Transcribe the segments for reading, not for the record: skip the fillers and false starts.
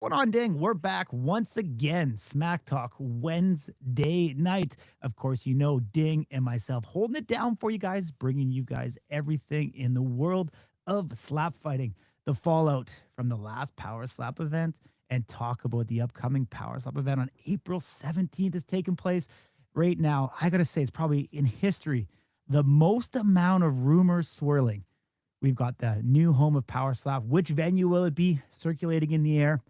Going on, Ding? We're back once again. Smack Talk Wednesday night. Of course, you know Ding and myself holding it down for you guys, bringing you guys everything in the world of slap fighting, the fallout from the last Power Slap event, and talk about the upcoming Power Slap event on April 17th is taking place. Right now, I gotta say, it's probably in history the most amount of rumors swirling. We've got the new home of Power Slap. Which venue will it be circulating in the air?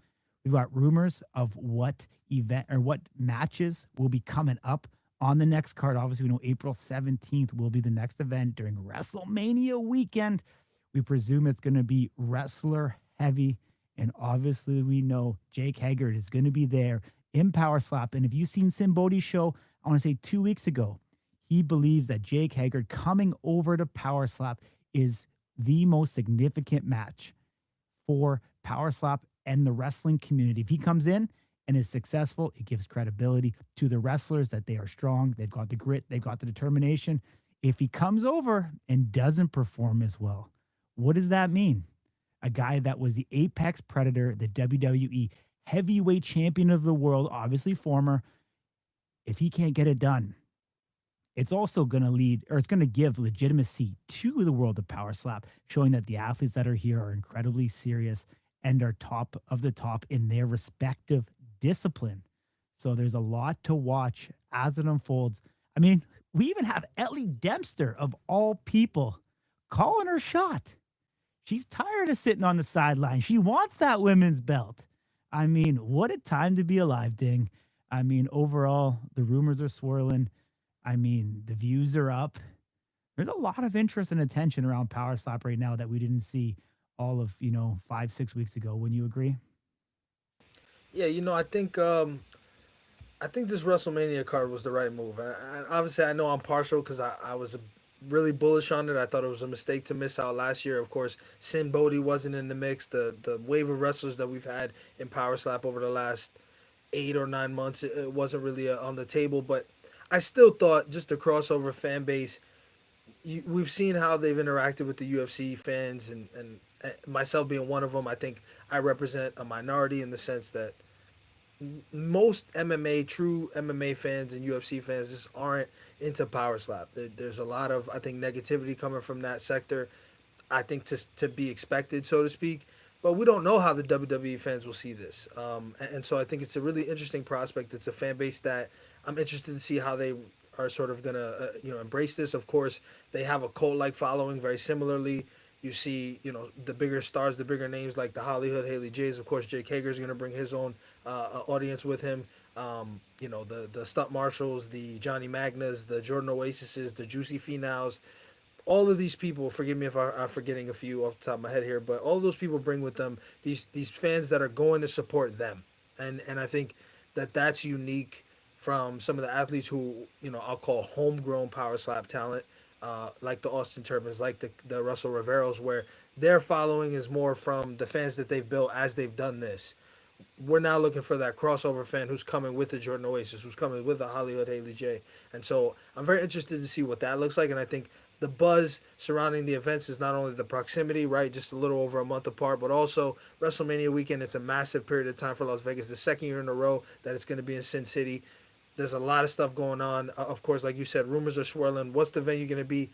We've got rumors of what event or what matches will be coming up on the next card. Obviously, we know April 17th will be the next event during WrestleMania weekend. We presume it's going to be wrestler heavy. And obviously, we know Jake Haggard is going to be there in Power Slap. And if you've seen Simbodi's show, I want to say 2 weeks ago, he believes that Jake Haggard coming over to Power Slap is the most significant match for Power Slap and the wrestling community. If he comes in and is successful, it gives credibility to the wrestlers that they are strong. They've got the grit, they've got the determination. If he comes over and doesn't perform as well, what does that mean? A guy that was the Apex Predator, the WWE heavyweight champion of the world, obviously former, if he can't get it done, it's also going to lead, or it's going to give legitimacy to the world of Power Slap, showing that the athletes that are here are incredibly serious and are top of the top in their respective discipline. So there's a lot to watch as it unfolds. I mean, we even have Ellie Dempster, of all people, calling her shot. She's tired of sitting on the sideline. She wants that women's belt. I mean, what a time to be alive, Ding. I mean, overall, the rumors are swirling. I mean, the views are up. There's a lot of interest and attention around Power Slap right now that we didn't see all of, 5, 6 weeks ago. Wouldn't you agree? Yeah, I think this WrestleMania card was the right move. Obviously, I know I'm partial because I was really bullish on it. I thought it was a mistake to miss out last year. Of course, Sin Bodhi wasn't in the mix. The wave of wrestlers that we've had in Power Slap over the last 8 or 9 months, it wasn't really on the table. But I still thought just the crossover fan base. We've seen how they've interacted with the UFC fans, and myself being one of them. I think I represent a minority in the sense that most true MMA fans and UFC fans just aren't into Power Slap. There's a lot of, I think, negativity coming from that sector. I think to be expected, so to speak. But we don't know how the WWE fans will see this, and so I think it's a really interesting prospect. It's a fan base that I'm interested to see how they are sort of gonna embrace this. Of course, they have a cult like following, very similarly. You see, the bigger stars, the bigger names like the Hollywood Haley Jays. Of course, Jake Hager is going to bring his own audience with him. The Stunt Marshals, the Johnny Magnas, the Jordan Oasises, the Juicy Finals. All of these people, forgive me if I'm forgetting a few off the top of my head here, but all those people bring with them these fans that are going to support them, and I think that's unique from some of the athletes who I'll call homegrown power slap talent, like the Austin Turbans, like the Russell Riveros, where their following is more from the fans that they've built as they've done this. We're now looking for that crossover fan who's coming with the Jordan Oasis, who's coming with the Hollywood Haley J. And so I'm very interested to see what that looks like. And I think the buzz surrounding the events is not only the proximity, right, just a little over a month apart, but also WrestleMania weekend. It's a massive period of time for Las Vegas, the second year in a row that it's going to be in Sin City. There's a lot of stuff going on. Of course, like you said, rumors are swirling. What's the venue going to be?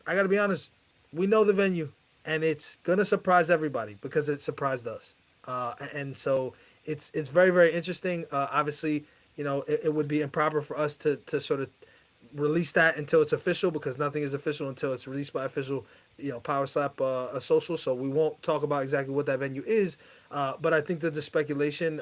I got to be honest. We know the venue, and it's going to surprise everybody because it surprised us. And so it's very, very interesting. Obviously, it would be improper for us to sort of release that until it's official, because nothing is official until it's released by official, Power Slap social. So we won't talk about exactly what that venue is. But I think that the speculation,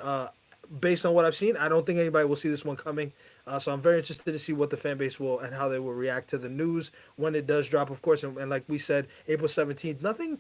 based on what I've seen, I don't think anybody will see this one coming. So I'm very interested to see what the fan base will and how they will react to the news when it does drop, of course. And like we said, April 17th, nothing.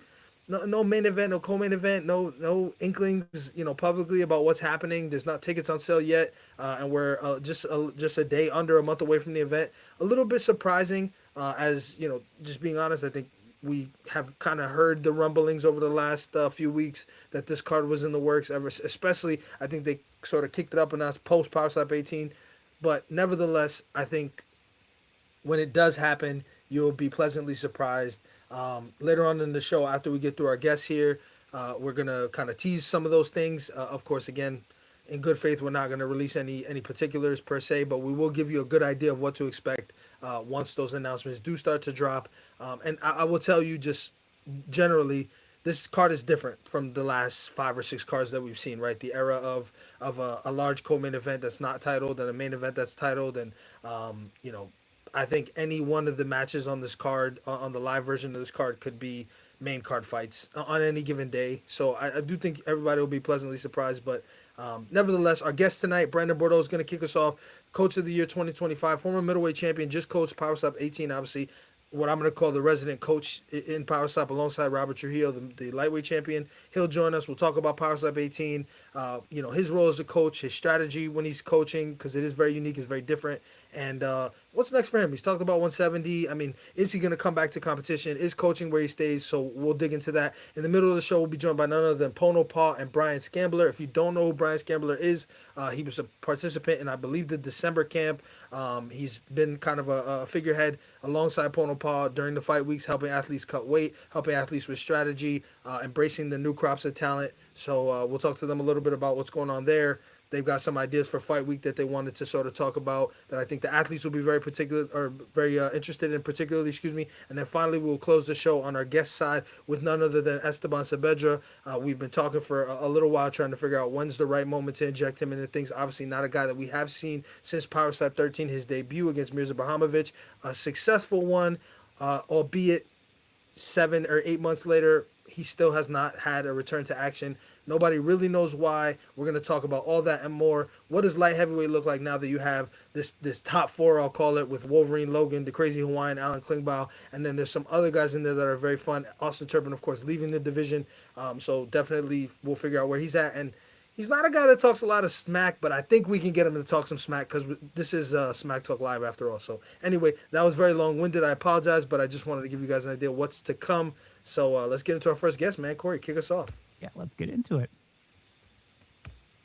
No main event, no co-main event, no inklings, publicly about what's happening. There's not tickets on sale yet, and we're just a day under a month away from the event. A little bit surprising, as just being honest. I think we have kind of heard the rumblings over the last few weeks that this card was in the works. Especially, I think they sort of kicked it up a notch post Power Slap 18, but nevertheless, I think when it does happen, you'll be pleasantly surprised. Later on in the show, after we get through our guests here, We're gonna kind of tease some of those things. Of course, again, in good faith, we're not gonna release any particulars per se, but we will give you a good idea of what to expect once those announcements do start to drop. And I will tell you just generally, this card is different from the last 5 or 6 cards that we've seen, right? The era of a large co-main event that's not titled and a main event that's titled, and you know, I think any one of the matches on this card, on the live version of this card, could be main card fights on any given day. So I do think everybody will be pleasantly surprised. But nevertheless, our guest tonight, Branden Bordeaux, is going to kick us off. Coach of the Year 2025, former middleweight champion, just coached Power Stop 18, obviously. What I'm going to call the resident coach in Power Stop alongside Robert Trujillo, the lightweight champion. He'll join us. We'll talk about Power Stop 18, you know, his role as a coach, his strategy when he's coaching, because it is very unique, it's very different. And what's next for him? He's talked about 170. I mean, is he going to come back to competition? Is coaching where he stays? So we'll dig into that. In the middle of the show, we'll be joined by none other than Pono Pau and Bryan Scambler. If you don't know who Bryan Scambler is, he was a participant in, I believe, the December camp. He's been kind of a figurehead alongside Pono Pau during the fight weeks, helping athletes cut weight, helping athletes with strategy, embracing the new crops of talent. So we'll talk to them a little bit about what's going on there. They've got some ideas for fight week that they wanted to sort of talk about that I think the athletes will be very particular or very interested in particularly, And then finally, we'll close the show on our guest side with none other than Esteban Sabedra. We've been talking for a little while trying to figure out when's the right moment to inject him into things. Obviously not a guy that we have seen since Power Slap 13, his debut against Mirza Bahamovic, a successful one, albeit 7 or 8 months later, he still has not had a return to action. Nobody really knows why. We're going to talk about all that and more. What does light heavyweight look like now that you have this top four, I'll call it, with Wolverine, Logan, the Crazy Hawaiian, Alan Klingbeil, and then there's some other guys in there that are very fun. Austin Turpin, of course, leaving the division. So definitely we'll figure out where he's at. And he's not a guy that talks a lot of smack, but I think we can get him to talk some smack because this is Smack Talk Live after all. So anyway, that was very long-winded. I apologize, but I just wanted to give you guys an idea of what's to come. So let's get into our first guest, man. Corey, kick us off. Yeah, let's get into it.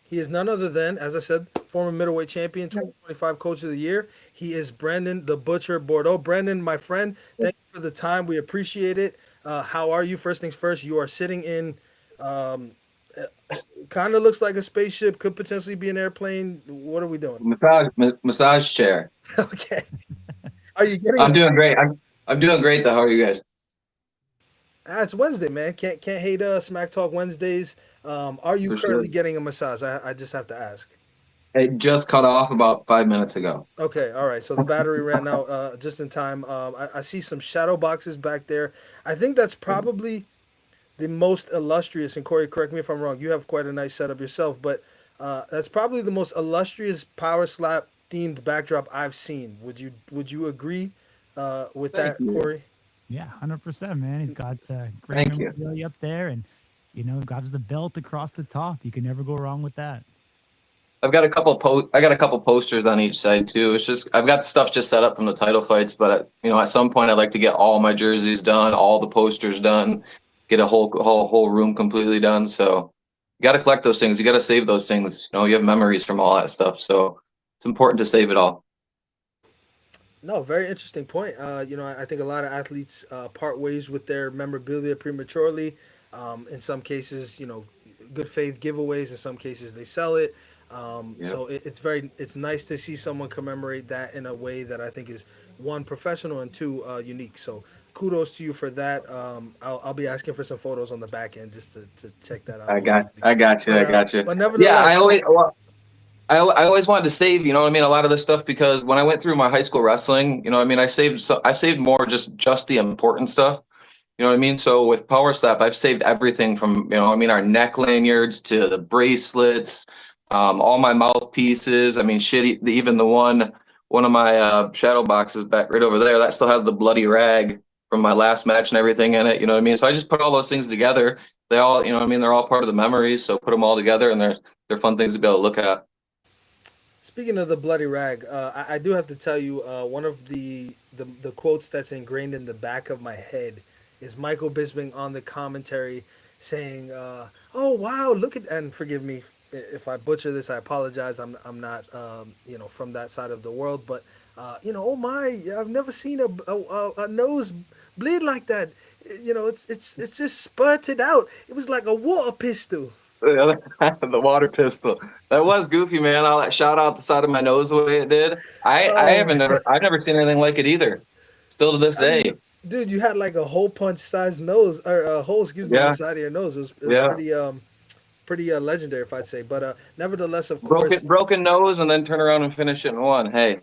He is none other than, as I said, former middleweight champion, 2025 Coach of the Year. He is Branden the Butcher Bordeaux. Branden, my friend, thank you for the time. We appreciate it. How are you? First things first, you are sitting in kind of looks like a spaceship, could potentially be an airplane. What are we doing? Massage chair. Okay. Are you getting I'm doing great. I'm doing great though. How are you guys? It's Wednesday, man. Can't hate Smack Talk Wednesdays. Are you currently getting a massage? I just have to ask. It just cut off about 5 minutes ago. Okay, all right. So the battery ran out just in time. I see some shadow boxes back there. I think that's probably the most illustrious, and Corey, correct me if I'm wrong. You have quite a nice setup yourself, but that's probably the most illustrious Power Slap themed backdrop I've seen. Would you agree with that, Corey? Yeah, 100%, man. He's got great Thank you. memorabilia up there, and grabs the belt across the top. You can never go wrong with that. I've got a couple posters on each side too. It's just I've got stuff just set up from the title fights, but at some point I'd like to get all my jerseys done, all the posters done, get a whole room completely done. So you got to collect those things. You got to save those things. You have memories from all that stuff, so it's important to save it all. No, very interesting point. I think a lot of athletes part ways with their memorabilia prematurely. In some cases, good faith giveaways. In some cases, they sell it. So it's nice to see someone commemorate that in a way that I think is, one, professional, and two, unique. So kudos to you for that. I'll be asking for some photos on the back end just to check that out. I got you. But nevertheless, I always wanted to save, a lot of this stuff, because when I went through my high school wrestling, I saved more just the important stuff. So with Power Slap, I've saved everything from, our neck lanyards to the bracelets, all my mouthpieces. Even the one of my shadow boxes back right over there, that still has the bloody rag from my last match and everything in it. So I just put all those things together. They all, they're all part of the memories. So put them all together, and they're fun things to be able to look at. Speaking of the bloody rag, I do have to tell you, one of the quotes that's ingrained in the back of my head is Michael Bisping on the commentary saying, "Oh wow, look at," and forgive me if I butcher this, I apologize. I'm not from that side of the world, but oh my, I've never seen a nose bleed like that. it's just spurted out. It was like a water pistol. The water pistol. That was goofy, man. All that shot out the side of my nose the way it did. Oh man. I've never seen anything like it either. Still to this I mean, day. dude, you had like a hole punch sized nose or a hole, excuse me, in the Yeah, side of your nose. It was yeah. pretty legendary, if I'd say. But nevertheless, of course, Broken nose and then turn around and finish it in one. Hey,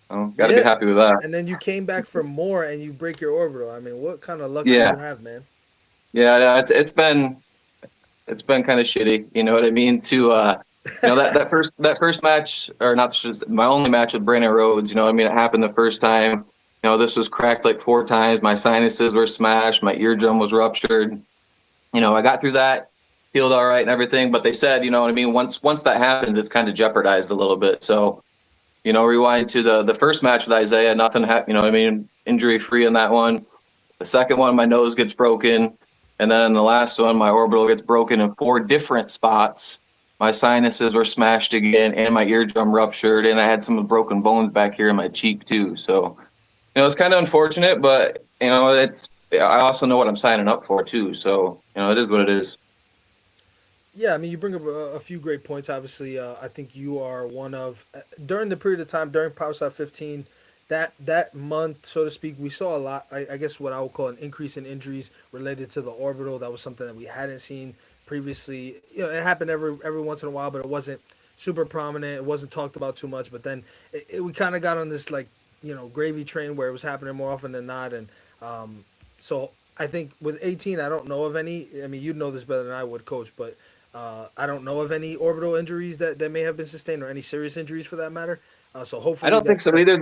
got to be yeah. happy with that. And then you came back for more, and you break your orbital. I mean, what kind of luck do you Yeah, have, man? yeah. It's been kind of shitty. You know what I mean? That first match, or not just my only match with Brandon Rhodes. You know what I mean? It happened the first time. This was cracked like 4 times. My sinuses were smashed. My eardrum was ruptured. I got through that, healed all right and everything. But they said, you know what I mean? Once that happens, it's kind of jeopardized a little bit. So, rewind to the first match with Isaiah, nothing happened. You know what I mean? Injury free in that one. The second one, my nose gets broken. And then the last one, my orbital gets broken in 4 different spots. My sinuses were smashed again, and my eardrum ruptured, and I had some broken bones back here in my cheek too. So, it's kind of unfortunate, but I also know what I'm signing up for too. So, it is what it is. Yeah, I mean, you bring up a few great points. Obviously, I think you are one of during the period of time during Power Stop 15, that month, so to speak, we saw a lot. I guess what I would call an increase in injuries related to the orbital. That was something that we hadn't seen previously. It happened every once in a while, but it wasn't super prominent. It wasn't talked about too much. But then we kind of got on this like gravy train where it was happening more often than not, and so I think with 18, I don't know of any. I mean, you'd know this better than I would, Coach, but I don't know of any orbital injuries that may have been sustained or any serious injuries for that matter. So I hopefully don't think so either.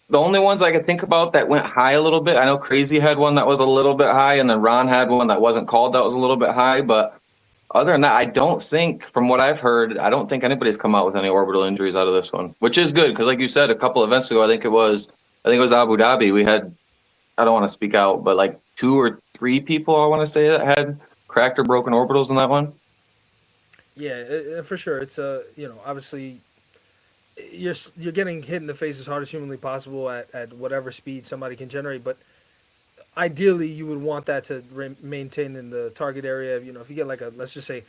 The only ones I could think about that went high a little bit, I know Crazy had one that was a little bit high, and then Ron had one that wasn't called that was a little bit high. But other than that, I don't think, from what I've heard, I don't think anybody's come out with any orbital injuries out of this one, which is good because, like you said, a couple events ago, I think it was Abu Dhabi. We had, I don't want to speak out, but like 2 or 3 people I want to say that had cracked or broken orbitals in that one. Yeah, for sure. It's obviously you're getting hit in the face as hard as humanly possible at whatever speed somebody can generate, but ideally you would want that to maintain in the target area. If you get like let's just say,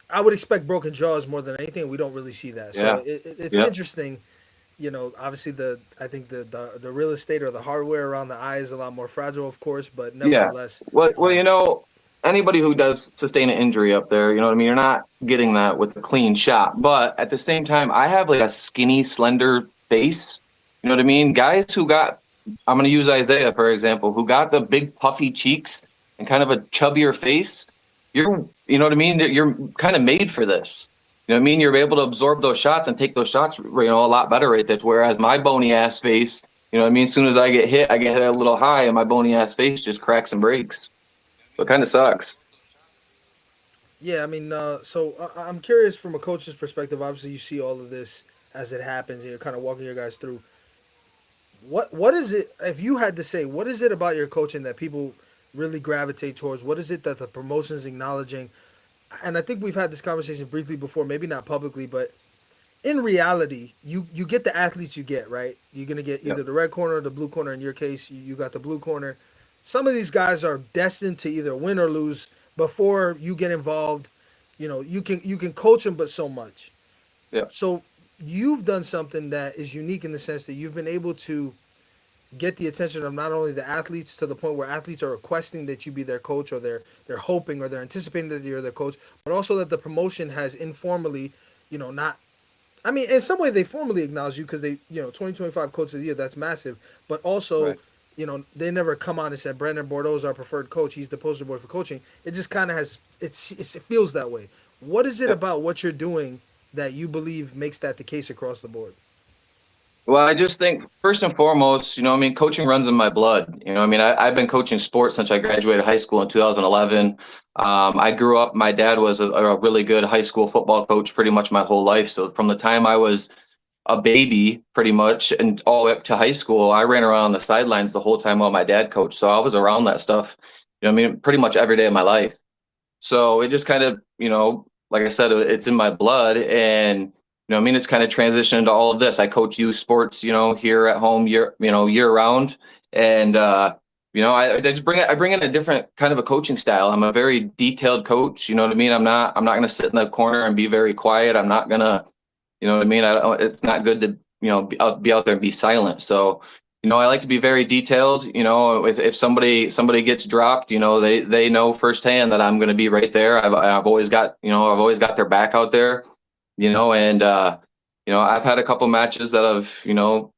I would expect broken jaws more than anything. We don't really see that, Yeah. so it's Yeah. interesting. Obviously I think the real estate or the hardware around the eye is a lot more fragile, of course, but Yeah. nevertheless, Well, anybody who does sustain an injury up there, you know what I mean? You're not getting that with a clean shot. But at the same time, I have like a skinny, slender face. You know what I mean? Guys I'm going to use Isaiah, for example, who got the big puffy cheeks and kind of a chubbier face. You know what I mean? You're kind of made for this. You know what I mean? You're able to absorb those shots and take those shots, a lot better right there. Whereas my bony ass face, you know what I mean? As soon as I get hit a little high and my bony ass face just cracks and breaks. So it kind of sucks. yeah, I mean, so I'm curious from a coach's perspective. Obviously, you see all of this as it happens, and you're kind of walking your guys through. What is it? If you had to say, what is it about your coaching that people really gravitate towards? What is it that the promotion is acknowledging? And I think we've had this conversation briefly before, maybe not publicly, but in reality, you get the athletes you get, right? You're gonna get either Yep. the red corner or the blue corner. In your case, you got the blue corner. Some of these guys are destined to either win or lose before you get involved. You can coach them, but so much. Yep. So you've done something that is unique in the sense that you've been able to get the attention of not only the athletes to the point where athletes are requesting that you be their coach, or they're hoping or they're anticipating that you're their coach, but also that the promotion has informally, not, I mean, in some way they formally acknowledge you because they, 2025 coach of the year, that's massive, but also, Right. they never come on and said Branden Bordeaux is our preferred coach. He's the poster boy for coaching. It just kind of it feels that way. What is it Yep. about what you're doing that you believe makes that the case across the board? Well, I just think first and foremost, coaching runs in my blood. I've been coaching sports since I graduated high school in 2011. I grew up, my dad was a really good high school football coach pretty much my whole life. So from the time I was a baby pretty much and all the way up to high school, I ran around on the sidelines the whole time while my dad coached. So I was around that stuff, pretty much every day of my life. So it just kind of, like I said, it's in my blood. And, it's kind of transitioned into all of this. I coach youth sports, here at home year round. And, You know, I just bring in a different kind of a coaching style. I'm a very detailed coach. You know what I mean? I'm not going to sit in the corner and be very quiet. I'm not going to, you know what I mean? It's not good to, you know, be out there and be silent. So, you know, I like to be very detailed. You know, if somebody gets dropped, you know, they know firsthand that I'm going to be right there. I've always got, you know, I've always got their back out there, you know, and you know, I've had a couple matches that have, you know,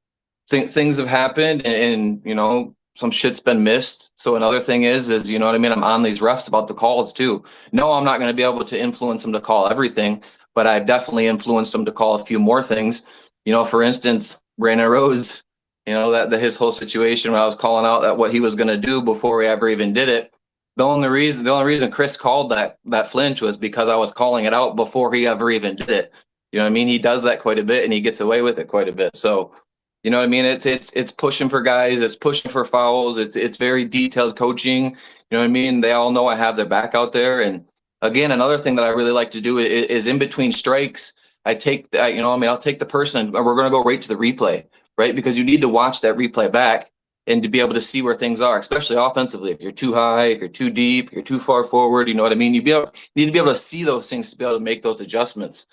things have happened, and you know, some shit's been missed. So another thing is you know what I mean, I'm on these refs about the calls too. No, I'm not going to be able to influence them to call everything, but I've definitely influenced them to call a few more things. You know, for instance, Brandon Rose, you know, that his whole situation when I was calling out that what he was going to do before he ever even did it. The only reason Chris called that flinch was because I was calling it out before he ever even did it. You know what I mean? He does that quite a bit, and he gets away with it quite a bit. So, you know what I mean? It's pushing for guys. It's pushing for fouls. It's very detailed coaching. You know what I mean? They all know I have their back out there. And again, another thing that I really like to do is in between strikes, I take that, you know, I mean, I'll take the person and we're going to go right to the replay, right? Because you need to watch that replay back and to be able to see where things are, especially offensively. If you're too high, if you're too deep, if you're too far forward, you know what I mean? You need to be able to see those things to be able to make those adjustments.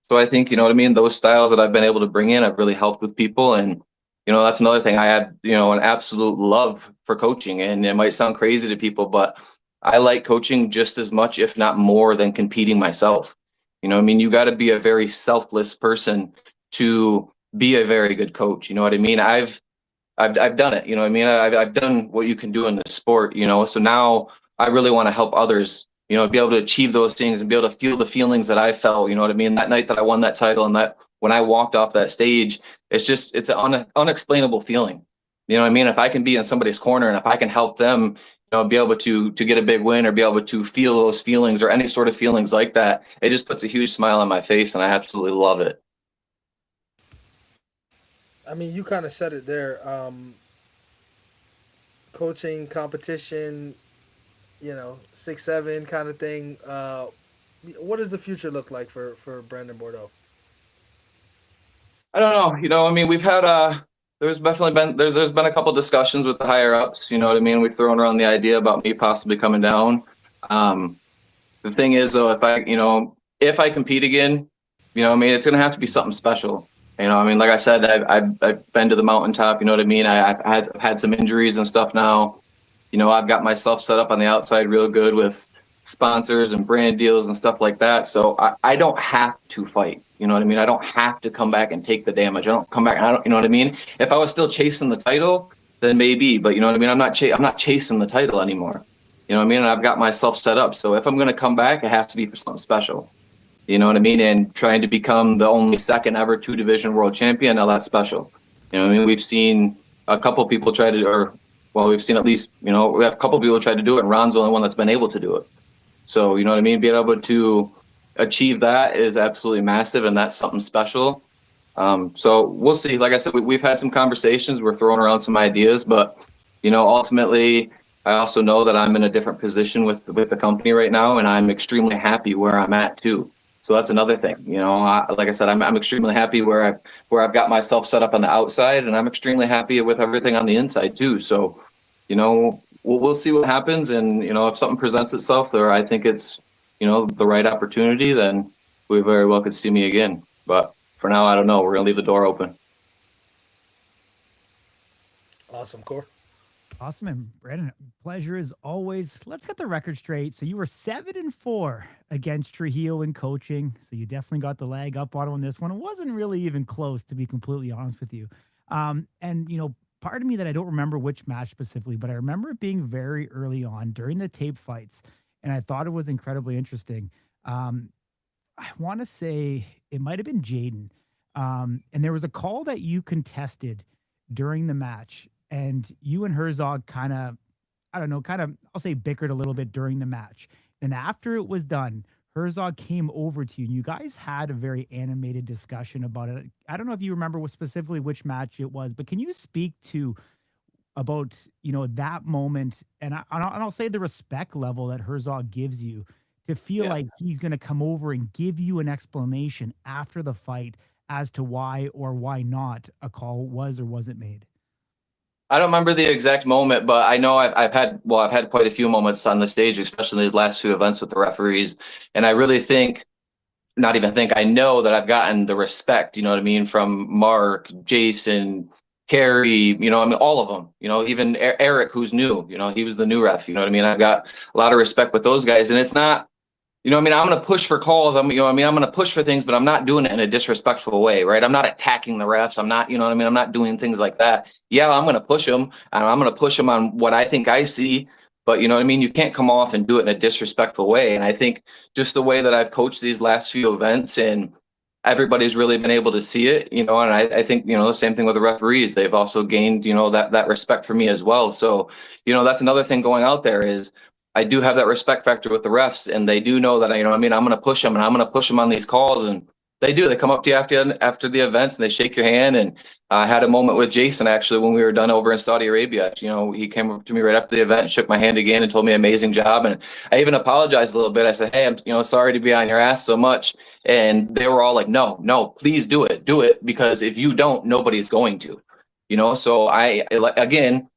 So I think, you know what I mean, those styles that I've been able to bring in have really helped with people. And, you know, that's another thing. I had, you know, an absolute love for coaching, and it might sound crazy to people, but I like coaching just as much, if not more, than competing myself. You know what I mean? You got to be a very selfless person to be a very good coach. You know what I mean? I've done it. You know what I mean? I've done what you can do in this sport, you know, so now I really want to help others, you know, be able to achieve those things and be able to feel the feelings that I felt. You know what I mean? That night that I won that title, and that when I walked off that stage, it's an unexplainable feeling. You know what I mean? If I can be in somebody's corner and if I can help them, you know, be able to get a big win or be able to feel those feelings or any sort of feelings like that, it just puts a huge smile on my face, and I absolutely love it. I mean, you kind of said it there. Coaching, competition, you know, 6'7" kind of thing. What does the future look like for Branden Bordeaux? I don't know. You know, I mean, we've had there's definitely been there's been a couple discussions with the higher ups. You know what I mean? We've thrown around the idea about me possibly coming down. The thing is, though, if I compete again, you know, I mean, it's gonna have to be something special. You know, I mean, like I said, I've been to the mountaintop. You know what I mean? I've had some injuries and stuff now. You know, I've got myself set up on the outside real good with sponsors and brand deals and stuff like that. So I don't have to fight. You know what I mean? I don't have to come back and take the damage. I don't come back. You know what I mean? If I was still chasing the title, then maybe. But you know what I mean? I'm not chasing the title anymore. You know what I mean? And I've got myself set up. So if I'm going to come back, it has to be for something special. You know what I mean? And trying to become the only second ever 2-division world champion, now that's special. You know what I mean? We've seen a couple people try to, we've seen at least, you know, we have a couple people try to do it, and Ron's the only one that's been able to do it. So, you know what I mean? Being able to achieve that is absolutely massive, and that's something special. So we'll see. Like I said, we've had some conversations. We're throwing around some ideas, but, you know, ultimately, I also know that I'm in a different position with the company right now, and I'm extremely happy where I'm at too. So that's another thing. You know, like I said, I'm extremely happy where I've got myself set up on the outside, and I'm extremely happy with everything on the inside too. So, you know, we'll see what happens, and you know, if something presents itself there, I think it's, you know, the right opportunity, then we very well could see me again. But for now, I don't know. We're gonna leave the door open. Awesome, Core. Awesome, and Brandon, pleasure as always. Let's get the record straight. So you were 7-4 against Trujillo in coaching. So you definitely got the leg up on this one. It wasn't really even close, to be completely honest with you. And you know, part of me that I don't remember which match specifically, but I remember it being very early on during the tape fights, and I thought it was incredibly interesting. I want to say it might have been Jaden, and there was a call that you contested during the match. And you and Herzog kind of, I'll say bickered a little bit during the match. And after it was done, Herzog came over to you and you guys had a very animated discussion about it. I don't know if you remember specifically which match it was, but can you speak about, you know, that moment? And I'll say the respect level that Herzog gives you to feel like he's going to come over and give you an explanation after the fight as to why or why not a call was or wasn't made. I don't remember the exact moment, but I know I've had quite a few moments on the stage, especially these last few events with the referees. And I really think, not even think, I know that I've gotten the respect, you know what I mean, from Mark, Jason, Carrie, you know, I mean, all of them, you know, even Eric, who's new, you know, he was the new ref, you know what I mean? I've got a lot of respect with those guys. And it's not, you know what I mean, I'm going to push for calls. You know what I mean, I'm going to push for things, but I'm not doing it in a disrespectful way, right? I'm not attacking the refs. I'm not, you know what I mean, I'm not doing things like that. Yeah, I'm going to push them, and I'm going to push them on what I think I see, but you know what I mean, you can't come off and do it in a disrespectful way. And I think just the way that I've coached these last few events, and everybody's really been able to see it, you know, and I think, you know, the same thing with the referees. They've also gained, you know, that respect for me as well. So, you know, that's another thing going out there is I do have that respect factor with the refs, and they do know that, you know, I mean, I'm going to push them, and I'm going to push them on these calls. And they do. They come up to you after the events, and they shake your hand. And I had a moment with Jason actually when we were done over in Saudi Arabia. You know, he came up to me right after the event and shook my hand again and told me amazing job. And I even apologized a little bit. I said, hey, I'm, you know, sorry to be on your ass so much. And they were all like, no, please do it, because if you don't, nobody's going to, you know. So again,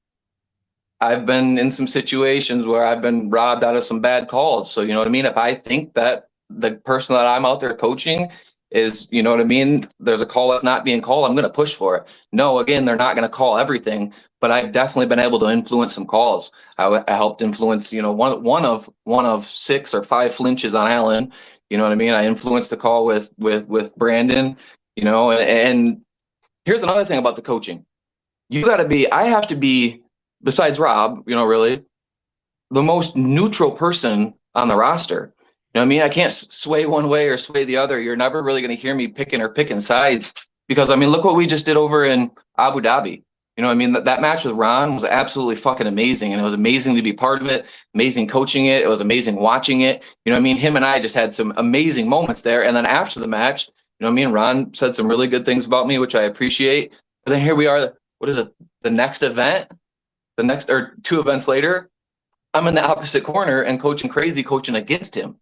I've been in some situations where I've been robbed out of some bad calls. So, you know what I mean? If I think that the person that I'm out there coaching is, you know what I mean, there's a call that's not being called, I'm going to push for it. No, again, they're not going to call everything, but I've definitely been able to influence some calls. I helped influence, you know, one of 6 or 5 flinches on Allen. You know what I mean? I influenced the call with Brandon, you know, and here's another thing about the coaching. I have to be, besides Rob, you know, really, the most neutral person on the roster. You know what I mean? I can't sway one way or sway the other. You're never really going to hear me picking sides, because, I mean, look what we just did over in Abu Dhabi. You know what I mean? That match with Ron was absolutely fucking amazing, and it was amazing to be part of it, amazing coaching it. It was amazing watching it. You know what I mean? Him and I just had some amazing moments there. And then after the match, you know what I mean? Ron said some really good things about me, which I appreciate. But then here we are. What is it? The next event? The next, or 2 events later, I'm in the opposite corner and coaching against him,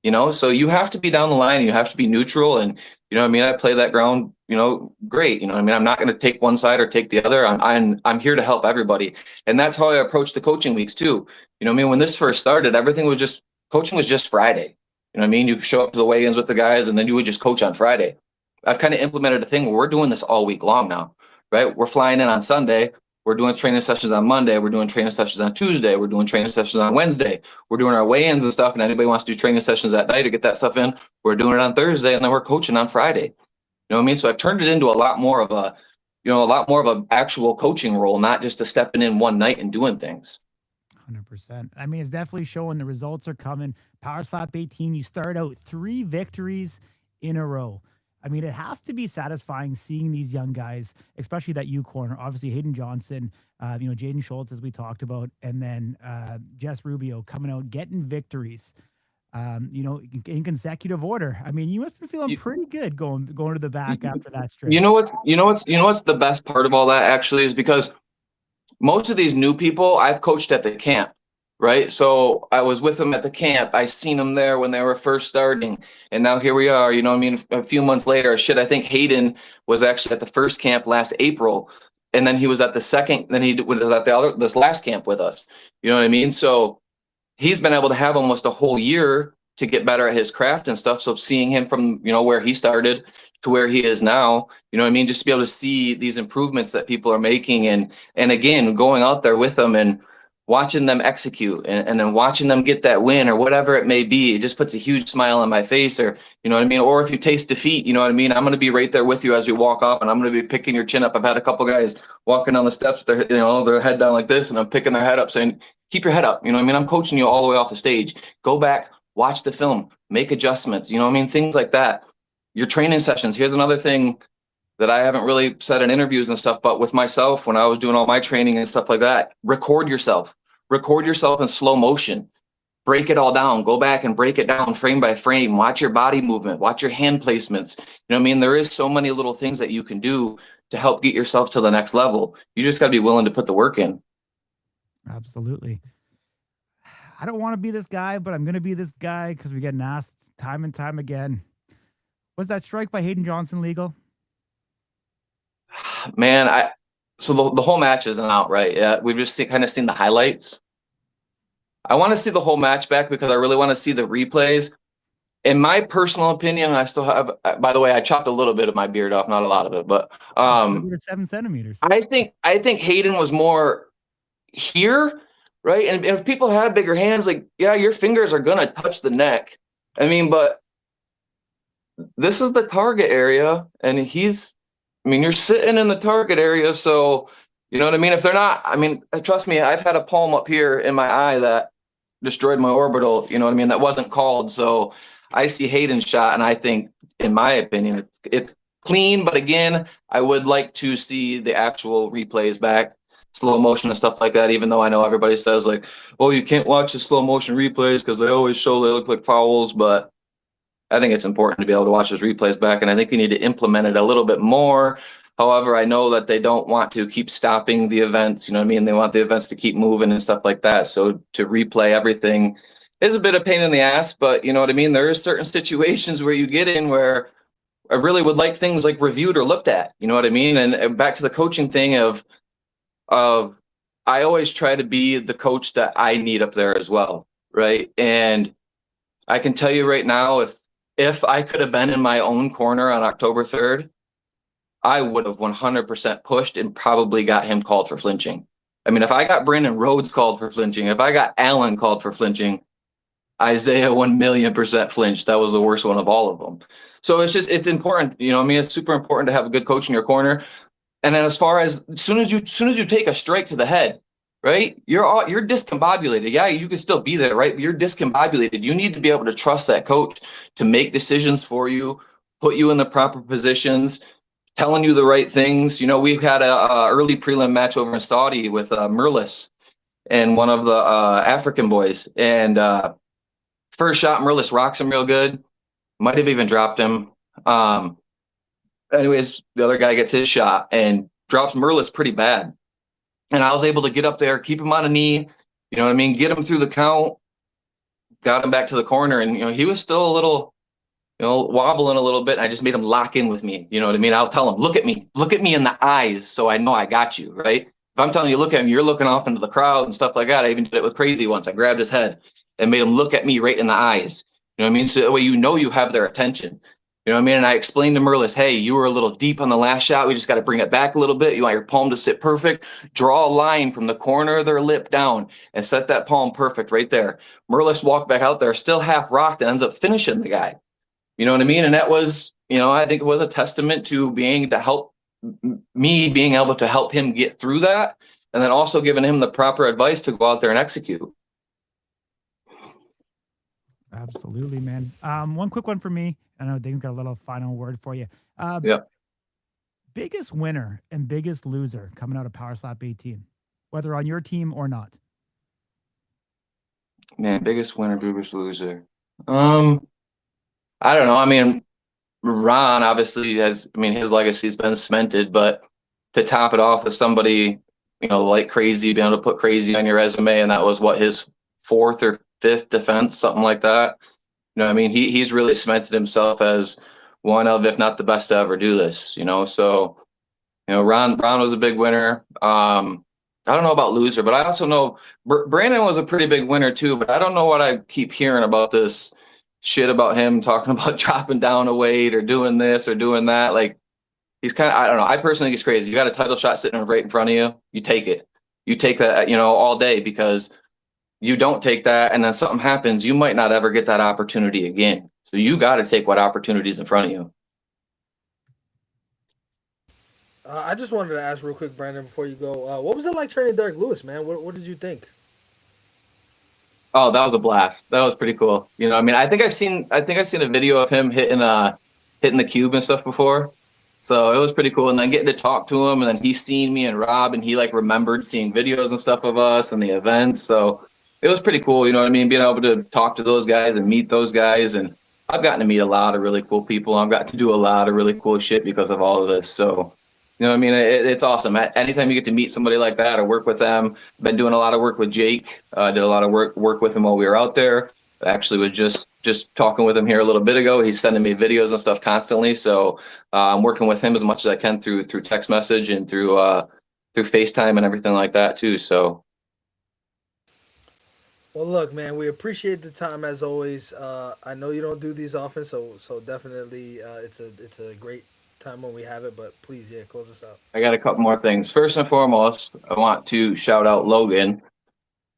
you know? So you have to be down the line, you have to be neutral. And, you know what I mean? I play that ground, you know, great. You know what I mean? I'm not going to take one side or take the other. I'm here to help everybody. And that's how I approach the coaching weeks too. You know what I mean? When this first started, coaching was just Friday. You know what I mean? You show up to the weigh-ins with the guys, and then you would just coach on Friday. I've kind of implemented a thing where we're doing this all week long now, right? We're flying in on Sunday. We're doing training sessions on Monday. We're doing training sessions on Tuesday. We're doing training sessions on Wednesday. We're doing our weigh-ins and stuff. And anybody wants to do training sessions at night to get that stuff in, we're doing it on Thursday, and then we're coaching on Friday. You know what I mean? So I've turned it into a lot more of an actual coaching role, not just a stepping in one night and doing things. 100%. I mean, it's definitely showing the results are coming. Power Slap 18, you start out 3 victories in a row. I mean, it has to be satisfying seeing these young guys, especially that U corner. Obviously, Hayden Johnson, you know, Jaden Schultz, as we talked about, and then Jess Rubio coming out, getting victories, you know, in consecutive order. I mean, you must be feeling pretty good going to the back after that stretch. You know what's the best part of all that actually is because most of these new people I've coached at the camp. Right. So I was with them at the camp. I seen them there when they were first starting. And now here we are, you know what I mean? A few months later, I think Hayden was actually at the first camp last April. And then he was at the second, then he was at this last camp with us. You know what I mean? So he's been able to have almost a whole year to get better at his craft and stuff. So seeing him from, you know, where he started to where he is now, you know what I mean? Just to be able to see these improvements that people are making. And again, going out there with them and watching them execute and then watching them get that win or whatever it may be, it just puts a huge smile on my face. Or, you know what I mean? Or if you taste defeat, you know what I mean? I'm going to be right there with you as we walk off, and I'm going to be picking your chin up. I've had a couple guys walking down the steps with their head down like this, and I'm picking their head up saying, keep your head up. You know what I mean? I'm coaching you all the way off the stage. Go back, watch the film, make adjustments. You know what I mean? Things like that. Your training sessions. Here's another thing that I haven't really said in interviews and stuff, but with myself, when I was doing all my training and stuff like that, record yourself in slow motion, break it all down, go back and break it down frame by frame, watch your body movement, watch your hand placements. You know what I mean? There is so many little things that you can do to help get yourself to the next level. You just got to be willing to put the work in. Absolutely. I don't want to be this guy, but I'm going to be this guy because we get asked time and time again. Was that strike by Hayden Johnson legal? Man, so the whole match isn't out, right? Yeah, we've just kind of seen the highlights. I want to see the whole match back because I really want to see the replays. In my personal opinion, I still have, by the way, I chopped a little bit of my beard off, not a lot of it, but At 7 centimeters. I think Hayden was more here, right? And if people have bigger hands, like, yeah, your fingers are gonna touch the neck. I mean, but this is the target area, and you're sitting in the target area, so you know what I mean? If they're not, I mean, trust me, I've had a palm up here in my eye that destroyed my orbital, you know what I mean? That wasn't called. So I see Hayden's shot, and I think, in my opinion, it's clean. But again, I would like to see the actual replays back, slow motion and stuff like that, even though I know everybody says, like, oh, you can't watch the slow motion replays because they always show they look like fouls. But I think it's important to be able to watch those replays back, and I think you need to implement it a little bit more. However, I know that they don't want to keep stopping the events, you know what I mean? They want the events to keep moving and stuff like that. So to replay everything is a bit of pain in the ass, but you know what I mean? There are certain situations where you get in where I really would like things like reviewed or looked at, you know what I mean? And back to the coaching thing of I always try to be the coach that I need up there as well, right? And I can tell you right now, if I could have been in my own corner on October 3rd, I would have 100% pushed and probably got him called for flinching. I mean, if I got Brandon Rhodes called for flinching, if I got Allen called for flinching, Isaiah 1,000,000% flinched. That was the worst one of all of them. So it's important, you know, I mean, it's super important to have a good coach in your corner. And then as far as soon as you take a strike to the head, right, you're discombobulated. Yeah, you can still be there, right? But you're discombobulated. You need to be able to trust that coach to make decisions for you, put you in the proper positions, telling you the right things. You know, we've had a early prelim match over in Saudi with Merlis and one of the African boys. And first shot, Merlis rocks him real good. Might have even dropped him. Anyways, the other guy gets his shot and drops Merlis pretty bad. And I was able to get up there, keep him on a knee, you know what I mean, get him through the count, got him back to the corner. And, you know, he was still a little, you know, wobbling a little bit. I just made him lock in with me. You know what I mean? I'll tell him, look at me in the eyes so I know I got you, right? If I'm telling you, look at him, you're looking off into the crowd and stuff like that. I even did it with Crazy once. I grabbed his head and made him look at me right in the eyes. You know what I mean? So that way you know you have their attention. You know what I mean? And I explained to Merlis, hey, you were a little deep on the last shot. We just got to bring it back a little bit. You want your palm to sit perfect. Draw a line from the corner of their lip down and set that palm perfect right there. Merlis walked back out there, still half rocked, and ends up finishing the guy. You know what I mean? And that was, you know, I think it was a testament to being able to help him get through that, and then also giving him the proper advice to go out there and execute. Absolutely, man. One quick one for me. I know Ding's got a little final word for you. Yeah. Biggest winner and biggest loser coming out of Power Slap 18, whether on your team or not. Man, biggest winner, biggest loser. I don't know. I mean, Ron obviously has, I mean, his legacy's been cemented, but to top it off with somebody, you know, like Crazy, being able to put Crazy on your resume, and that was what, his 4th or 5th defense, something like that. You know what I mean? He's really cemented himself as one of, if not the best to ever do this, you know? So, you know, Ron was a big winner. I don't know about loser, but I also know Brandon was a pretty big winner too, but I don't know what I keep hearing about this shit about him talking about dropping down a weight or doing this or doing that. Like, he's kind of, I don't know. I personally think he's crazy. You got a title shot sitting right in front of you. You take it. You take that, you know, all day, because you don't take that and then something happens, you might not ever get that opportunity again. So you got to take what opportunities in front of you. I just wanted to ask real quick, Brandon, before you go, what was it like training Derek Lewis, man? What did you think? Oh, that was a blast. That was pretty cool. You know, I mean, I think I've seen a video of him hitting the cube and stuff before. So it was pretty cool. And then getting to talk to him, and then he's seen me and Rob, and he like remembered seeing videos and stuff of us and the events. So it was pretty cool. You know what I mean? Being able to talk to those guys and meet those guys. And I've gotten to meet a lot of really cool people. I've got to do a lot of really cool shit because of all of this. So, you know what I mean? It's awesome. Anytime you get to meet somebody like that or work with them, been doing a lot of work with Jake. Did a lot of work with him while we were out there. Actually was just talking with him here a little bit ago. He's sending me videos and stuff constantly. So I'm working with him as much as I can through text message and through through FaceTime and everything like that too. So Well, look, man, we appreciate the time as always. I know you don't do these often, so definitely it's a great time when we have it. But please, yeah, close us out. I got a couple more things. First and foremost, I want to shout out Logan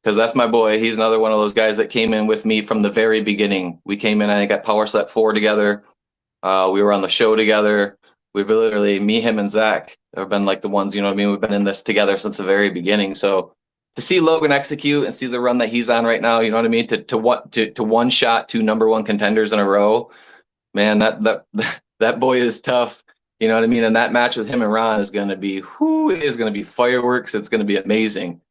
because that's my boy. He's another one of those guys that came in with me from the very beginning. We came in, I think, at Power Slap 4 together. We were on the show together. We've literally, me, him, and Zach have been like the ones, you know what I mean? We've been in this together since the very beginning. So to see Logan execute and see the run that he's on right now, you know what I mean? To one shot two number one contenders in a row, man, that boy is tough. You know what I mean? And that match with him and Ron is going to be, it is going to be fireworks. It's going to be amazing.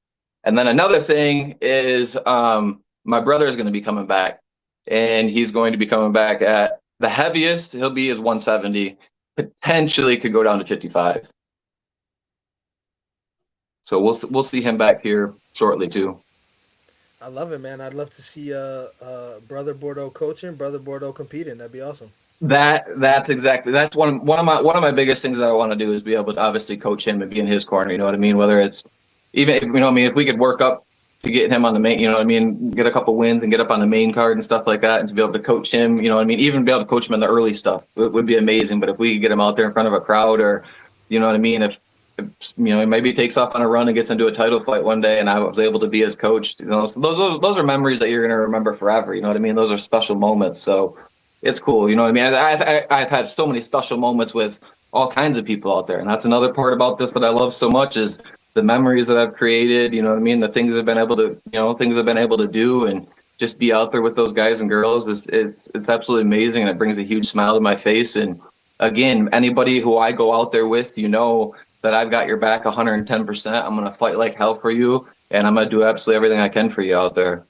And then another thing is my brother is going to be coming back, and he's going to be coming back at the heaviest he'll be is 170, potentially could go down to 55. So we'll see him back here shortly too. I love it, man. I'd love to see brother Bordeaux coaching, brother Bordeaux competing. That'd be awesome. That's one of my biggest things that I want to do is be able to obviously coach him and be in his corner. You know what I mean? Whether it's even, you know what I mean, if we could work up to get him on the main, you know what I mean, get a couple wins and get up on the main card and stuff like that, and to be able to coach him, you know what I mean, even be able to coach him in the early stuff would be amazing. But if we could get him out there in front of a crowd, or you know what I mean, if you know, maybe he takes off on a run and gets into a title fight one day, and I was able to be his coach, you know, so those are memories that you're going to remember forever. You know what I mean? Those are special moments. So it's cool. You know what I mean? I've had so many special moments with all kinds of people out there, and that's another part about this that I love so much is the memories that I've created. You know what I mean? The things I've been able to, things I've been able to do, and just be out there with those guys and girls it's absolutely amazing, and it brings a huge smile to my face. And again, anybody who I go out there with, you know that I've got your back 110%. I'm going to fight like hell for you, and I'm going to do absolutely everything I can for you out there.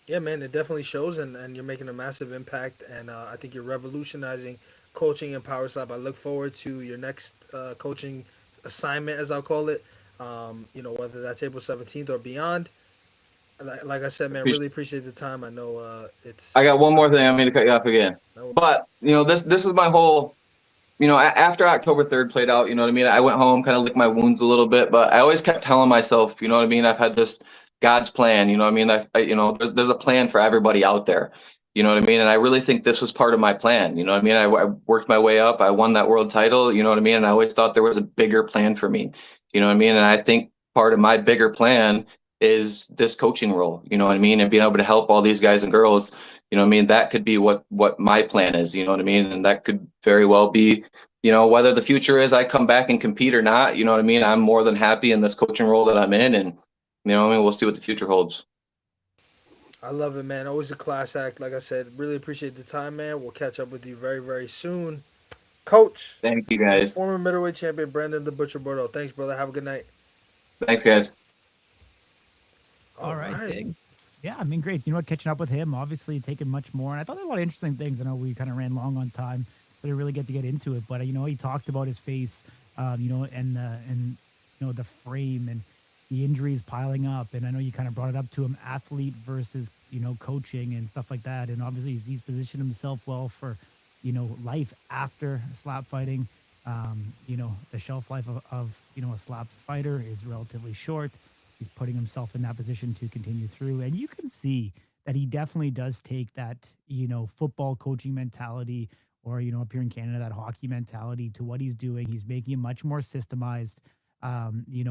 Yeah, man, it definitely shows, and you're making a massive impact, and I think you're revolutionizing coaching and Power Slap. I look forward to your next coaching assignment, as I'll call it. Whether that's April 17th or beyond. Like I said, man, really appreciate the time. I know it's. I got one more thing. I mean to cut you off again, but this is my whole. After October 3rd played out, you know what I mean? I went home, kind of licked my wounds a little bit, but I always kept telling myself, you know what I mean? I've had this God's plan, you know what I mean? There's a plan for everybody out there, you know what I mean? And I really think this was part of my plan, you know what I mean? I worked my way up. I won that world title, you know what I mean? And I always thought there was a bigger plan for me, you know what I mean? And I think part of my bigger plan is this coaching role, you know what I mean? And being able to help all these guys and girls, you know what I mean? That could be what my plan is, you know what I mean? And that could very well be, whether the future is I come back and compete or not, you know what I mean? I'm more than happy in this coaching role that I'm in, and, you know what I mean? We'll see what the future holds. I love it, man. Always a class act. Like I said, really appreciate the time, man. We'll catch up with you very, very soon. Coach. Thank you, guys. Former middleweight champion Branden the Butcher Bordeaux. Thanks, brother. Have a good night. Thanks, guys. All right. Yeah, I mean, great. You know what? Catching up with him, obviously taking much more. And I thought there were a lot of interesting things. I know we kind of ran long on time, but I really get to get into it. But, he talked about his face, and the frame and the injuries piling up. And I know you kind of brought it up to him, athlete versus, coaching and stuff like that. And obviously he's positioned himself well for, life after slap fighting. The shelf life of a slap fighter is relatively short. He's putting himself in that position to continue through. And you can see that he definitely does take that, football coaching mentality or, up here in Canada, that hockey mentality to what he's doing. He's making it much more systemized,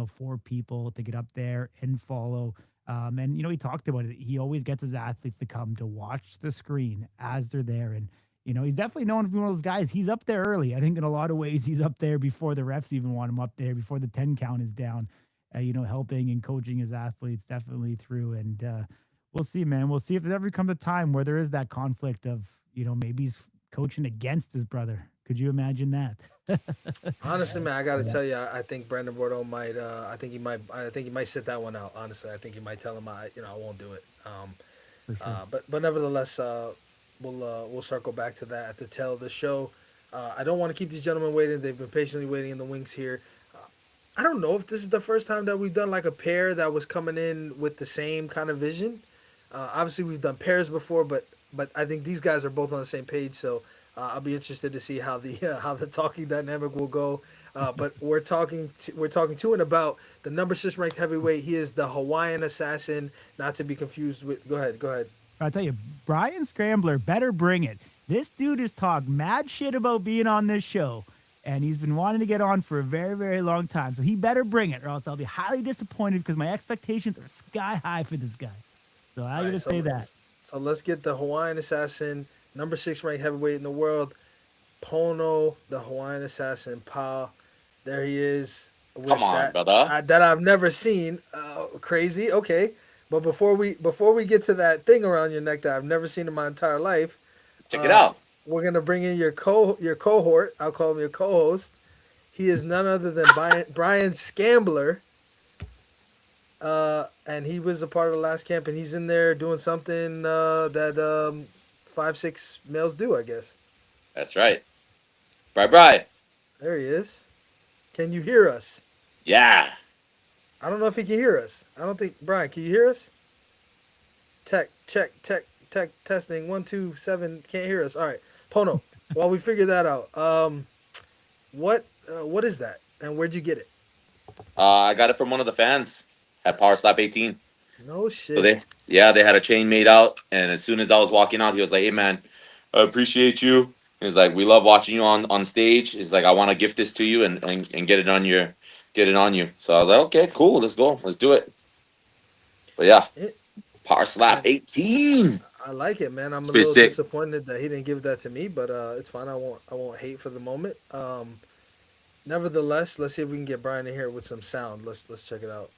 for people to get up there and follow. And, he talked about it. He always gets his athletes to come to watch the screen as they're there. And, he's definitely known to be one of those guys. He's up there early. I think in a lot of ways, he's up there before the refs even want him up there, before the 10 count is down. Helping and coaching his athletes definitely through. And we'll see, man. We'll see if there ever comes a time where there is that conflict of, maybe he's coaching against his brother. Could you imagine that? Honestly, man, I got to tell you, I think Branden Bordeaux might. I think he might sit that one out. Honestly, I think he might tell him, I won't do it. Sure. But nevertheless, we'll circle back to that at the tail of the show. I don't want to keep these gentlemen waiting. They've been patiently waiting in the wings here. I don't know if this is the first time that we've done like a pair that was coming in with the same kind of vision. Obviously, we've done pairs before, but I think these guys are both on the same page. So I'll be interested to see how the talking dynamic will go. But we're talking to and about the number 6 ranked heavyweight. He is the Hawaiian Assassin, not to be confused with. Go ahead. Go ahead. I'll tell you, Bryan Scambler better bring it. This dude has talked mad shit about being on this show, and he's been wanting to get on for a very, very long time. So he better bring it, or else I'll be highly disappointed because my expectations are sky high for this guy. So I gotta say that. So let's get the Hawaiian Assassin, number 6 ranked heavyweight in the world, Pono, the Hawaiian Assassin Pau. There he is. Come on, brother. That I've never seen. Crazy. Okay. But before we get to that thing around your neck that I've never seen in my entire life, check it out. We're gonna bring in your cohort. I'll call him your co-host. He is none other than Bryan Scambler. And he was a part of the last camp, and he's in there doing something that 5'6" males do, I guess. That's right. Bye. There he is. Can you hear us? Yeah. I don't know if he can hear us. I don't think Brian. Can you hear us? Check. Testing 1 2 7. Can't hear us. All right, Pono. While we figure that out, what is that, and where'd you get it? I got it from one of the fans at Power Slap 18. No shit. So they had a chain made out, and as soon as I was walking out, he was like, "Hey man, I appreciate you." He's like, "We love watching you on stage." He's like, "I want to gift this to you and get it on you." So I was like, "Okay, cool, let's go, let's do it." But yeah, Power Slap 18. I like it, man. I'm a pretty little sick. disappointed that he didn't give that to me, but it's fine. I won't hate for the moment. Nevertheless, let's see if we can get Brian in here with some sound. Let's check it out.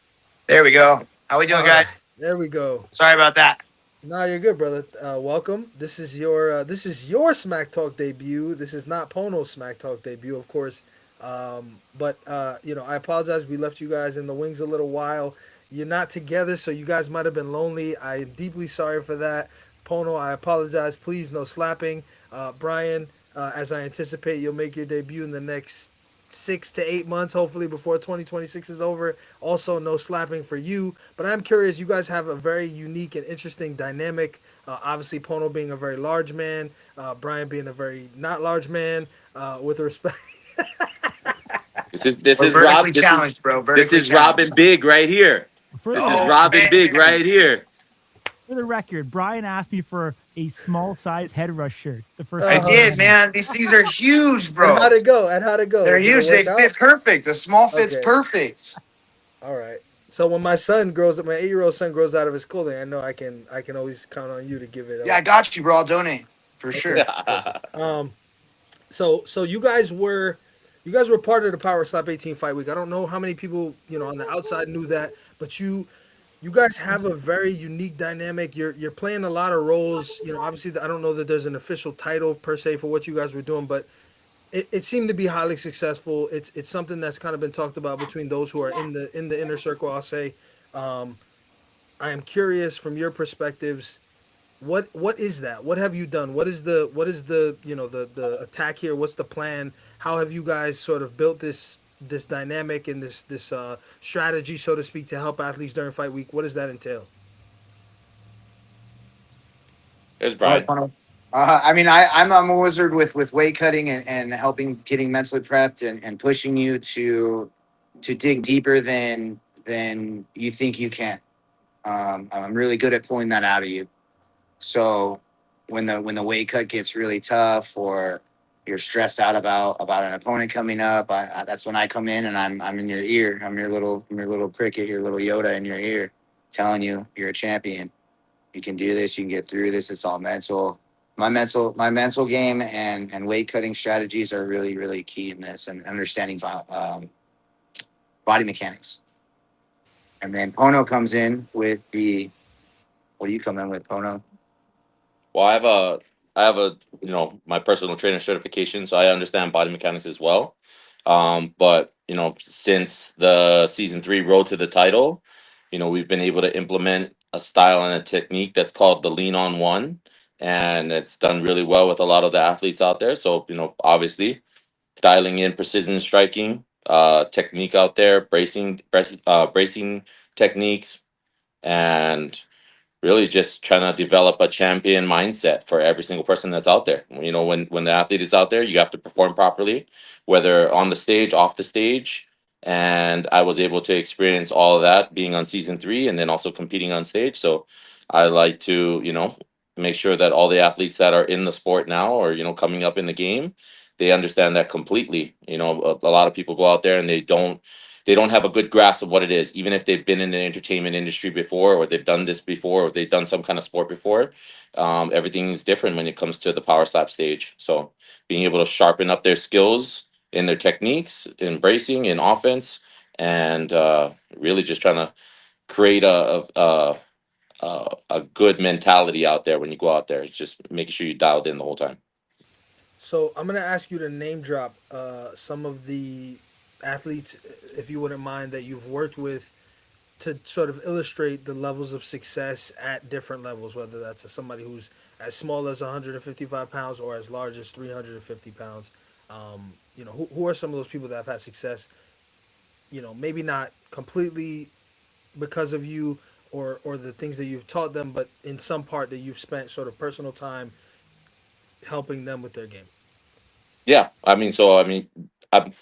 There we go. How we doing, guys? There we go. Sorry about that. No, you're good, brother. Welcome. This is your Smack Talk debut. This is not Pono's Smack Talk debut, of course. But I apologize. We left you guys in the wings a little while. You're not together, so you guys might have been lonely. I am deeply sorry for that. Pono, I apologize. Please, no slapping. Brian, as I anticipate, you'll make your debut in the next 6 to 8 months, hopefully before 2026 is over. Also, no slapping for you. But I'm curious, you guys have a very unique and interesting dynamic. Obviously, Pono being a very large man, Brian being a very not large man, with respect. This is Rob. Challenged, bro. This is Robin Big right here. This is Robin Big right here. For the record, Brian asked me for a small size head rush shirt. The first I did, man. These things are huge, bro. And how'd it go? They're huge. They fit perfect. The small fit's Okay. perfect. All right. So when my son grows up, my 8-year-old son grows out of his clothing, I know I can always count on you to give it. Yeah, I got you, bro. I'll donate for sure. So you guys were part of the Power Slap 18 fight week. I don't know how many people on the outside knew that, but you guys have a very unique dynamic. You're playing a lot of roles. Obviously, I don't know that there's an official title per se for what you guys were doing, but it seemed to be highly successful. It's something that's kind of been talked about between those who are in the inner circle. I'll say, I am curious from your perspectives. What is that? What have you done? What is the the attack here? What's the plan? How have you guys sort of built this dynamic and this strategy, so to speak, to help athletes during fight week? What does that entail? There's Brian. I'm a wizard with weight cutting and helping getting mentally prepped and pushing you to dig deeper than you think you can. I'm really good at pulling that out of you. So when the weight cut gets really tough or you're stressed out about an opponent coming up, that's when I come in and I'm in your ear. I'm your little cricket, your little Yoda in your ear, telling you you're a champion. You can do this. You can get through this. It's all mental. My mental game and weight cutting strategies are really, really key in this, and understanding body mechanics. And then Pono comes in with what do you come in with, Pono? Well, I have a my personal trainer certification, so I understand body mechanics as well. But since the season 3 road to the title, we've been able to implement a style and a technique that's called the lean on one, and it's done really well with a lot of the athletes out there. So obviously, dialing in precision striking technique out there, bracing techniques, and really just trying to develop a champion mindset for every single person that's out there. When the athlete is out there, you have to perform properly, whether on the stage, off the stage. And I was able to experience all of that being on season 3 and then also competing on stage. So I like to, make sure that all the athletes that are in the sport now or, coming up in the game, they understand that completely. A lot of people go out there and they don't have a good grasp of what it is, even if they've been in the entertainment industry before, or they've done this before, or they've done some kind of sport before. Everything's different when it comes to the power slap stage. So being able to sharpen up their skills in their techniques, in bracing, in offense, and really just trying to create a good mentality out there when you go out there. It's just making sure you dialed in the whole time. So I'm gonna ask you to name drop some of the athletes, if you wouldn't mind, that you've worked with to sort of illustrate the levels of success at different levels, whether that's somebody who's as small as 155 pounds or as large as 350 pounds. Who are some of those people that have had success? Maybe not completely because of you or the things that you've taught them, but in some part that you've spent sort of personal time helping them with their game. Yeah, I've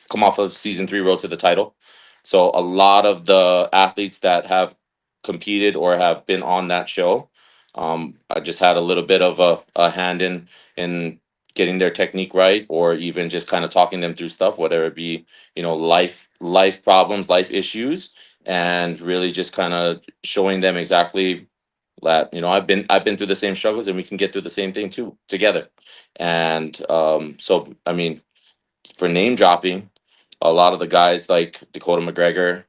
come off of season 3 road to the title. So a lot of the athletes that have competed or have been on that show, I just had a little bit of a hand in getting their technique right, or even just kind of talking them through stuff, whether it be life problems, life issues, and really just kind of showing them exactly that I've been through the same struggles and we can get through the same thing too together. And so for name dropping, a lot of the guys like Dakota McGregor,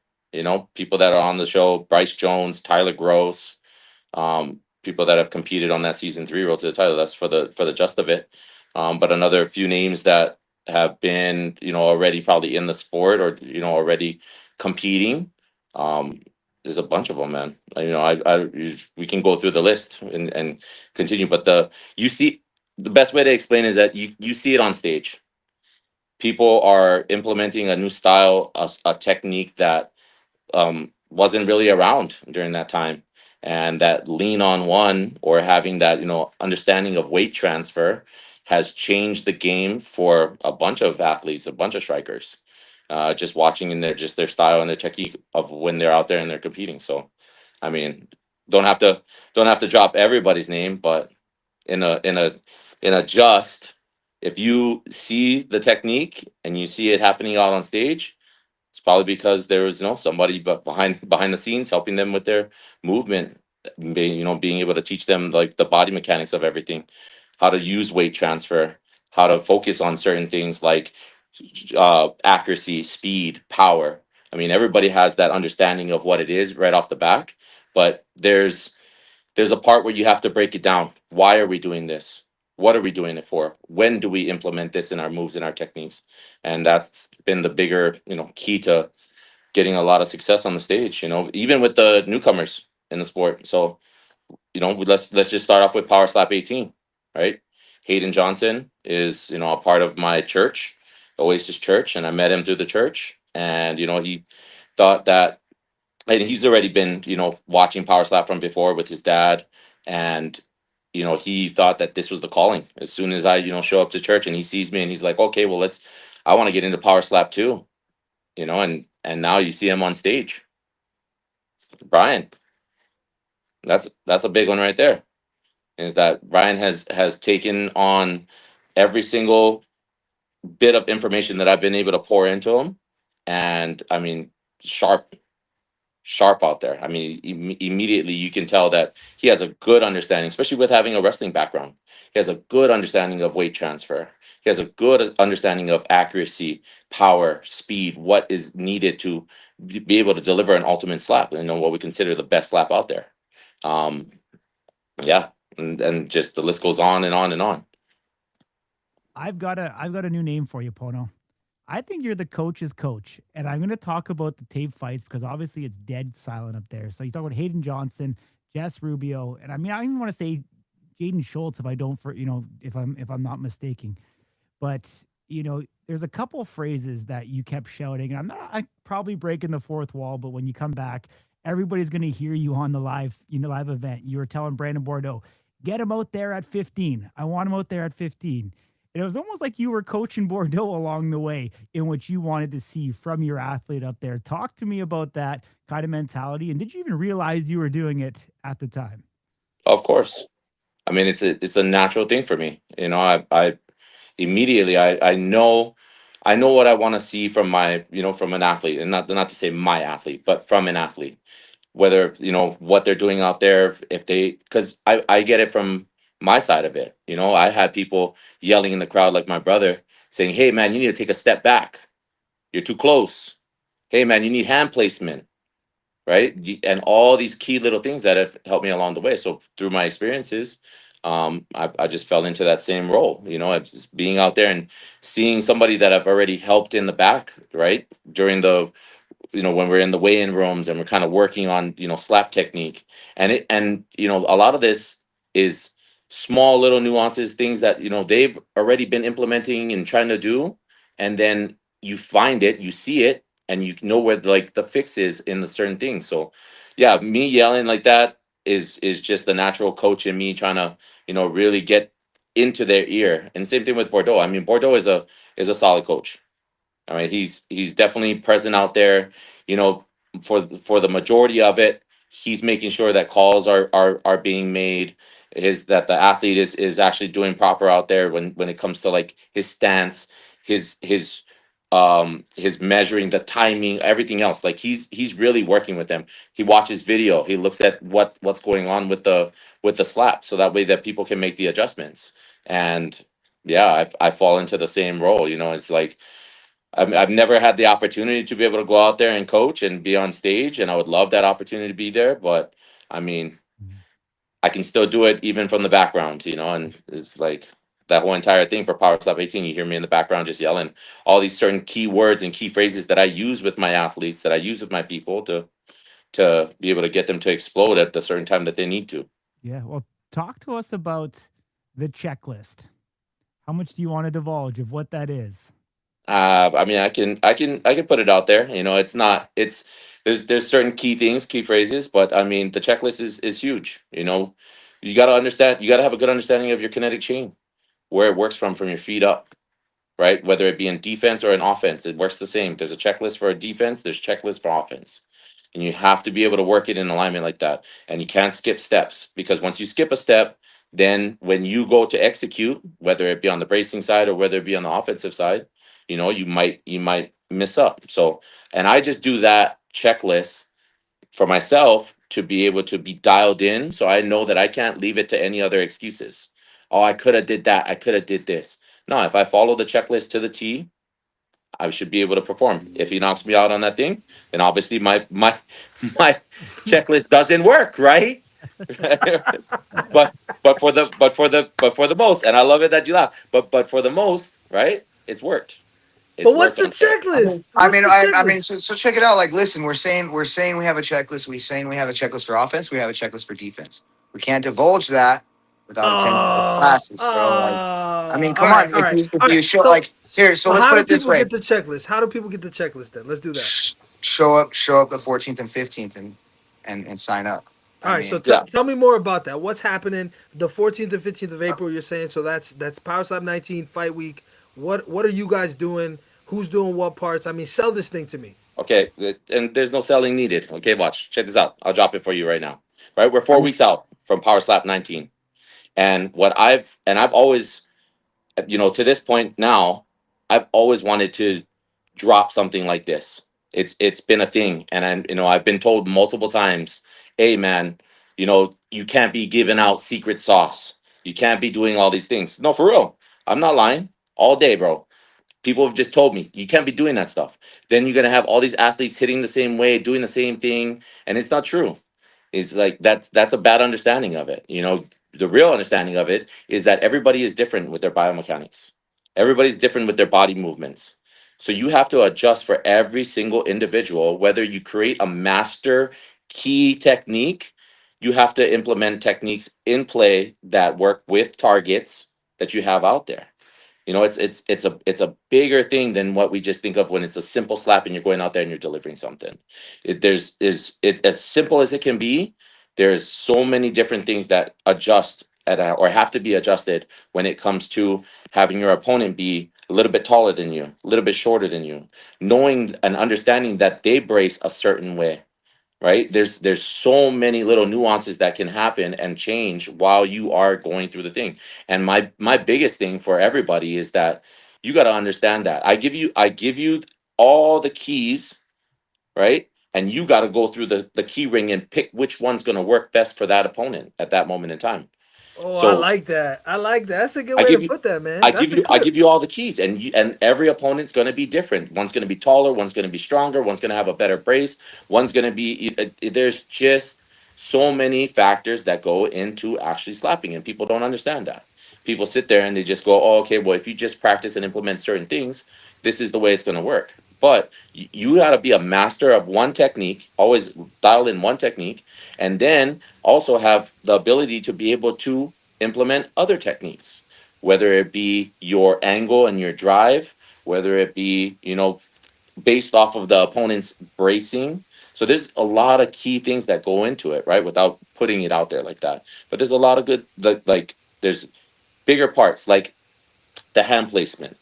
people that are on the show, Bryce Jones, Tyler Gross, people that have competed on that season 3 road to the title. That's for the just of it. But another few names that have been, already probably in the sport or, already competing. There's a bunch of them, man. We can go through the list and continue, but the best way to explain is that you see it on stage. People are implementing a new style, a technique that wasn't really around during that time, and that lean on one or having that understanding of weight transfer has changed the game for a bunch of athletes, a bunch of strikers. Just watching in their style and their technique of when they're out there and they're competing. So, I mean, don't have to drop everybody's name, but in a just, if you see the technique and you see it happening out on stage, it's probably because there was somebody but behind the scenes helping them with their movement, being able to teach them like the body mechanics of everything, how to use weight transfer, how to focus on certain things like accuracy, speed, power. I mean, everybody has that understanding of what it is right off the back, but there's a part where you have to break it down. Why are we doing this? What are we doing it for? When do we implement this in our moves and our techniques? And that's been the bigger, key to getting a lot of success on the stage, even with the newcomers in the sport. So, let's just start off with Power Slap 18, right? Hayden Johnson is, a part of my church, Oasis Church, and I met him through the church. And, he thought that, and he's already been, watching Power Slap from before with his dad. And, he thought that this was the calling. As soon as I, show up to church and he sees me and he's like, okay, well, I want to get into Power Slap too, and now you see him on stage. Brian, that's a big one right there. Is that Brian has taken on every single bit of information that I've been able to pour into him. And I mean, sharp out there. I mean, immediately you can tell that he has a good understanding, especially with having a wrestling background. He has a good understanding of weight transfer. He has a good understanding of accuracy, power, speed, what is needed to be able to deliver an ultimate slap, what we consider the best slap out there. Yeah, and just the list goes on and on and on. I've got a new name for you, Pono. I think you're the coach's coach, and I'm going to talk about the tape fights because obviously it's dead silent up there. So you talk about Hayden Johnson, Jess Rubio, and I mean I even want to say Jaden Schultz if I don't if I'm not mistaken. But there's a couple phrases that you kept shouting, and I'm probably breaking the fourth wall, but when you come back everybody's going to hear you on the live, live event. You were telling Branden Bordeaux, get him out there at 15. I want him out there at 15. And it was almost like you were coaching Bordeaux along the way in what you wanted to see from your athlete up there. Talk to me about that kind of mentality. And did you even realize you were doing it at the time? Of course. I mean, it's a natural thing for me. You know, I immediately I know what I want to see from my, from an athlete, and not to say my athlete, but from an athlete. Whether, what they're doing out there, if they, because I get it from my side of it. You know, I had people yelling in the crowd like my brother saying, "Hey man, you need to take a step back. You're too close. Hey man, you need hand placement." Right. And all these key little things that have helped me along the way. So through my experiences, I just fell into that same role, just being out there and seeing somebody that I've already helped in the back, right, during the, when we're in the weigh-in rooms and we're kind of working on, slap technique. And a lot of this is small little nuances, things that, they've already been implementing and trying to do. And then you find it, you see it, and you know where like the fix is in the certain things. So yeah, me yelling like that is just the natural coach in me trying to, really get into their ear. And same thing with Bordeaux. I mean, Bordeaux is a solid coach. I mean, he's definitely present out there, you know, for the majority of it. He's making sure that calls are being made, that the athlete is actually doing proper out there when it comes to like his stance, his measuring, the timing, everything else. Like he's really working with them. He watches video, he looks at what's going on with the slap, so that way that people can make the adjustments. And yeah, I fall into the same role, it's like I've never had the opportunity to be able to go out there and coach and be on stage, and I would love that opportunity to be there. But I mean, I can still do it even from the background, and it's like that whole entire thing for Power Slap 18. You hear me in the background just yelling all these certain key words and key phrases that I use with my athletes, that I use with my people to be able to get them to explode at the certain time that they need to. Yeah. Well, talk to us about the checklist. How much do you want to divulge of what that is? I mean, I can put it out there. It's not. There's certain key things, key phrases, but I mean, the checklist is huge. You got to understand. You got to have a good understanding of your kinetic chain, where it works from your feet up, right? Whether it be in defense or in offense, it works the same. There's a checklist for a defense. There's checklist for offense, and you have to be able to work it in alignment like that. And you can't skip steps, because once you skip a step, then when you go to execute, whether it be on the bracing side or whether it be on the offensive side, you might miss up. So, and I just do that checklist for myself to be able to be dialed in, so I know that I can't leave it to any other excuses. Oh, I could have did that. I could have did this. No, if I follow the checklist to the T, I should be able to perform. If he knocks me out on that thing, then obviously my checklist doesn't work, right? but for the most, and I love it that you laugh. But for the most, right? It's worked. It's But what's worked the on its own. checklist? I What's mean, the I mean, checklist? so check it out. Like, listen, we're saying we have a checklist. We're saying we have a checklist for offense. We have a checklist for defense. We can't divulge that without attending the classes, bro. Like, I mean, All come on. right, all right, If all right. you show So, like here, so so let's how put do it this people way: get the checklist? How do people get the checklist then? Let's do that. show up the 14th and 15th and sign up. All I right, so mean, Yeah. tell me more about that. What's happening the 14th and 15th of April? You're saying, so that's Power Slap 19 Fight Week. What are you guys doing? Who's doing what parts? I mean, sell this thing to me. Okay. And there's no selling needed. Okay, watch. Check this out. I'll drop it for you right now. Right, we're 4 weeks out from Power Slap 19, and I've always, to this point now, I've always wanted to drop something like this. It's been a thing, and I've been told multiple times, "Hey man, you can't be giving out secret sauce. You can't be doing all these things." No, for real. I'm not lying. All day, bro. People have just told me you can't be doing that stuff. Then you're gonna have all these athletes hitting the same way, doing the same thing, and it's not true. It's like that's a bad understanding of it. The real understanding of it is that everybody is different with their biomechanics. Everybody's different with their body movements. So you have to adjust for every single individual. Whether you create a master key technique, you have to implement techniques in play that work with targets that you have out there. You know, it's a bigger thing than what we just think of when it's a simple slap and you're going out there and you're delivering something. It as simple as it can be. There's so many different things that adjust or have to be adjusted when it comes to having your opponent be a little bit taller than you, a little bit shorter than you, knowing and understanding that they brace a certain way, right? There's so many little nuances that can happen and change while you are going through the thing. And my biggest thing for everybody is that you got to understand that I give you all the keys, right? And you got to go through the key ring and pick which one's going to work best for that opponent at that moment in time. Oh, I So like that. I like that. That's a good I way to give you put that, man. I That's give a you I clip. give you all the keys, and every opponent's going to be different. One's going to be taller, one's going to be stronger, one's going to have a better brace, one's going to be there's just so many factors that go into actually slapping, and people don't understand that. People sit there and they just go, "Oh, okay, well if you just practice and implement certain things, this is the way it's going to work." But you got to be a master of one technique, always dial in one technique, and then also have the ability to be able to implement other techniques, whether it be your angle and your drive, whether it be, based off of the opponent's bracing. So there's a lot of key things that go into it, right? Without putting it out there like that. But there's a lot of good, like there's bigger parts like the hand placement,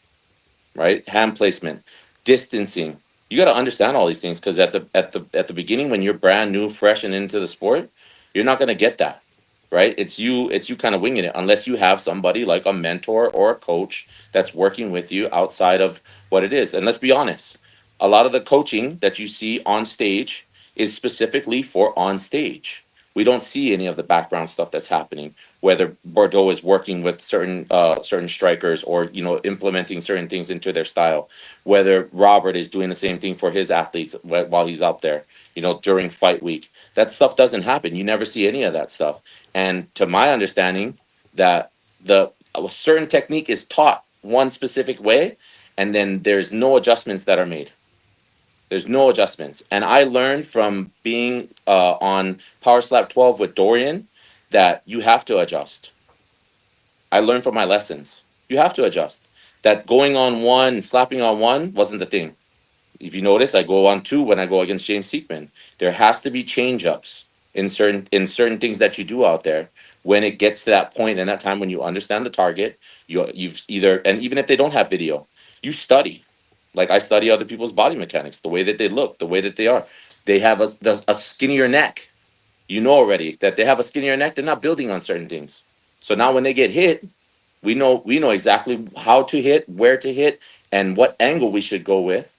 right? Hand placement, distancing. You got to understand all these things because at the beginning when you're brand new, fresh and into the sport, you're not going to get that, right? It's you kind of winging it unless you have somebody like a mentor or a coach that's working with you outside of what it is. And let's be honest, a lot of the coaching that you see on stage is specifically for on stage. We don't see any of the background stuff that's happening, whether Bordeaux is working with certain strikers or implementing certain things into their style, whether Robert is doing the same thing for his athletes while he's out there, during fight week. That stuff doesn't happen. You never see any of that stuff. And to my understanding, that the a certain technique is taught one specific way, and then there's no adjustments that are made. There's no adjustments. And I learned from being on Power Slap 12 with Dorian that you have to adjust. I learned from my lessons. You have to adjust. That going on one and slapping on one wasn't the thing. If you notice, I go on two when I go against James Seekman. There has to be change ups in certain things that you do out there. When it gets to that point and that time when you understand the target, you've either, and even if they don't have video, you study. Like I study other people's body mechanics, the way that they look, the way that they are. They have a skinnier neck. You know already that they have a skinnier neck. They're not building on certain things. So now when they get hit, we know exactly how to hit, where to hit, and what angle we should go with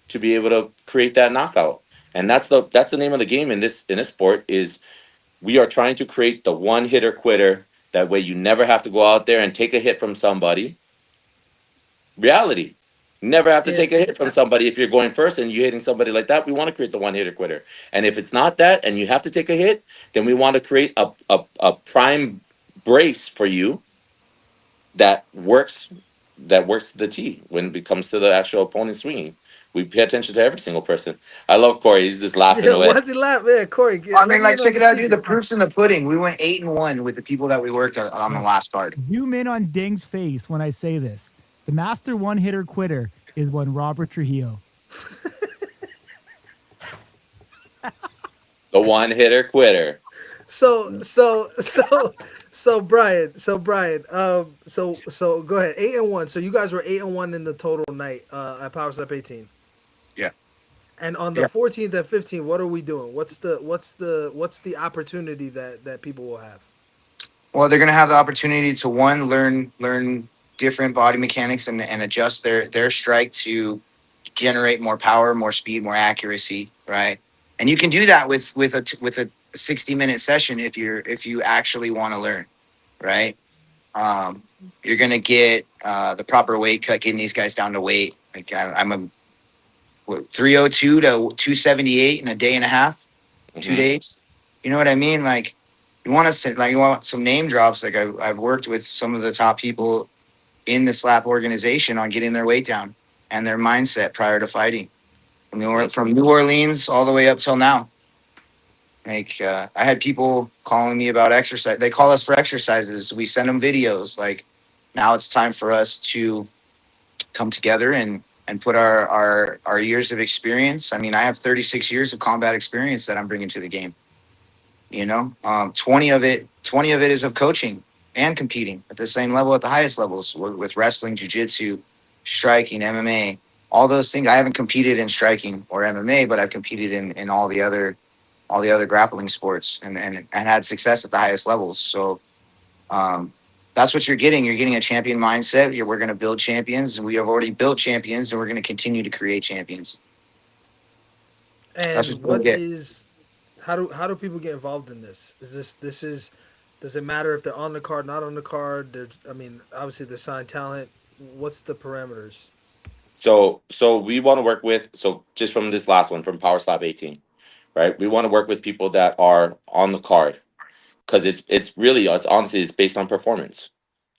to be able to create that knockout. And that's the name of the game in this sport is we are trying to create the one hitter quitter. That way you never have to go out there and take a hit from somebody. Reality. Never have to Yeah. take a hit from somebody if you're going first and you're hitting somebody like that. We want to create the one hitter quitter. And if it's not that and you have to take a hit, then we want to create a prime brace for you that works to the T when it comes to the actual opponent swinging. We pay attention to every single person. I love Corey. He's just laughing Yeah, away. why's he laughing? Yeah, Corey, I let mean, me like, in on check the it out, dude. The secret. proof's in the pudding. We went 8-1 with the people that we worked on the last card. Zoom in on Ding's face when I say this. The master one hitter quitter is one Robert Trujillo. The one hitter quitter. So Brian, so go ahead. 8-1. So you guys were 8-1 in the total night at Power Step 18. Yeah. And on the 14th and 15th, what are we doing? What's the opportunity that people will have? Well, they're gonna have the opportunity to learn different body mechanics and adjust their strike to generate more power, more speed, more accuracy, right? And you can do that with a 60-minute session if you actually want to learn, right? You're gonna get the proper weight cut, getting these guys down to weight. Like I'm a 302 to 278 in a day and a half, 2 days. You know what I mean? Like you want some name drops. Like I've worked with some of the top people in the slap organization on getting their weight down and their mindset prior to fighting. From New Orleans all the way up till now. Like I had people calling me about exercise. They call us for exercises. We send them videos. Like now it's time for us to come together and put our years of experience. I mean, I have 36 years of combat experience that I'm bringing to the game. 20 of it is of coaching and competing at the same level at the highest levels with wrestling, jiu-jitsu, striking, MMA, all those things. I haven't competed in striking or MMA, but I've competed in all the other grappling sports and had success at the highest levels. So that's what you're getting. You're getting a champion mindset. We're going to build champions, and we have already built champions, and we're going to continue to create champions. And how do people get involved in this? Does it matter if they're on the card, not on the card? I mean, obviously they're signed talent. What's the parameters? So we want to work with, so just from this last one, from Power Slap 18, right? We want to work with people that are on the card, because it's honestly, it's based on performance.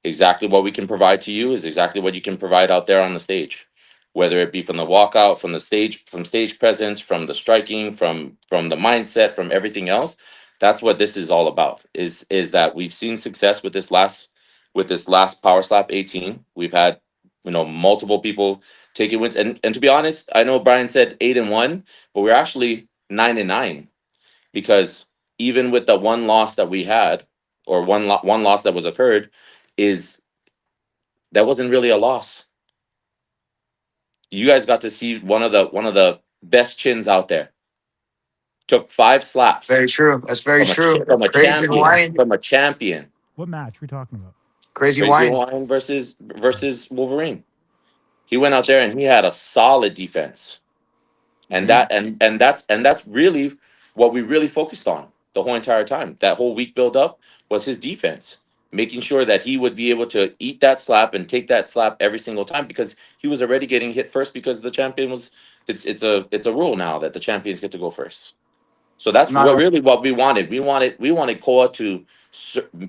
Exactly what we can provide to you is exactly what you can provide out there on the stage, whether it be from the walkout, from stage presence, from the striking, from the mindset, from everything else. That's what this is all about. Is that we've seen success with this last Power Slap 18. We've had multiple people taking wins, and to be honest, I know Brian said 8-1, but we're actually 9-9, because even with the one loss that we had, or one loss that was occurred, that wasn't really a loss. You guys got to see one of the best chins out there. Took 5 slaps. Very true. That's very true. From a champion. What match are we talking about? Crazy Wine versus Wolverine. He went out there and he had a solid defense. And that's really what we really focused on the whole entire time. That whole week build up was his defense, making sure that he would be able to eat that slap and take that slap every single time, because he was already getting hit first, because the champion was it's a rule now that the champions get to go first. So that's what we wanted. We wanted Koa to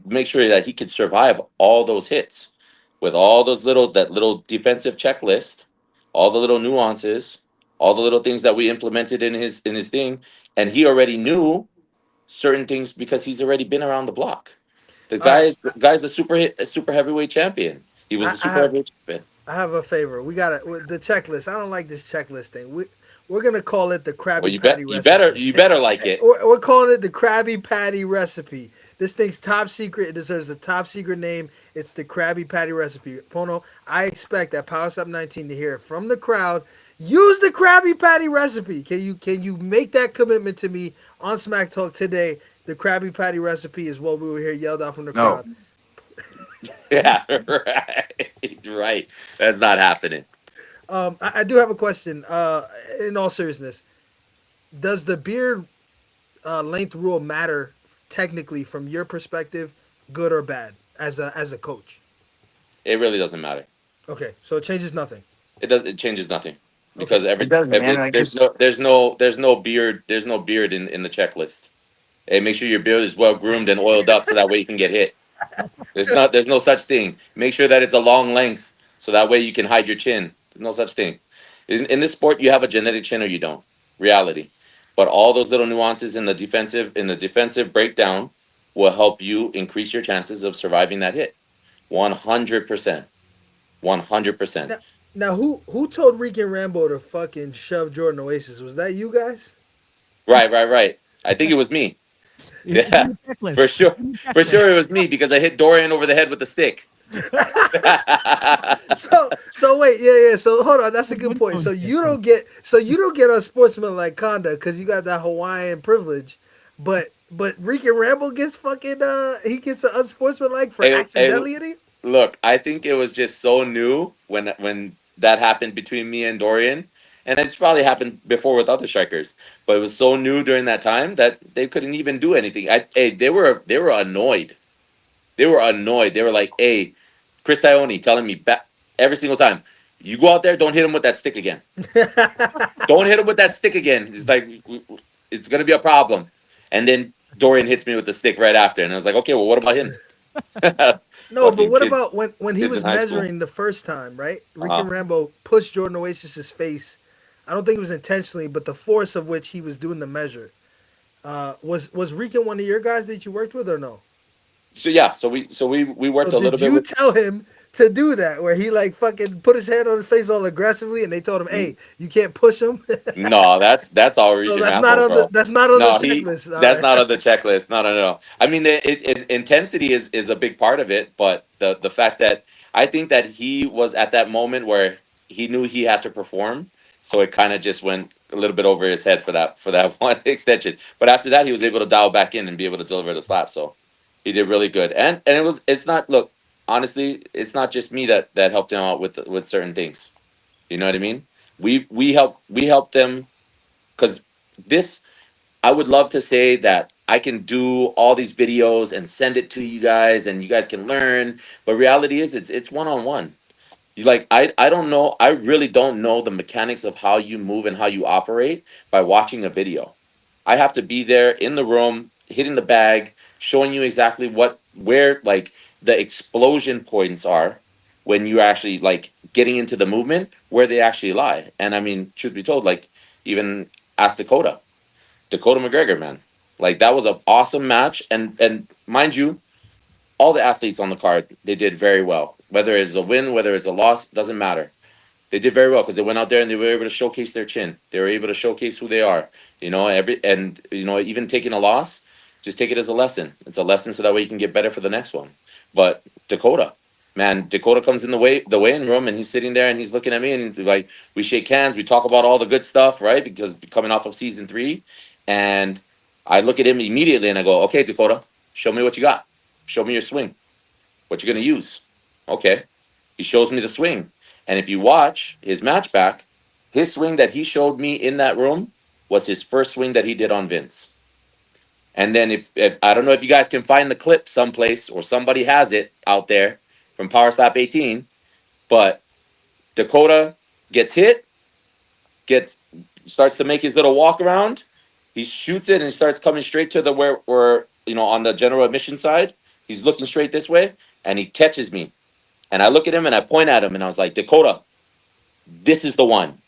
make sure that he could survive all those hits with all those little defensive checklist, all the little nuances, all the little things that we implemented in his thing, and he already knew certain things because he's already been around the block. The guy's a super heavyweight champion. He was the super heavyweight champion. I have a favor. We got the checklist. I don't like this checklist thing. We're gonna call it the Krabby Patty recipe. You better like it. We're calling it the Krabby Patty recipe. This thing's top secret. It deserves a top secret name. It's the Krabby Patty recipe. Pono, I expect at Power Slap 19 to hear it from the crowd. Use the Krabby Patty recipe. Can you make that commitment to me on Smack Talk today? The Krabby Patty recipe is what we will hear yelled out from the crowd. Yeah, right. That's not happening. I do have a question. In all seriousness, does the beard length rule matter technically from your perspective, good or bad, as a coach? It really doesn't matter. Okay, so it changes nothing. It changes nothing, because there's no beard in the checklist. Hey, make sure your beard is well groomed and oiled up so that way you can get hit. There's no such thing. Make sure that it's a long length so that way you can hide your chin. There's no such thing. In this sport, you have a genetic chin or you don't. Reality. But all those little nuances in the defensive breakdown will help you increase your chances of surviving that hit. 100%. 100%. Now who told Rican Rambo to fucking shove Jordan Oasis? Was that you guys? Right. I think it was me. Yeah, for sure it was me, because I hit Dorian over the head with the stick. so wait, yeah. So hold on, that's a good point. So you don't get unsportsmanlike conduct because you got that Hawaiian privilege, but Rican Rambo gets fucking he gets an unsportsmanlike for accidentally hitting. Look, I think it was just so new when that happened between me and Dorian. And it's probably happened before with other strikers, but it was so new during that time that they couldn't even do anything. They were annoyed. They were annoyed. They were like, "Hey, Chris Tione telling me every single time, you go out there, don't hit him with that stick again. Don't hit him with that stick again. It's like it's gonna be a problem." And then Dorian hits me with the stick right after, and I was like, "Okay, well, what about him?" No, but what about when he was measuring the first time, right? Rican Rambo pushed Jordan Oasis's face. I don't think it was intentionally, but the force of which he was doing the measure. Was Rican one of your guys that you worked with or no? So yeah, so we worked a little bit. Did you tell him to do that, where he like fucking put his hand on his face all aggressively, and they told him, "Hey, you can't push him." No, that's all So region that's man not mode, on the bro. No, checklist. All that's right. not on the checklist. No, no, no. I mean, intensity is a big part of it, but the fact that I think that he was at that moment where he knew he had to perform, so it kind of just went a little bit over his head for that one extension. But after that, he was able to dial back in and be able to deliver the slap. So he did really good. And it's not, look, honestly, it's not just me that helped him out with certain things. You know what I mean? We help them because this, I would love to say that I can do all these videos and send it to you guys and you guys can learn, but reality is it's one on one. You like I don't know, I really don't know the mechanics of how you move and how you operate by watching a video. I have to be there in the room, hitting the bag, showing you exactly where like the explosion points are when you're actually like getting into the movement, where they actually lie. And I mean, truth be told, like even ask Dakota McGregor, man. Like that was an awesome match. And mind you, all the athletes on the card, they did very well. Whether it's a win, whether it's a loss, doesn't matter. They did very well because they went out there and they were able to showcase their chin. They were able to showcase who they are. Even taking a loss, just take it as a lesson. It's a lesson so that way you can get better for the next one. But Dakota, man, Dakota comes in the weighing room and he's sitting there and he's looking at me and like we shake hands, we talk about all the good stuff, right? Because coming off of season 3, and I look at him immediately and I go, okay, Dakota, show me what you got. Show me your swing. What you're gonna use. Okay. He shows me the swing. And if you watch his match back, his swing that he showed me in that room was his first swing that he did on Vince. And then if I don't know if you guys can find the clip someplace or somebody has it out there from Power Slap 18, but Dakota gets hit, starts to make his little walk around. He shoots it and starts coming straight to the where on the general admission side. He's looking straight this way and he catches me. And I look at him and I point at him and I was like, Dakota, this is the one.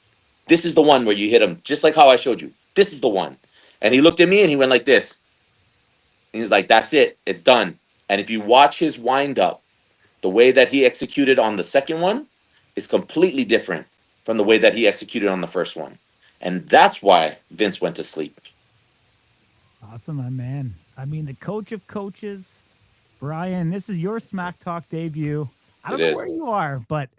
This is the one where you hit him, just like how I showed you. This is the one. And he looked at me and he went like this. And he's like, that's it. It's done. And if you watch his wind up, the way that he executed on the second one is completely different from the way that he executed on the first one. And that's why Vince went to sleep. Awesome, my man. I mean, the coach of coaches, Brian, this is your Smack Talk debut. I don't know where you are, but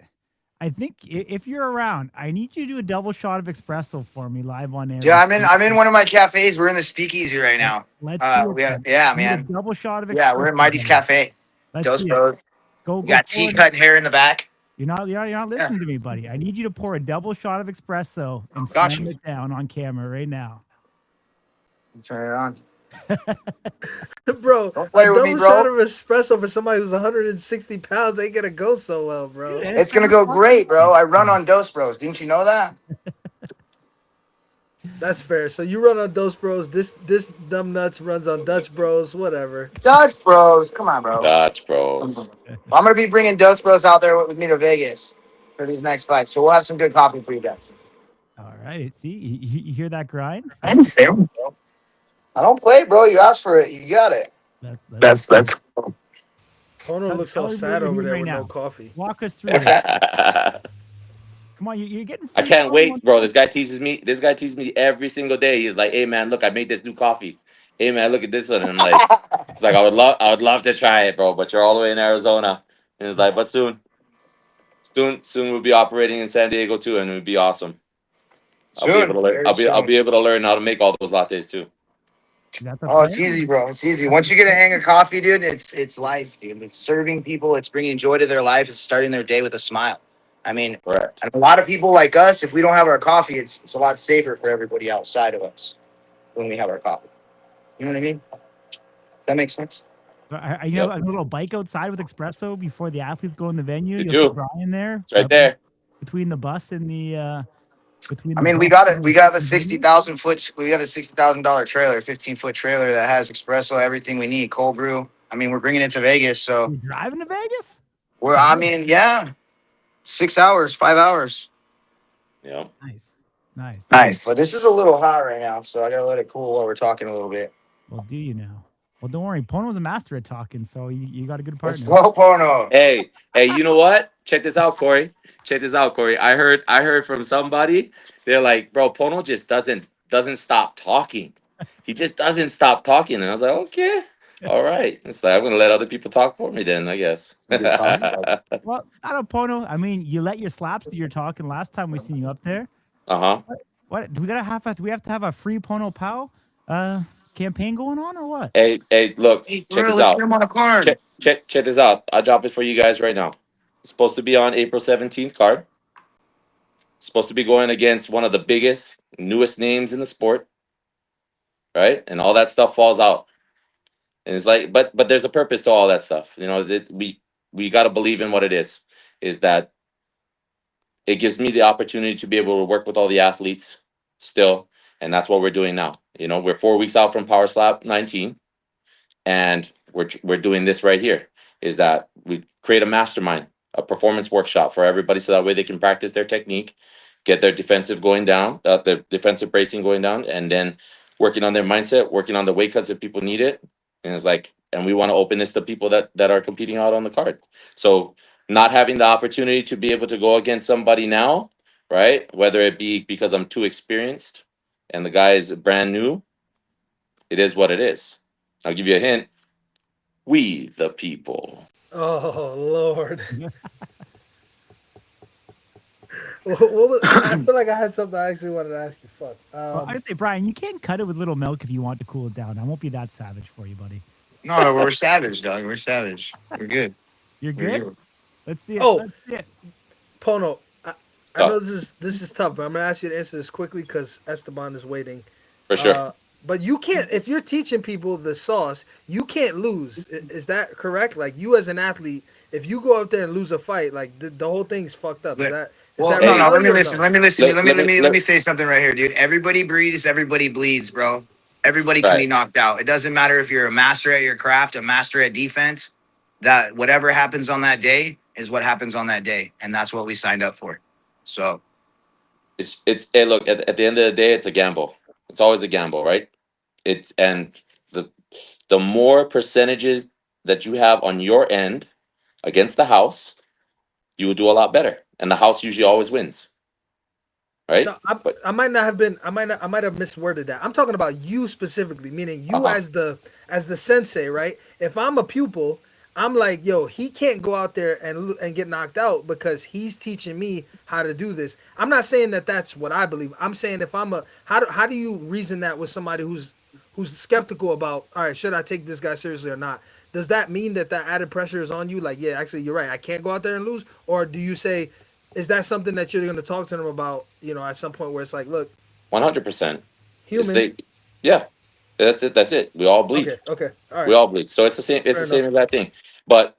I think if you're around, I need you to do a double shot of espresso for me live on air. Yeah, I'm in one of my cafes. We're in the speakeasy right now. Let's see man. A double shot of espresso. Yeah, we're in Mighty's Cafe. Let's see Bros. Go. We got tea cutting hair in the back. You're not listening to me, buddy. I need you to pour a double shot of espresso and slam it down on camera right now. Turn it on. Bro, don't play with me, bro. Shot of espresso for somebody who's 160 pounds ain't gonna go so well, bro. Dude, it's gonna go great, bro. I run on Dos Bros. Didn't you know that? That's fair. So you run on Dos Bros. This dumb nuts runs on Dutch Bros. Whatever. Dutch Bros. Come on, bro. Dutch Bros. I'm gonna be bringing Dos Bros out there with me to Vegas for these next fights. So we'll have some good coffee for you guys. All right. See, you hear that grind? I'm there, bro. I don't play, bro. You asked for it. You got it. That's. Pono looks so sad over there with no coffee. Walk us through it. Come on, you're getting. I can't wait, bro. This guy teases me every single day. He's like, "Hey, man, look, I made this new coffee. Hey, man, look at this one." And I'm like, "It's like I would love to try it, bro, but you're all the way in Arizona." And he's like, "But soon we'll be operating in San Diego too, and it would be awesome. I'll be able to learn how to make all those lattes too." Oh, it's easy, bro. It's easy. Once you get a hang of coffee, dude, it's life, dude. It's serving people. It's bringing joy to their life. It's starting their day with a smile. I mean, correct. And a lot of people like us, if we don't have our coffee, it's a lot safer for everybody outside of us when we have our coffee. You know what I mean? That makes sense. Are you a little bike outside with espresso before the athletes go in the venue? You You'll do. see Brian there. It's right there. Between the bus and the we got the $60,000 we got a $60,000 trailer, 15-foot trailer that has espresso, everything we need, cold brew. I mean, we're bringing it to Vegas, so you're driving to Vegas? 6 hours, 5 hours. Yeah. Nice. But this is a little hot right now, so I gotta let it cool while we're talking a little bit. Well, do you now? Well, don't worry. Pono's a master at talking, so you got a good Let's partner. go, Pono. Hey, you know what? Check this out, Corey. Check this out, Corey. I heard from somebody. They're like, bro, Pono just doesn't stop talking. He just doesn't stop talking. And I was like, okay, all right. It's like I'm gonna let other people talk for me then, I guess. Good comment. Well, I don't Pono. I mean, you let your slaps do your talking last time we seen you up there. Uh-huh. What do we do we have to have a free Pono Pau campaign going on or what? Hey, look, Hey, check this let's out. get him on a card. Check this out. I'll drop it for you guys right now. It's supposed to be on April 17th card. It's supposed to be going against one of the biggest, newest names in the sport, right? And all that stuff falls out. And it's like, but there's a purpose to all that stuff. You know, that we got to believe in what it is that it gives me the opportunity to be able to work with all the athletes still. And that's what we're doing now. You know, we're 4 weeks out from Power Slap 19. And we're doing this right here, is that we create a mastermind, a performance workshop for everybody, so that way they can practice their technique, get their defensive going down, the defensive bracing going down, and then working on their mindset, working on the weight cuts if people need it. And it's like, and we want to open this to people that are competing out on the card. So not having the opportunity to be able to go against somebody now, right? Whether it be because I'm too experienced and the guy is brand new, it is what it is. I'll give you a hint. We the people. Oh Lord. What was, I feel like I had something I actually wanted to ask you. Fuck. Well, I just say, Brian, you can cut it with little milk if you want to cool it down. I won't be that savage for you, buddy. No, we're savage, dog. We're savage. We're good. You're We're good. Let's see it. Oh. Let's see it. Pono, I know this is tough, but I'm gonna ask you to answer this quickly because Esteban is waiting. For sure. But you can't, if you're teaching people the sauce, you can't lose. Is that correct? Like, you as an athlete, if you go out there and lose a fight, like the whole thing's fucked up. Is that Well, that no, reality let me or listen. no? Let me say something right here, dude. Everybody breathes, everybody bleeds, bro. Everybody can be Right. knocked out. It doesn't matter if you're a master at your craft, a master at defense. That whatever happens on that day is what happens on that day, and that's what we signed up for. So It's hey, look, at the end of the day, it's a gamble. It's always a gamble, right? It's and the more percentages that you have on your end against the house, you will do a lot better. And the house usually always wins. Right? No, But I might not have been. I might have misworded that. I'm talking about you specifically, meaning you Uh-huh. as the sensei, right? If I'm a pupil, I'm like, yo, he can't go out there and get knocked out because he's teaching me how to do this. I'm not saying that that's what I believe. I'm saying if I'm a how do you reason that with somebody who's skeptical about, all right, should I take this guy seriously or not? Does that mean that added pressure is on you? Like, yeah, actually, you're right. I can't go out there and lose. Or do you say, is that something that you're going to talk to them about, at some point where it's like, look, 100%. human. Yeah. That's it. We all bleed. Okay. All right. We all bleed. So it's the same. It's Fair the same exact thing. But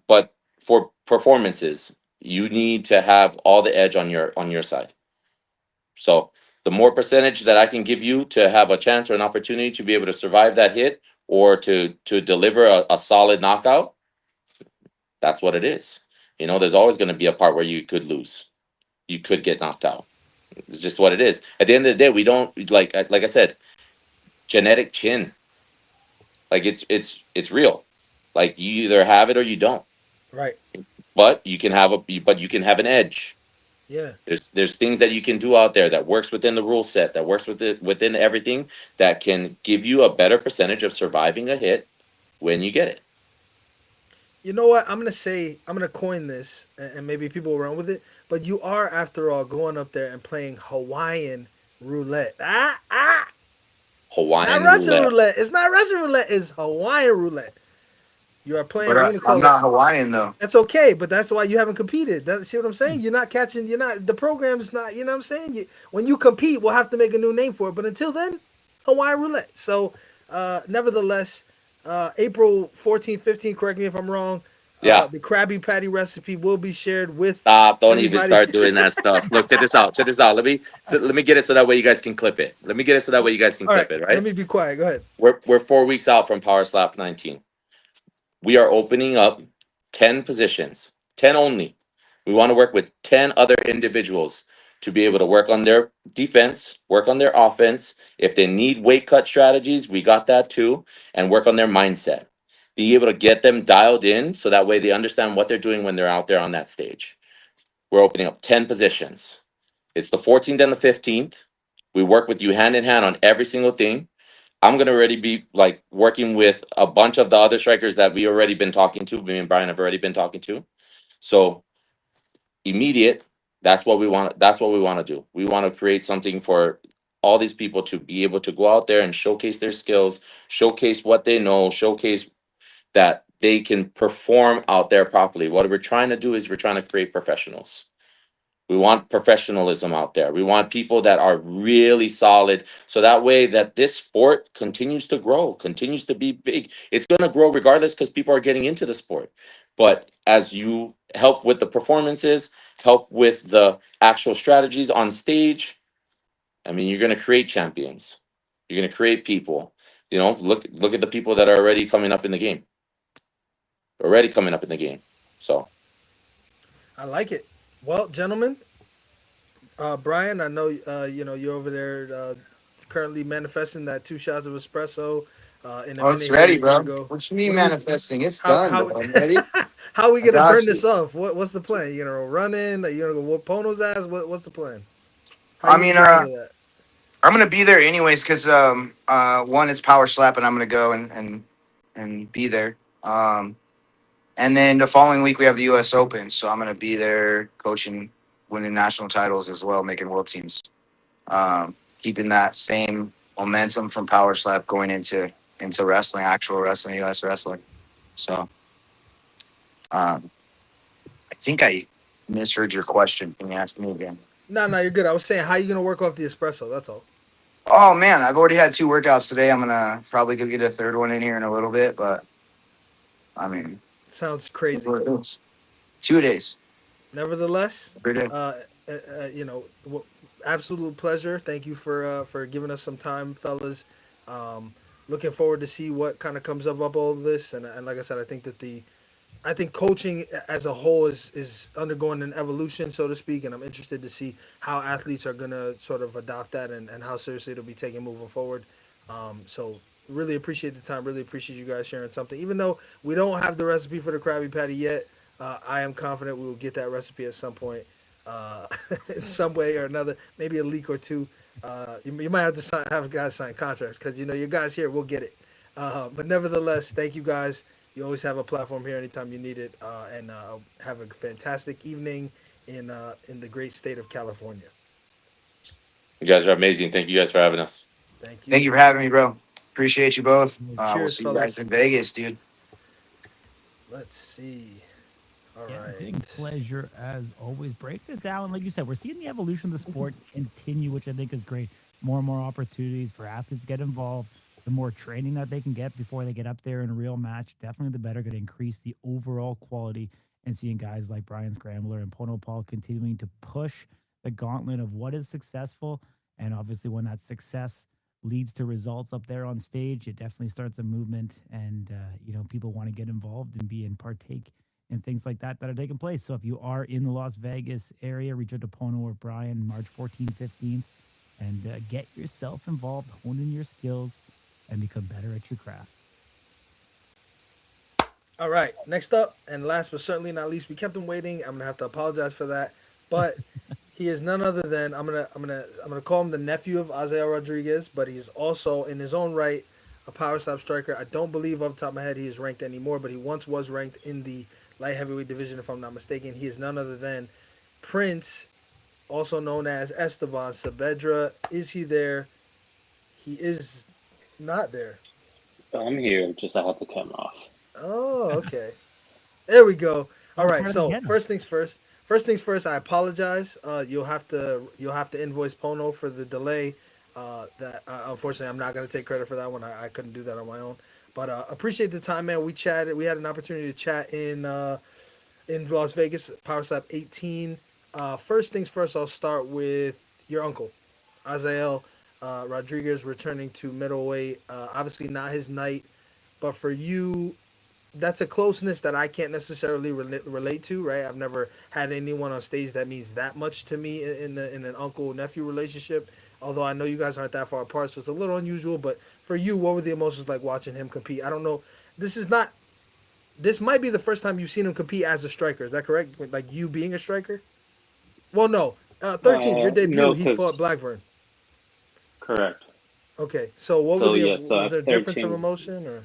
for performances, you need to have all the edge on your side. So the more percentage that I can give you to have a chance or an opportunity to be able to survive that hit or to deliver a solid knockout, that's what it is. There's always going to be a part where you could lose. You could get knocked out. It's just what it is. At the end of the day, we don't like I said, genetic chin. Like it's real. Like you either have it or you don't. Right. But you can have an edge. Yeah. There's things that you can do out there that works within the rule set, that works within everything, that can give you a better percentage of surviving a hit when you get it. You know what? I'm gonna coin this, and maybe people will run with it. But you are, after all, going up there and playing Hawaiian roulette. Hawaiian Not Russian roulette. roulette. It's not Russian roulette. It's Hawaiian roulette. You are playing. but I'm not Hawaiian though. That's okay, but that's why you haven't competed. See what I'm saying? You're not catching. You're not. The program's not. You know what I'm saying? When you compete, we'll have to make a new name for it. But until then, Hawaiian roulette. So, nevertheless, April 14th, 15th. Correct me if I'm wrong. Yeah. The Krabby Patty recipe will be shared with. Stop! Don't even everybody. start doing that stuff. Look, check this out. Let me get it so that way you guys can clip it. All right, it. Right? Let me be quiet. Go ahead. We're 4 weeks out from Power Slap 19. We are opening up 10 positions, 10 only. We want to work with 10 other individuals to be able to work on their defense, work on their offense. If they need weight cut strategies, we got that too, and work on their mindset. be able to get them dialed in so that way they understand what they're doing when they're out there on that stage. We're opening up 10 positions. It's the 14th and the 15th. We work with you hand in hand on every single thing. I'm gonna already be like working with a bunch of the other strikers that we already been talking to. Me and Brian have already been talking to. So immediate, that's what we want. That's what we want to do. We want to create something for all these people to be able to go out there and showcase their skills, showcase what they know, showcase that they can perform out there properly. What we're trying to do is we're trying to create professionals. We want professionalism out there. We want people that are really solid. So that way that this sport continues to grow, continues to be big. It's going to grow regardless because people are getting into the sport. But as you help with the performances, help with the actual strategies on stage, I mean, you're going to create champions. You're going to create people. You know, look at the people that are already coming up in the game. Already coming up in the game. So I like it. Well, gentlemen, Brian, I know you're over there currently manifesting that 2 shots of espresso. In a Oh, minute it's here, ready, we're gonna bro. go. What you mean What do we, manifesting? It's how done, how bro. I'm ready. how are we I gonna got burn you. this off? What's the plan? You gonna run in? Are you gonna go whoop Pono's ass? What's the plan? How I you mean, gonna handle that? I'm gonna be there anyways because one is power slap, and I'm gonna go and be there. And then the following week we have the U.S. Open, so I'm gonna be there coaching, winning national titles as well, making world teams. Keeping that same momentum from power slap going into wrestling, actual wrestling, U.S. wrestling. So um, I think I misheard your question. Can you ask me again? No, you're good. I was saying, how you gonna work off the espresso? That's all. Oh man, I've already had 2 workouts today. I'm gonna probably go get a third one in here in a little bit, but I mean, Sounds that's crazy. what it is. 2 days Nevertheless, every day. uh, you know, absolute pleasure. Thank you for giving us some time, fellas. Um, Looking forward to see what kind of comes up all of this, and like I said, I think coaching as a whole is undergoing an evolution, so to speak, and I'm interested to see how athletes are gonna sort of adopt that and how seriously it'll be taken moving forward. So really appreciate the time. Really appreciate you guys sharing something. Even though we don't have the recipe for the Krabby Patty yet, I am confident we will get that recipe at some point, uh, in some way or another. Maybe a leak or two. You might have to have guys sign contracts because your guys here will get it. But nevertheless, thank you guys. You always have a platform here anytime you need it, and have a fantastic evening in the great state of California. you guys are amazing. Thank you guys for having us. Thank Thank you. you for having me, bro. Appreciate you both. We'll Cheers, see you guys fellas. in Vegas, dude. Let's see. All Yeah, right. big pleasure as always. Break it down. Like you said, we're seeing the evolution of the sport continue, which I think is great. More and more opportunities for athletes to get involved. The more training that they can get before they get up there in a real match, definitely the better. Going to increase the overall quality. And seeing guys like Bryan Scambler and Pono Pau continuing to push the gauntlet of what is successful. And obviously, when that success leads to results up there on stage, it definitely starts a movement. And, people want to get involved and be and partake and things like that are taking place. So if you are in the Las Vegas area, reach out to Pono or Brian March 14th, 15th, and get yourself involved, hone in your skills, and become better at your craft. All right. Next up, and last but certainly not least, we kept him waiting. I'm gonna have to apologize for that, but he is none other than I'm gonna call him the nephew of Isaiah Rodriguez, but he's also in his own right a power stop striker. I don't believe off the top of my head he is ranked anymore, but he once was ranked in the light heavyweight division, if I'm not mistaken. He is none other than Prince, also known as Esteban Sabedra. Is he there? He is not there. I'm here, just I have the camera off. Oh, okay. There we go. All All right. part of the So get 'em. first things first. First things first. I apologize. You'll have to invoice Pono for the delay. That unfortunately I'm not gonna take credit for that one. I couldn't do that on my own. But appreciate the time, man. We chatted. We had an opportunity to chat in Las Vegas, Power Slap 18. First things first. I'll start with your uncle, Azael Rodriguez, returning to middleweight. Obviously not his night, but for you, that's a closeness that I can't necessarily relate to, right? I've never had anyone on stage that means that much to me in an uncle nephew relationship. Although I know you guys aren't that far apart, so it's a little unusual. But for you, what were the emotions like watching him compete? I don't know. This is not this might be the first time you've seen him compete as a striker. Is that correct? Like you being a striker? Well, no. 13, your debut, No, he because fought Blackburn. correct. Okay, so what were So the yeah, so was at there a difference of 13, emotion or?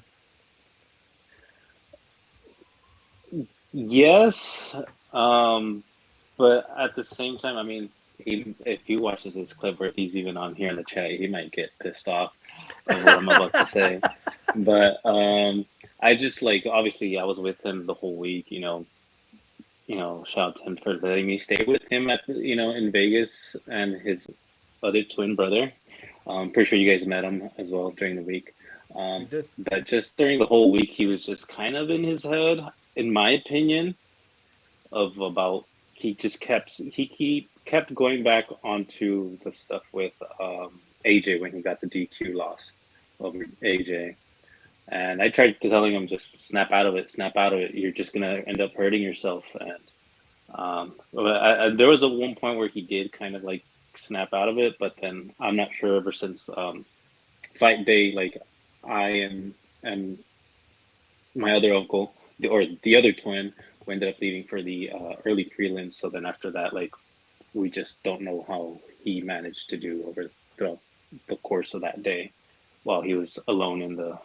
yes, but at the same time, I mean, if he watches this clip where he's even on here in the chat, he might get pissed off of what I'm about to say. But I just like obviously I was with him the whole week, shout out to him for letting me stay with him in Vegas and his other twin brother. Pretty sure you guys met him as well during the week. We did. But just during the whole week, he was just kind of in his head, in my opinion, of about he kept going back onto the stuff with AJ when he got the DQ loss over AJ. And I tried to telling him just snap out of it, snap out of it. You're just gonna end up hurting yourself. And there was a one point where he did kind of like snap out of it, but then I'm not sure. Ever since fight day, like and my other uncle, the other twin, who ended up leaving for the early prelims. So then after that, like we just don't know how he managed to do over the course of that day, while he was alone in the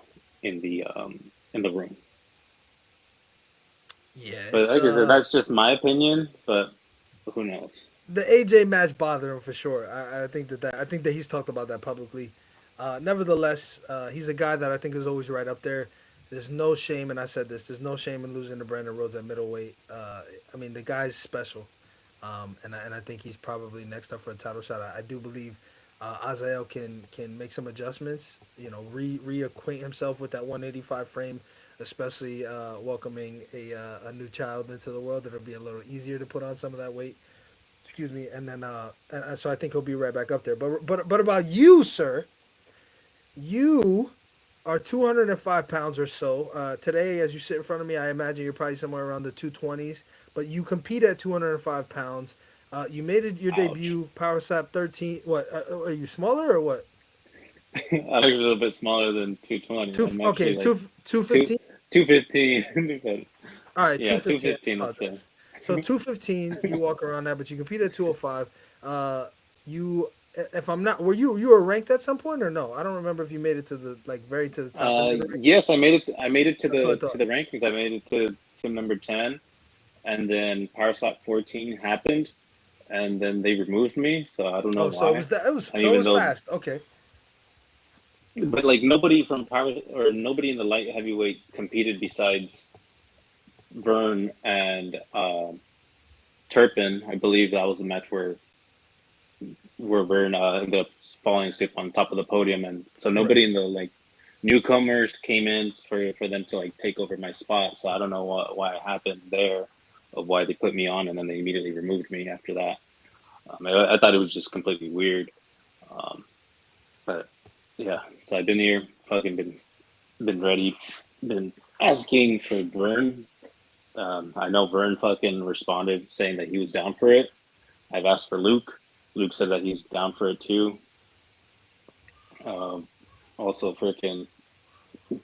room. Yeah, But it's like I said, that's just my opinion. But who knows? the AJ match bothered him for sure. I think that he's talked about that publicly. Nevertheless, he's a guy that I think is always right up there. There's no shame, and I said this. There's no shame in losing to Brandon Rhodes at middleweight. I mean, the guy's special, and I think he's probably next up for a title shot. I do believe Azael can make some adjustments. Reacquaint himself with that 185 frame, especially welcoming a new child into the world. It'll be a little easier to put on some of that weight. Excuse me, and then and so I think he'll be right back up there. But about you, sir, you are 205 pounds or so. Today, as you sit in front of me, I imagine you're probably somewhere around the 220s. But you compete at 205 pounds. You made it your Ouch. debut, Power Slap 13. What are you smaller or what? I'm a little bit smaller than 220. I'm actually like 215. 215. All right, Yeah, 215. 215. I Let's say. apologize. So 215, you walk around that, but you compete at 205. You, if I'm not, you were ranked at some point or no? I don't remember if you made it to the very to the top end of the rankings. Yes, I made it. I made it to That's what I the thought. rankings. I made it to number 10, and then Power Slap 14 happened, and then they removed me. So I don't know Oh, why. so it was that. It was And even though, fast. Okay. but like nobody from Power or nobody in the light heavyweight competed besides Vern and Turpin. I believe that was the match where Vern ended up falling asleep on top of the podium, and so nobody in the newcomers came in for them to take over my spot. So I don't know why it happened there, of why they put me on and then they immediately removed me after that. I thought it was just completely weird. But yeah, so I've been here, fucking been ready, been asking for Vern. I know Vern fucking responded saying that he was down for it. I've asked for Luke. Luke said that he's down for it too. Also, freaking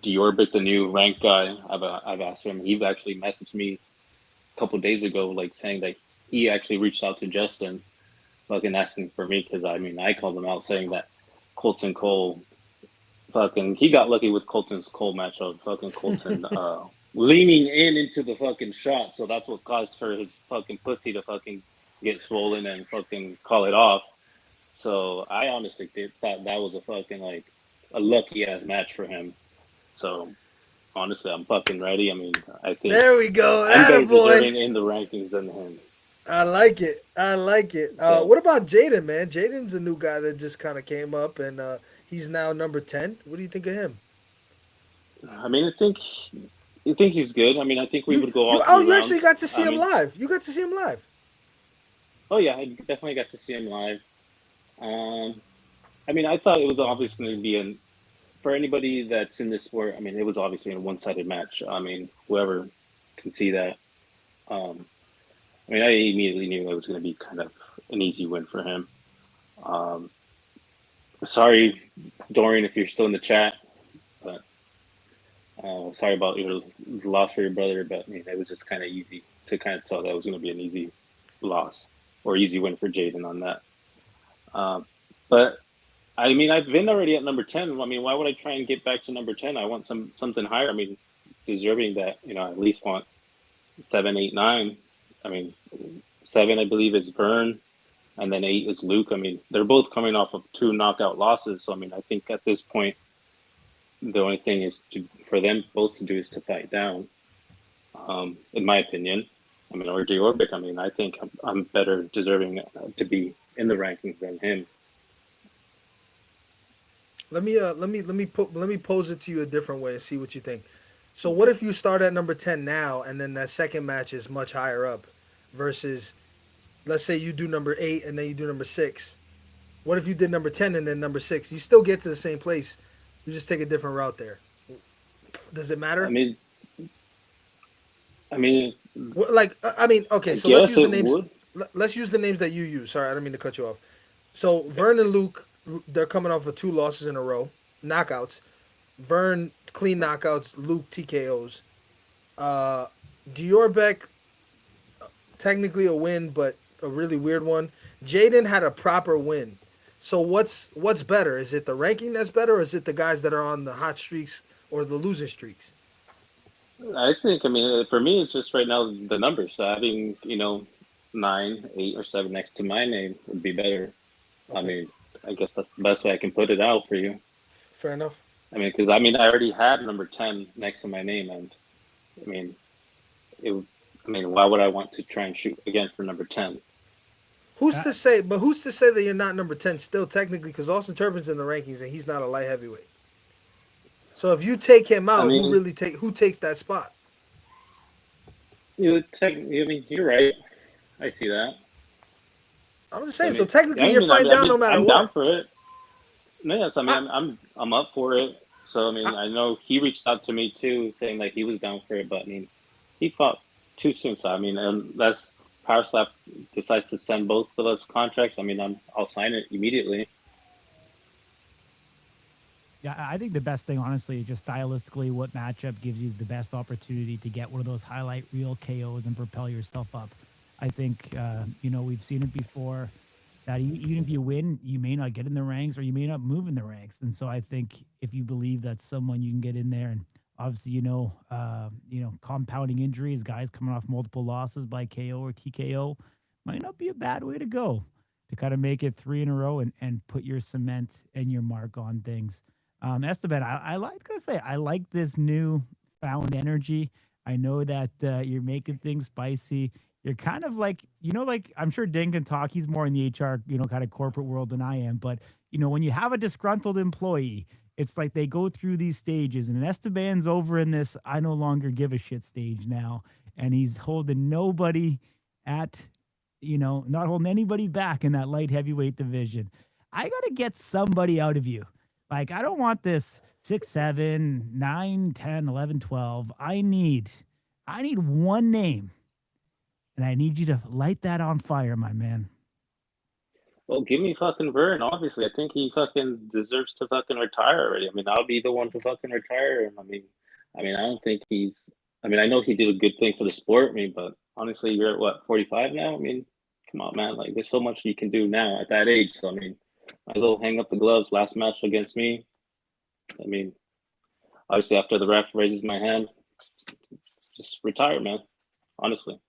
Diorbit, the new rank guy, I've asked for him. He actually messaged me a couple days ago, saying that he actually reached out to Justin, fucking asking for me, because I called him out saying that Colton Cole, fucking, he got lucky with Colton's Cole matchup. Fucking Colton leaning into the fucking shot, so that's what caused for his fucking pussy to fucking get swollen and fucking call it off. So I honestly thought that was a fucking a lucky ass match for him. So honestly, I'm fucking ready. I think There we go. I'm better Attaboy. deserving in the rankings than him. I like it. I like it. So- What about Jaden, man? Jaden's a new guy that just kind of came up, and he's now number 10. What do you think of him? I think he thinks he's good. I think we would go all you three rounds. actually got to see him live. You got to see him live. Oh yeah, I definitely got to see him live. I thought it was obviously going to be for anybody that's in this sport. It was obviously a one-sided match. Whoever can see that. I immediately knew it was going to be kind of an easy win for him. Sorry, Dorian, if you're still in the chat, but Sorry about your loss for your brother, but I mean, it was just kind of easy to kind of tell that was going to be an easy loss or easy win for Jaden on that. But I mean, I've been already at number 10. I mean, why would I try and get back to number 10? I want something higher. I mean, deserving that, I at least want 7, 8, 9. I mean, 7, I believe, is Vern, and then 8 is Luke. I mean, they're both coming off of 2 knockout losses. So, I mean, I think at this point, the only thing is for them both to do is to fight down, in my opinion. I mean, or Diorbic. I mean, I think I'm better deserving to be in the rankings than him. Let me pose it to you a different way and see what you think. So what if you start at number 10 now, and then that second match is much higher up, versus, let's say you do number 8 and then you do number 6. What if you did number 10 and then number 6? You still get to the same place. You just take a different route there. Does it matter? I mean, okay. So let's use the names. Let's use the names that you use. Sorry, I don't mean to cut you off. So Vern and Luke, they're coming off of 2 losses in a row, knockouts. Vern clean knockouts, Luke TKOs. Diorbeck, technically a win, but a really weird one. Jaden had a proper win. So what's better? Is it the ranking that's better, or is it the guys that are on the hot streaks or the losing streaks? I think, I mean, for me, it's just right now the numbers. So having, 9, 8, or 7 next to my name would be better. Okay. I mean, I guess that's the best way I can put it out for you. Fair enough. I mean, because I already had number 10 next to my name, and why would I want to try and shoot again for number 10? Who's to say that you're not number 10 still technically, because Austin Turpin's in the rankings and he's not a light heavyweight. So if you take him out, who takes that spot? You're right. I see that. I'm just saying, so technically you're fighting down no matter what. I'm down for it. No, yes, I'm up for it. So I know he reached out to me too, saying like he was down for it, but he fought too soon. So unless Power Slap decides to send both of us contracts, I'll sign it immediately. Yeah, I think the best thing, honestly, is just stylistically what matchup gives you the best opportunity to get one of those highlight reel KOs and propel yourself up. I think, we've seen it before that even if you win, you may not get in the ranks or you may not move in the ranks. And so I think if you believe that someone you can get in there, and obviously, compounding injuries, guys coming off multiple losses by KO or TKO might not be a bad way to go to kind of make it 3 in a row and put your cement and your mark on things. Esteban, I like this new found energy. I know that you're making things spicy. You're kind of like, I'm sure Ding can talk. He's more in the HR, kind of corporate world than I am. But, when you have a disgruntled employee, it's like they go through these stages. And Esteban's over in this I no longer give a shit stage now. And he's holding nobody at, not holding anybody back in that light heavyweight division. I got to get somebody out of you. Like, I don't want this 6, 7, 9, 10, 11, 12. I need one name. And I need you to light that on fire, my man. Well, give me fucking Vern, obviously. I think he fucking deserves to fucking retire already. I'll be the one to fucking retire. I don't think he's... I know he did a good thing for the sport, but honestly, you're at, what, 45 now? Come on, man. Like, there's so much you can do now at that age. So, might as well hang up the gloves. Last match against me. Obviously, after the ref raises my hand, just retire, man. Honestly.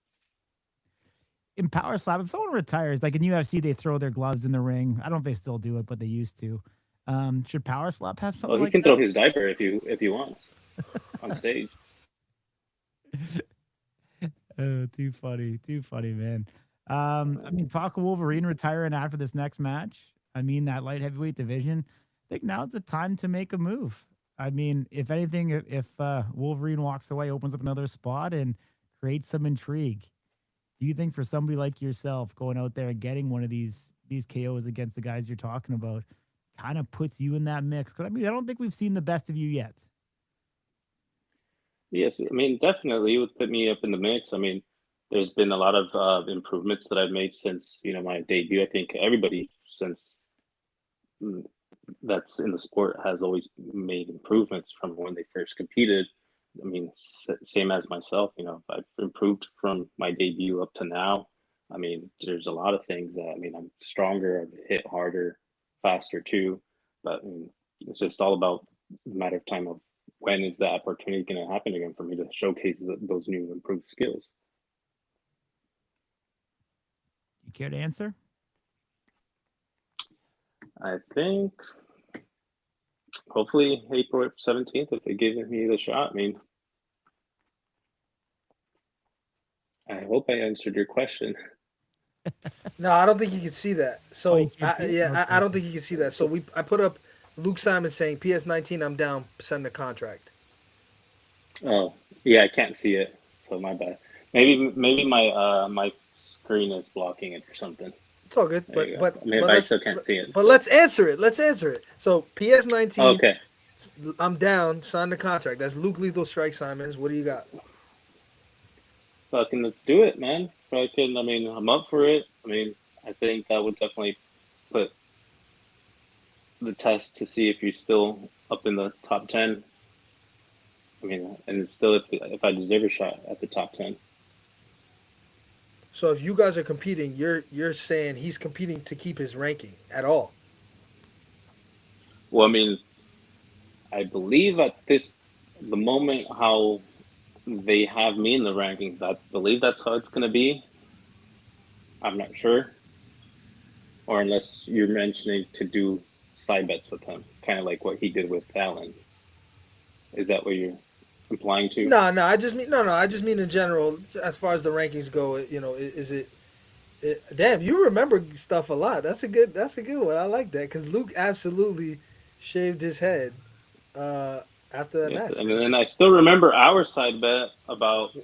In Power Slap, if someone retires, like in UFC, they throw their gloves in the ring. I don't know if they still do it, but they used to. Should Power Slap have something he like can that? throw his diaper if he wants on stage. Too funny, man. Talk of Wolverine retiring after this next match. That light heavyweight division. I think now's the time to make a move. If anything, if Wolverine walks away, opens up another spot and creates some intrigue. Do you think for somebody like yourself going out there and getting one of these KOs against the guys you're talking about kind of puts you in that mix? Because I don't think we've seen the best of you yet. Yes, definitely it would put me up in the mix. There's been a lot of improvements that I've made since my debut. I think everybody since that's in the sport has always made improvements from when they first competed. I mean, same as myself. You know, I've improved from my debut up to now. I mean, there's a lot of things that, I mean, I'm stronger, I've hit harder, faster too. But I mean, it's just all about a matter of time of when is that opportunity going to happen again for me to showcase those new improved skills. You care to answer? I think hopefully April 17th, if they give me the shot. I mean, I hope I answered your question. No, I don't think you can see that. So you can't see it? I don't think you can see that. So I put up Luke Simon saying PS19, I'm down, send the contract. Oh, yeah, I can't see it, so my bad. Maybe my my screen is blocking it or something. It's all good, There you but go. I mean, I still can't see it. But let's answer it. Let's answer it. So PS19, Okay. I'm down, sign the contract. That's Luke Lethal Strike Simons. What do you got? Fucking let's do it, man. I mean, I'm up for it. I mean, I think that would definitely put the test to see if you're still up in the top 10. I mean, and still if I deserve a shot at the top 10. So if you guys are competing, you're saying he's competing to keep his ranking at all. Well, I mean, I believe at the moment how they have me in the rankings, I believe that's how it's going to be. I'm not sure. Or unless you're mentioning to do side bets with him, kind of like what he did with Allen. Is that what you're implying to? No, I just mean I just mean in general, as far as the rankings go. You know, is it? Damn, you remember stuff a lot. That's a good one. I like that because Luke absolutely shaved his head after that match. And then I still remember our side bet about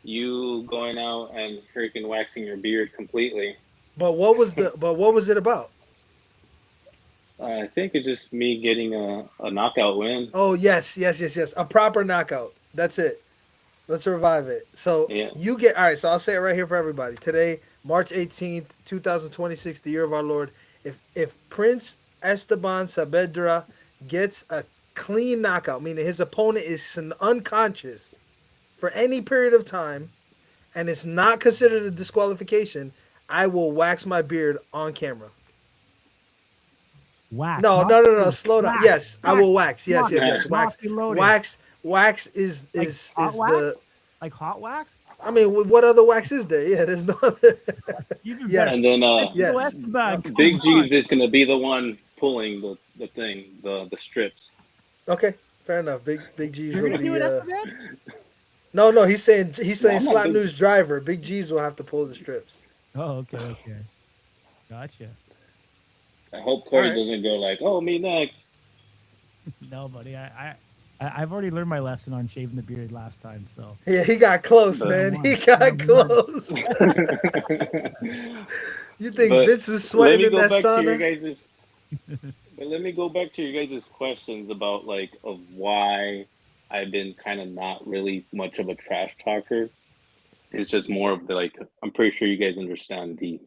you going out and freaking waxing your beard completely. But what was it about? I think it's just me getting a knockout win. Oh yes, a proper knockout. That's it. Let's revive it. So you get all right. So I'll say it right here for everybody. Today, March 18th, 2026, the year of our Lord. If Prince Esteban Sabedra gets a clean knockout, meaning his opponent is unconscious for any period of time, and it's not considered a disqualification, I will wax my beard on camera. Wax. No. Slow down. Wax. Yes, I will wax. Yes. Wax. Wax is hot wax? the like hot wax. I mean, what other wax is there? Yeah, there's no other. Yes. And then yes, Big G's is going to be the one pulling the thing, the strips. Okay, fair enough. Big G's will be. No, he's saying Slap News driver. Big G's will have to pull the strips. Oh, okay, gotcha. I hope Corey doesn't go like, "Oh, me next." No, buddy. I've already learned my lesson on shaving the beard last time, so. Yeah, he got close, man. He got close. You think Vince was sweating in that sauna? But let me go back to your guys' questions about of why I've been kind of not really much of a trash talker. It's just more of I'm pretty sure you guys understand the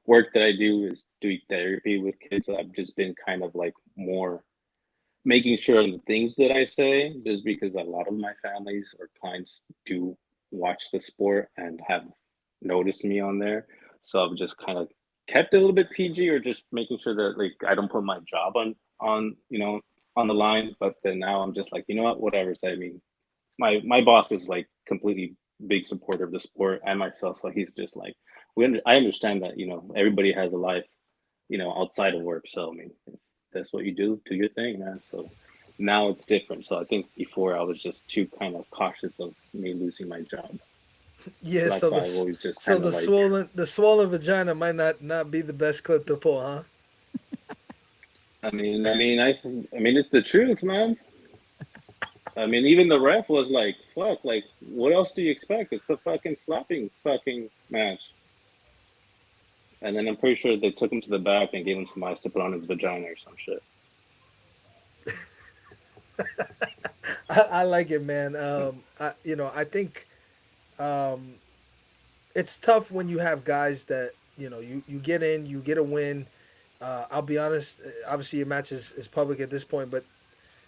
work that I do is doing therapy with kids. So I've just been kind of more making sure on the things that I say, just because a lot of my families or clients do watch the sport and have noticed me on there. So I've just kind of kept it a little bit PG, or just making sure that I don't put my job on on the line. But then now I'm just you know what, whatever. So, I mean, my boss is completely big supporter of the sport and myself. So he's just I understand that, everybody has a life, outside of work. So, I mean, if that's what you do your thing, man. So now it's different. So I think before I was just too kind of cautious of me losing my job. Yeah, so the swollen vagina might not be the best clip to pull, huh? I mean, it's the truth, man. I mean, even the ref was like, "Fuck, what else do you expect? It's a fucking slapping fucking match." And then I'm pretty sure they took him to the back and gave him some ice to put on his vagina or some shit. I like it, man. I think it's tough when you have guys that you get in, you get a win. I'll be honest. Obviously, your match is public at this point, but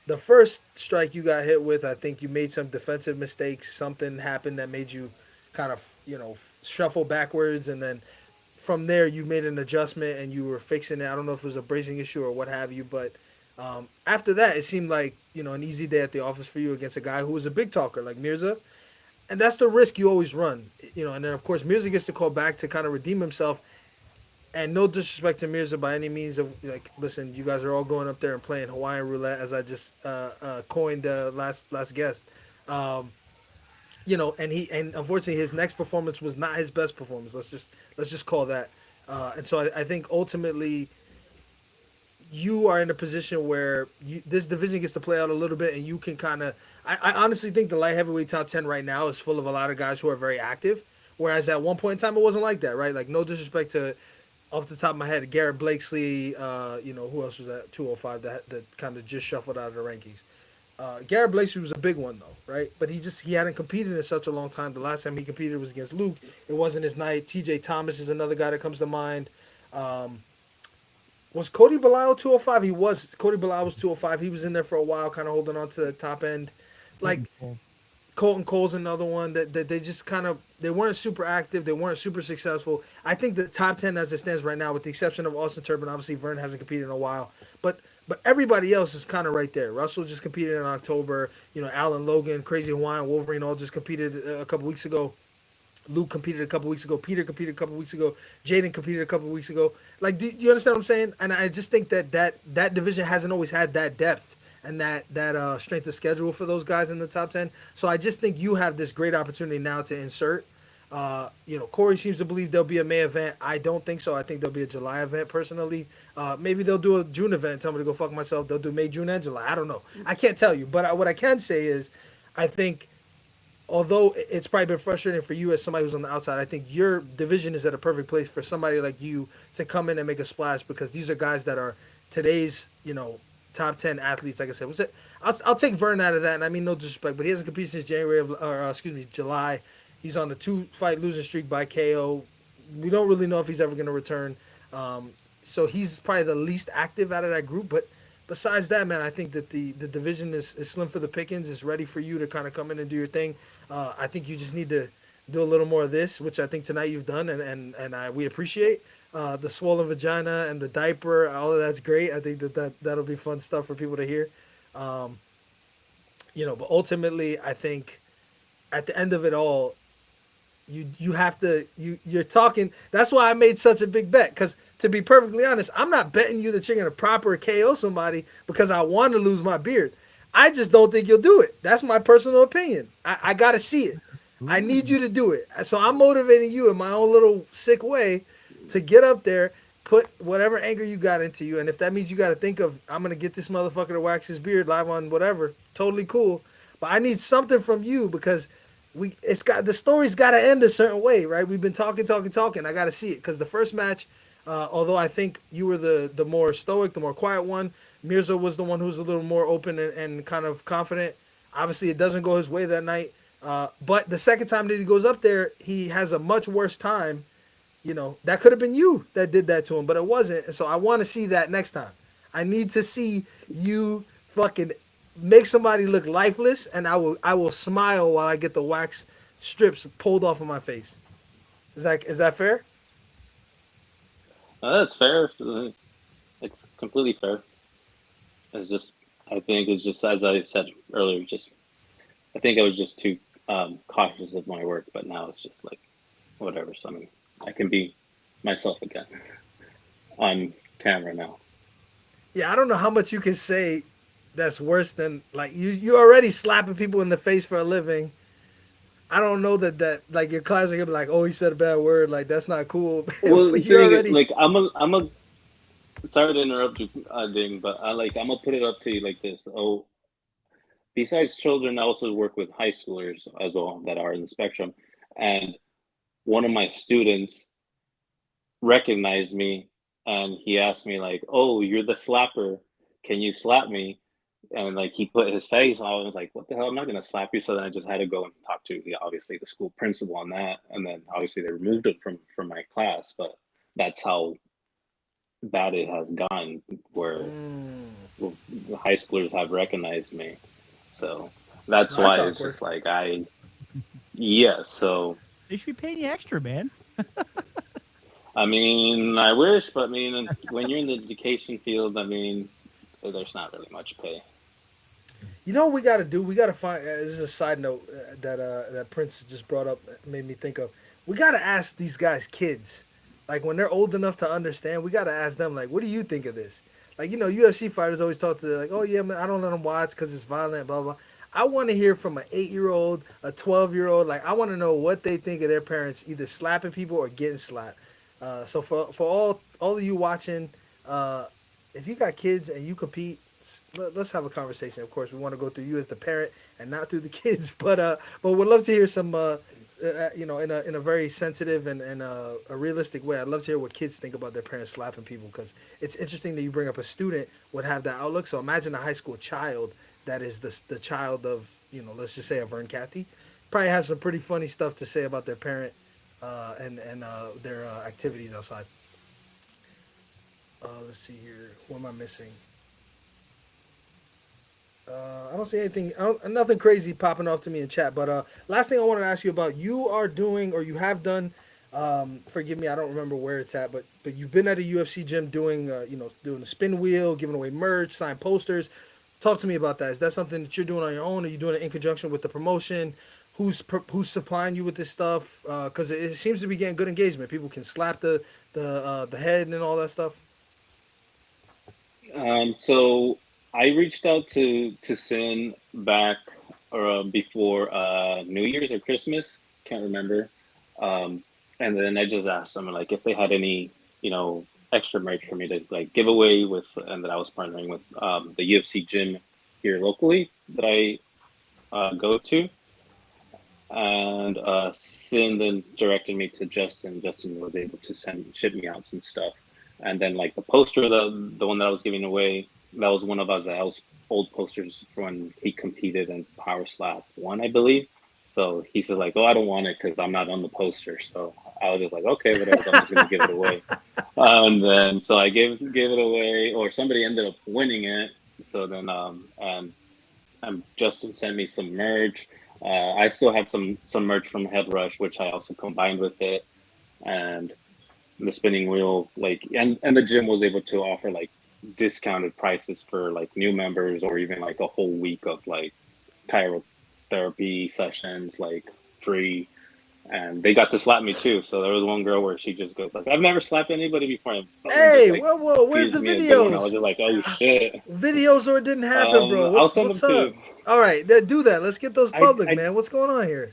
the first strike you got hit with, I think you made some defensive mistakes. Something happened that made you kind of, shuffle backwards, and then from there you made an adjustment and you were fixing it. I don't know if it was a bracing issue or what have you, but after that, it seemed like an easy day at the office for you against a guy who was a big talker like Mirza, and that's the risk you always run. And then of course Mirza gets to call back to kind of redeem himself. And no disrespect to Mirza by any means. Of like, listen, you guys are all going up there and playing Hawaiian roulette, as I just coined last guest. And unfortunately his next performance was not his best performance. Let's just call that. And so I think ultimately you are in a position where this division gets to play out a little bit, and you can kind of. I honestly think the light heavyweight top 10 right now is full of a lot of guys who are very active, whereas at one point in time it wasn't like that, right? Like, no disrespect to, off the top of my head, Garrett Blakesley. Who else was that 205 that kind of just shuffled out of the rankings. Garrett Blakesley was a big one though, right? But he hadn't competed in such a long time. The last time he competed was against Luke. It wasn't his night. TJ Thomas is another guy that comes to mind. Was Cody Belial 205? Cody Belial was 205. He was in there for a while, kind of holding on to the top end. Like Colton Cole's another one that they just kind of, they weren't super active. They weren't super successful. I think the top 10 as it stands right now, with the exception of Austin Turpin, obviously Vern hasn't competed in a while, but everybody else is kind of right there. Russell just competed in October. Alan Logan, Crazy Hawaiian, Wolverine all just competed a couple weeks ago. Luke competed a couple weeks ago. Peter competed a couple weeks ago. Jaden competed a couple weeks ago. Like, do you understand what I'm saying? And I just think that division hasn't always had that depth and that strength of schedule for those guys in the top 10. So I just think you have this great opportunity now to insert. Corey seems to believe there'll be a May event. I don't think so. I think there'll be a July event personally. Maybe they'll do a June event and tell me to go fuck myself. They'll do May, June, and July. I don't know. I can't tell you. But what I can say is I think, although it's probably been frustrating for you as somebody who's on the outside, I think your division is at a perfect place for somebody like you to come in and make a splash, because these are guys that are today's, top 10 athletes. Like I said, I'll take Vern out of that, and I mean no disrespect, but he hasn't competed since July. He's on a 2-fight losing streak by KO. We don't really know if he's ever going to return. So he's probably the least active out of that group, but besides that, man, I think that the division is slim for the pickings. It's ready for you to kind of come in and do your thing. I think you just need to do a little more of this, which I think tonight you've done, and we appreciate. The swollen vagina and the diaper, all of that's great. I think that'll be fun stuff for people to hear. But ultimately, I think at the end of it all, you have to, you're talking. That's why I made such a big bet, because to be perfectly honest, I'm not betting you that you're going to proper KO somebody because I want to lose my beard. I just don't think you'll do it. That's my personal opinion. I got to see it. I need you to do it. So I'm motivating you in my own little sick way to get up there, put whatever anger you got into you. And if that means you got to think of, I'm going to get this motherfucker to wax his beard live on whatever, totally cool. But I need something from you, because the story's got to end a certain way, right? We've been talking. I got to see it, because the first match, although I think you were the more stoic, the more quiet one, Mirza was the one who was a little more open and kind of confident. Obviously, it doesn't go his way that night. But the second time that he goes up there, he has a much worse time. That could have been you that did that to him, but it wasn't. And so I want to see that next time. I need to see you fucking make somebody look lifeless, and I will smile while I get the wax strips pulled off of my face. Is that fair? That's fair. It's completely fair. I think it's just, as I said earlier, I think I was just too cautious of my work, but now it's just like, whatever. So I can be myself again on camera now. Yeah, I don't know how much you can say that's worse than, like, you're already slapping people in the face for a living. I don't know that like your class are gonna be like, oh, he said a bad word, like that's not cool. Well, like I'm a sorry to interrupt you, Ding, but I'm gonna put it up to you like this. Oh, besides children, I also work with high schoolers as well that are in the spectrum, and one of my students recognized me, and he asked me like, "Oh, you're the slapper. Can you slap me?" And like he put his face on. I was like, "What the hell? I'm not gonna slap you." So then I just had to go and talk to obviously the school principal on that, and then obviously they removed it from my class. But that's how bad it has gone. Where the high schoolers have recognized me. So that's That's why it's awkward. just like yeah. So They should be paying you extra, man. I mean, I wish, but I mean, when you're in the education field, I mean, there's not really much pay. You know what we got to do? We got to find. This is a side note that Prince just brought up, made me think of. We got to ask these guys, kids, like when they're old enough to understand. We got to ask them, like, what do you think of this? Like, you know, UFC fighters always talk to like, oh yeah, man, I don't let them watch because it's violent, blah blah. I want to hear from an 8-year-old, a 12-year-old. Like, I want to know what they think of their parents either slapping people or getting slapped. So for all of you watching, if you got kids and you compete, let's have a conversation. Of course, we want to go through you as the parent and not through the kids, but we'd love to hear some, you know, in a very sensitive and a realistic way. I'd love to hear what kids think about their parents slapping people, because it's interesting that you bring up a student would have that outlook. So imagine a high school child that is the child of, you know, let's just say a Vern Cathy, probably has some pretty funny stuff to say about their parent and their activities outside. Let's see here. What am I missing? I don't see anything, nothing crazy popping off to me in chat. But last thing I wanted to ask you about, you are doing, or you have done, forgive me, I don't remember where it's at, but you've been at a UFC gym doing, you know, doing the spin wheel, giving away merch, signed posters. Talk to me about that. Is that something that you're doing on your own? Are you doing it in conjunction with the promotion? Who's supplying you with this stuff? Because it seems to be getting good engagement. People can slap the head and all that stuff. So I reached out to Sin back or before New Year's or Christmas, can't remember. And then I just asked them like if they had any, you know, extra merch for me to like give away with, and that I was partnering with the UFC gym here locally that I go to. And Sin then directed me to Justin. Justin was able to ship me out some stuff. And then like the poster, the one that I was giving away, that was one of Azal's old posters when he competed in Power Slap 1, I believe. So he said like, oh, I don't want it because I'm not on the poster. So I was just like, okay, whatever, I'm just gonna give it away. And then so I gave it away, or somebody ended up winning it. So then Justin sent me some merch. I still have some merch from Head Rush, which I also combined with it, and the spinning wheel, like, and the gym was able to offer like discounted prices for like new members, or even like a whole week of like chirotherapy sessions, like free. And they got to slap me too. So there was one girl where she just goes like, "I've never slapped anybody before." And Hey, just, like, whoa, where's the videos? I was just like, "Oh shit!" Videos or it didn't happen, bro. I'll send What's them up? to you. All right, do that. Let's get those public, man. What's going on here?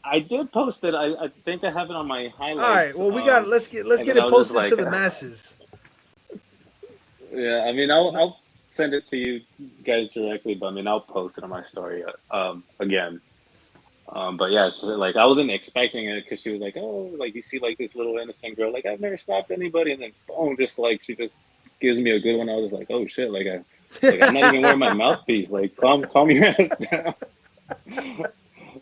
I did post it. I think I have it on my highlights. All right, well, we got let's get it posted like, to the masses. Yeah, I mean, I'll send it to you guys directly, but I mean, I'll post it on my story again. But yeah, so, like I wasn't expecting it because she was like, "Oh, like you see, like this little innocent girl, like I've never slapped anybody," and then boom, just like she just gives me a good one. I was like, "Oh shit!" Like I'm not even wearing my mouthpiece. Like calm your ass down.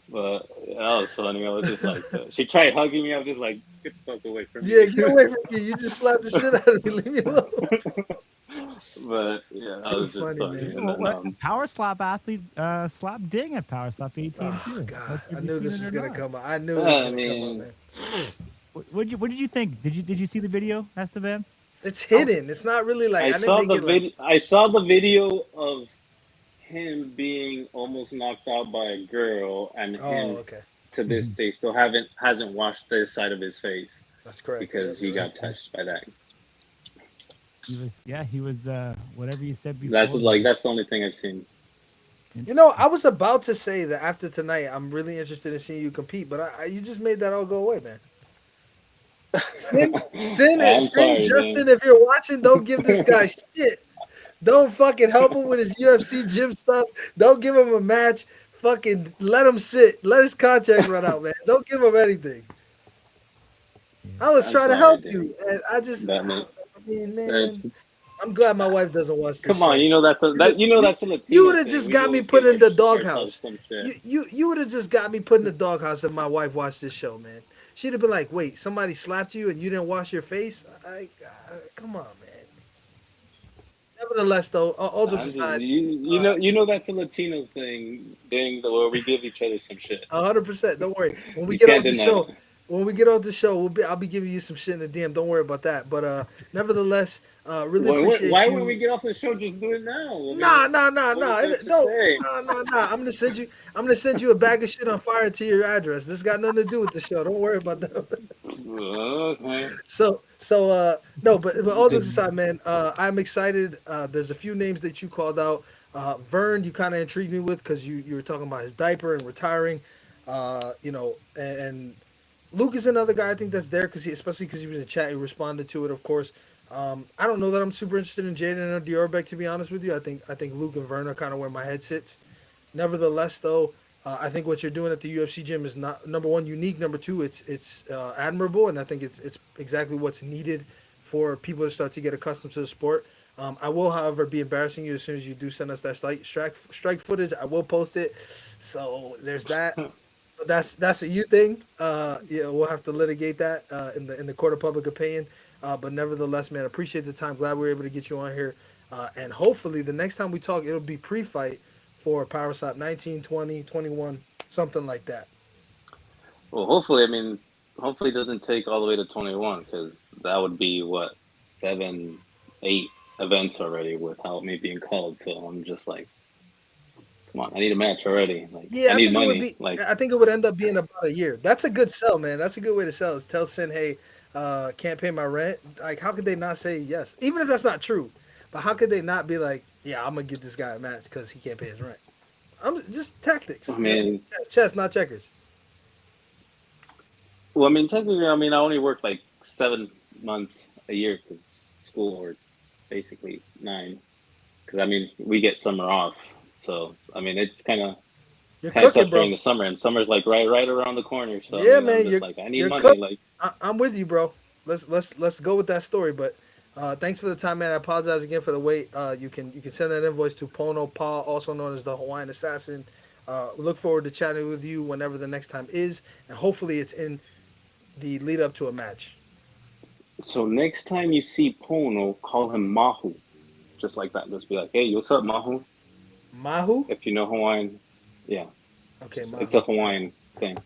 But that was funny. I was just like, she tried hugging me. I was just like, get the fuck away from me. Yeah, get away from me. You just slapped the shit out of me. Leave me alone. But yeah, that was just funny. And then, Power Slap athletes slap Ding at Power Slap 18 too. Oh, God, I knew this was gonna come out. I knew it was gonna come out, man. What did you think? Did you see the video, Esteban? It's hidden. It's not really like I saw the video of him being almost knocked out by a girl, and him to this day still hasn't washed this side of his face. That's correct. Because he got touched by that. He was whatever you said before. That's the only thing I've seen. You know, I was about to say that after tonight, I'm really interested in seeing you compete, but you just made that all go away, man. Sin, Justin, man. If you're watching, don't give this guy shit. Don't fucking help him with his UFC gym stuff. Don't give him a match. Fucking let him sit. Let his contract run out, man. Don't give him anything. I was trying to help you, and I just. I mean, man, I'm glad my wife doesn't watch this. Come on, you know that's a Latino you would have just got me put in the doghouse. You would have just got me put in the doghouse if my wife watched this show, man. She'd have been like, "Wait, somebody slapped you and you didn't wash your face?" Come on, man. nevertheless, though, all jokes aside, you know that's a Latino thing, dang, where we give each other some shit. 100%. Don't worry. When we You get can't off the deny show, it. I'll be giving you some shit in the DM. Don't worry about that. But nevertheless, really appreciate Why you. when we get off the show, just do it now? I mean, Nah. what is there to No, say? nah. I'm gonna send you a bag of shit on fire to your address. This got nothing to do with the show. Don't worry about that. Okay. No, but all jokes aside, man, I'm excited. There's a few names that you called out. Vern, you kind of intrigued me with because you were talking about his diaper and retiring. And Luke is another guy I think that's there especially because he was in chat. He responded to it, of course. I don't know that I'm super interested in Jaden or Diorbeck, to be honest with you. I think Luke and Vern are kind of where my head sits. Nevertheless, though, I think what you're doing at the UFC gym is not, number one, unique. Number two, it's admirable, and I think it's exactly what's needed for people to start to get accustomed to the sport. I will, however, be embarrassing you as soon as you do send us that strike footage. I will post it. So there's that. But that's a you thing. We'll have to litigate that in the court of public opinion. But nevertheless, man, appreciate the time. Glad we were able to get you on here. And hopefully the next time we talk, it'll be pre-fight for Power Stop 19, 20, 21, something like that. Well, hopefully it doesn't take all the way to 21 because that would be 7, 8 events already without me being called. So I'm just like, come on, I need a match already. Like, Yeah, I need money. I think it would end up being about a year. That's a good sell, man. That's a good way to sell. Is tell Sin, hey, can't pay my rent. Like, how could they not say yes? Even if that's not true, but how could they not be like, yeah, I'm gonna get this guy a match because he can't pay his rent? I'm just tactics. I mean, chess, not checkers. Well, technically, I only work like 7 months a year because school, or basically 9. Because we get summer off, so it's kind of tough during the summer, and summer's like right around the corner. So yeah, man, I need money. Cooking. Like, I'm with you, bro. Let's go with that story. But thanks for the time, man. I apologize again for the wait. You can send that invoice to Pono Pau, also known as the Hawaiian Assassin. Look forward to chatting with you whenever the next time is, and hopefully it's in the lead up to a match. So next time you see Pono, call him Mahu, just like that. Just be like, hey, what's up, Mahu? Mahu? If you know Hawaiian, yeah. Okay, it's a Hawaiian thing.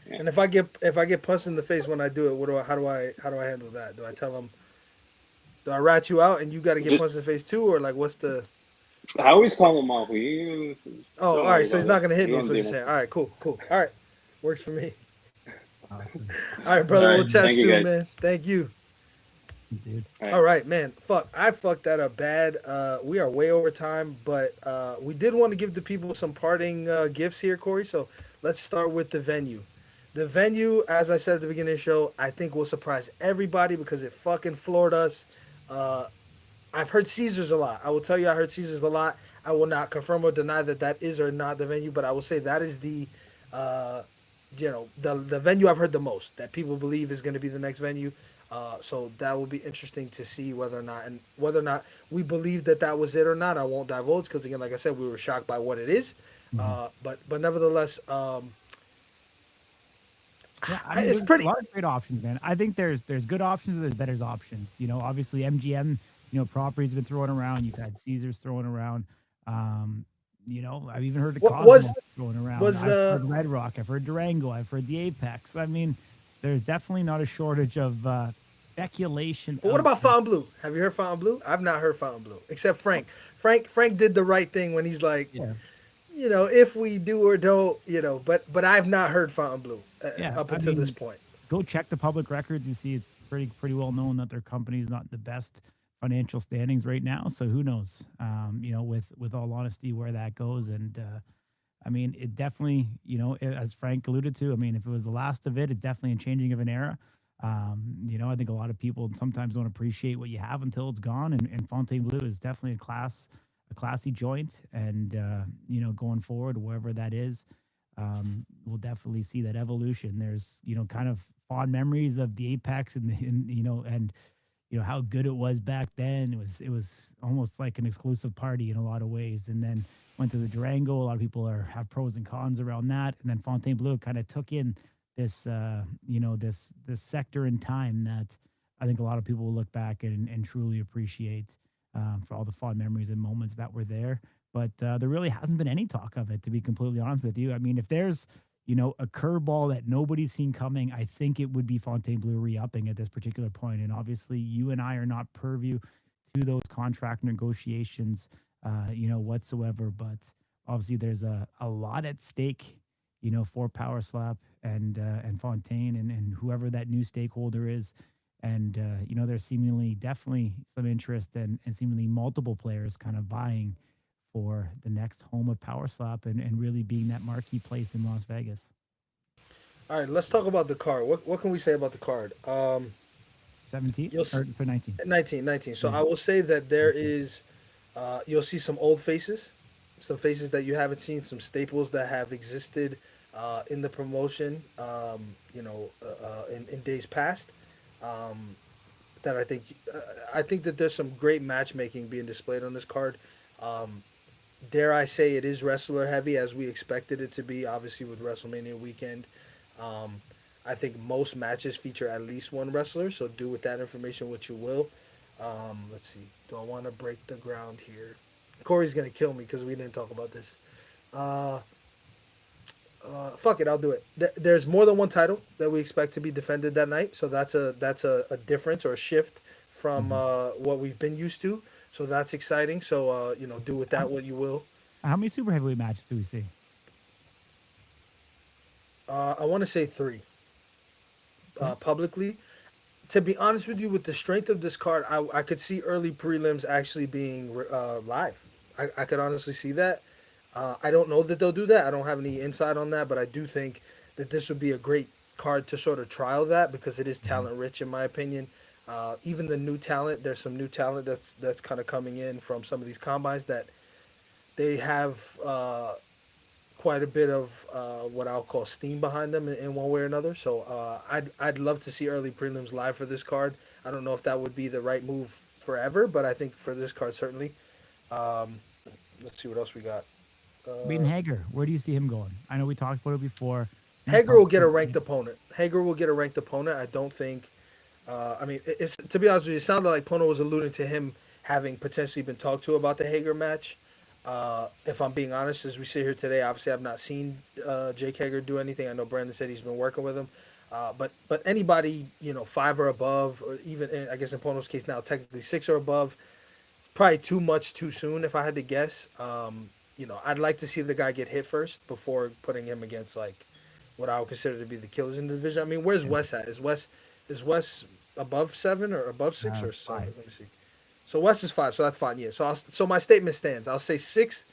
Yeah. And if I get punched in the face when I do it, how do I handle that? Do I tell them? Do I rat you out and you got to get punched in the face too, or like what's the? I always call him Mahu. All right. So he's not gonna hit me. Is what you're saying. All right, cool. All right, works for me. Awesome. All right, brother. We'll chat soon, man. Thank you. Dude. All right, man. I fucked that up bad. We are way over time, but we did want to give the people some parting gifts here, Corey. So let's start with the venue. The venue, as I said at the beginning of the show, I think will surprise everybody because it fucking floored us. I've heard Caesars a lot. I will tell you, I heard Caesars a lot. I will not confirm or deny that is or not the venue, but I will say that is the venue I've heard the most that people believe is going to be the next venue. So that will be interesting to see whether or not we believe that was it or not. I won't divulge because again, like I said, we were shocked by what it is. But nevertheless, it's pretty. A lot of great options, man. I think there's good options and there's better options. Obviously MGM, properties been thrown around. You've had Caesars thrown around. I've even heard the Cosmos going around. I've heard Red Rock. I've heard Durango. I've heard the Apex. There's definitely not a shortage of speculation. But what about Fontainebleau? Have you heard Fontainebleau? I've not heard Fontainebleau, except Frank. Frank did the right thing when he's like, if we do or don't, but I've not heard Fontainebleau up until this point. Go check the public records. You see it's pretty well known that their company is not the best financial standings right now. So who knows, with all honesty, where that goes. And it definitely, as Frank alluded to, if it was the last of it, it's definitely a changing of an era. I think a lot of people sometimes don't appreciate what you have until it's gone. And Fontainebleau is definitely a classy joint. And, going forward, wherever that is, we'll definitely see that evolution. There's, kind of fond memories of the Apex and how good it was back then. It was almost like an exclusive party in a lot of ways. And then went to the Durango. A lot of people have pros and cons around that. And then Fontainebleau kind of took in this, this sector in time that I think a lot of people will look back and truly appreciate. for all the fond memories and moments that were there. But there really hasn't been any talk of it, to be completely honest with you. I mean, if there's a curveball that nobody's seen coming, I think it would be Fontainebleau re-upping at this particular point. And obviously, you and I are not purview to those contract negotiations, whatsoever. But obviously, there's a lot at stake, for Power Slap and Fontaine and whoever that new stakeholder is. And there's seemingly definitely some interest and seemingly multiple players kind of vying for the next home of Power Slap and really being that marquee place in Las Vegas. All right, let's talk about the card. What can we say about the card? 17 You'll or for 19? 19. So Yeah. I will say that there is, you'll see some old faces, some faces that you haven't seen, some staples that have existed in the promotion, in days past. That I think that there's some great matchmaking being displayed on this card. Dare I say it is wrestler heavy as we expected it to be, obviously with WrestleMania weekend. I think most matches feature at least one wrestler, so do with that information what you will. Let's see. Do I want to break the ground here? Corey's going to kill me because we didn't talk about this. Fuck it, I'll do it. There's more than one title that we expect to be defended that night, so that's a difference or a shift from what we've been used to. So that's exciting. So do with that what you will. How many super heavyweight matches do we see? I want to say 3 publicly. To be honest with you, with the strength of this card, I could see early prelims actually being live. I could honestly see that. I don't know that they'll do that. I don't have any insight on that, but I do think that this would be a great card to sort of trial that because it is talent rich in my opinion. Even the new talent, there's some new talent that's kind of coming in from some of these combines that they have quite a bit of what I'll call steam behind them in one way or another. So I'd love to see early prelims live for this card. I don't know if that would be the right move forever, but I think for this card certainly. Let's see what else we got. Reed Hager, where do you see him going? I know we talked about it before. Hager will get a ranked opponent. I don't think. It's to be honest with you, it sounded like Pono was alluding to him having potentially been talked to about the Hager match. If I'm being honest, as we sit here today, obviously I've not seen Jake Hager do anything. I know Brandon said he's been working with him, but anybody 5 or above, or even I guess in Pono's case now technically 6 or above, it's probably too much too soon if I had to guess. I'd like to see the guy get hit first before putting him against like what I would consider to be the killers in the division. I mean, where's Wes at? Is Wes above 7 or above 6 or 7? Let me see. So Wes is 5, so that's fine. Yeah. So my statement stands. I'll say 6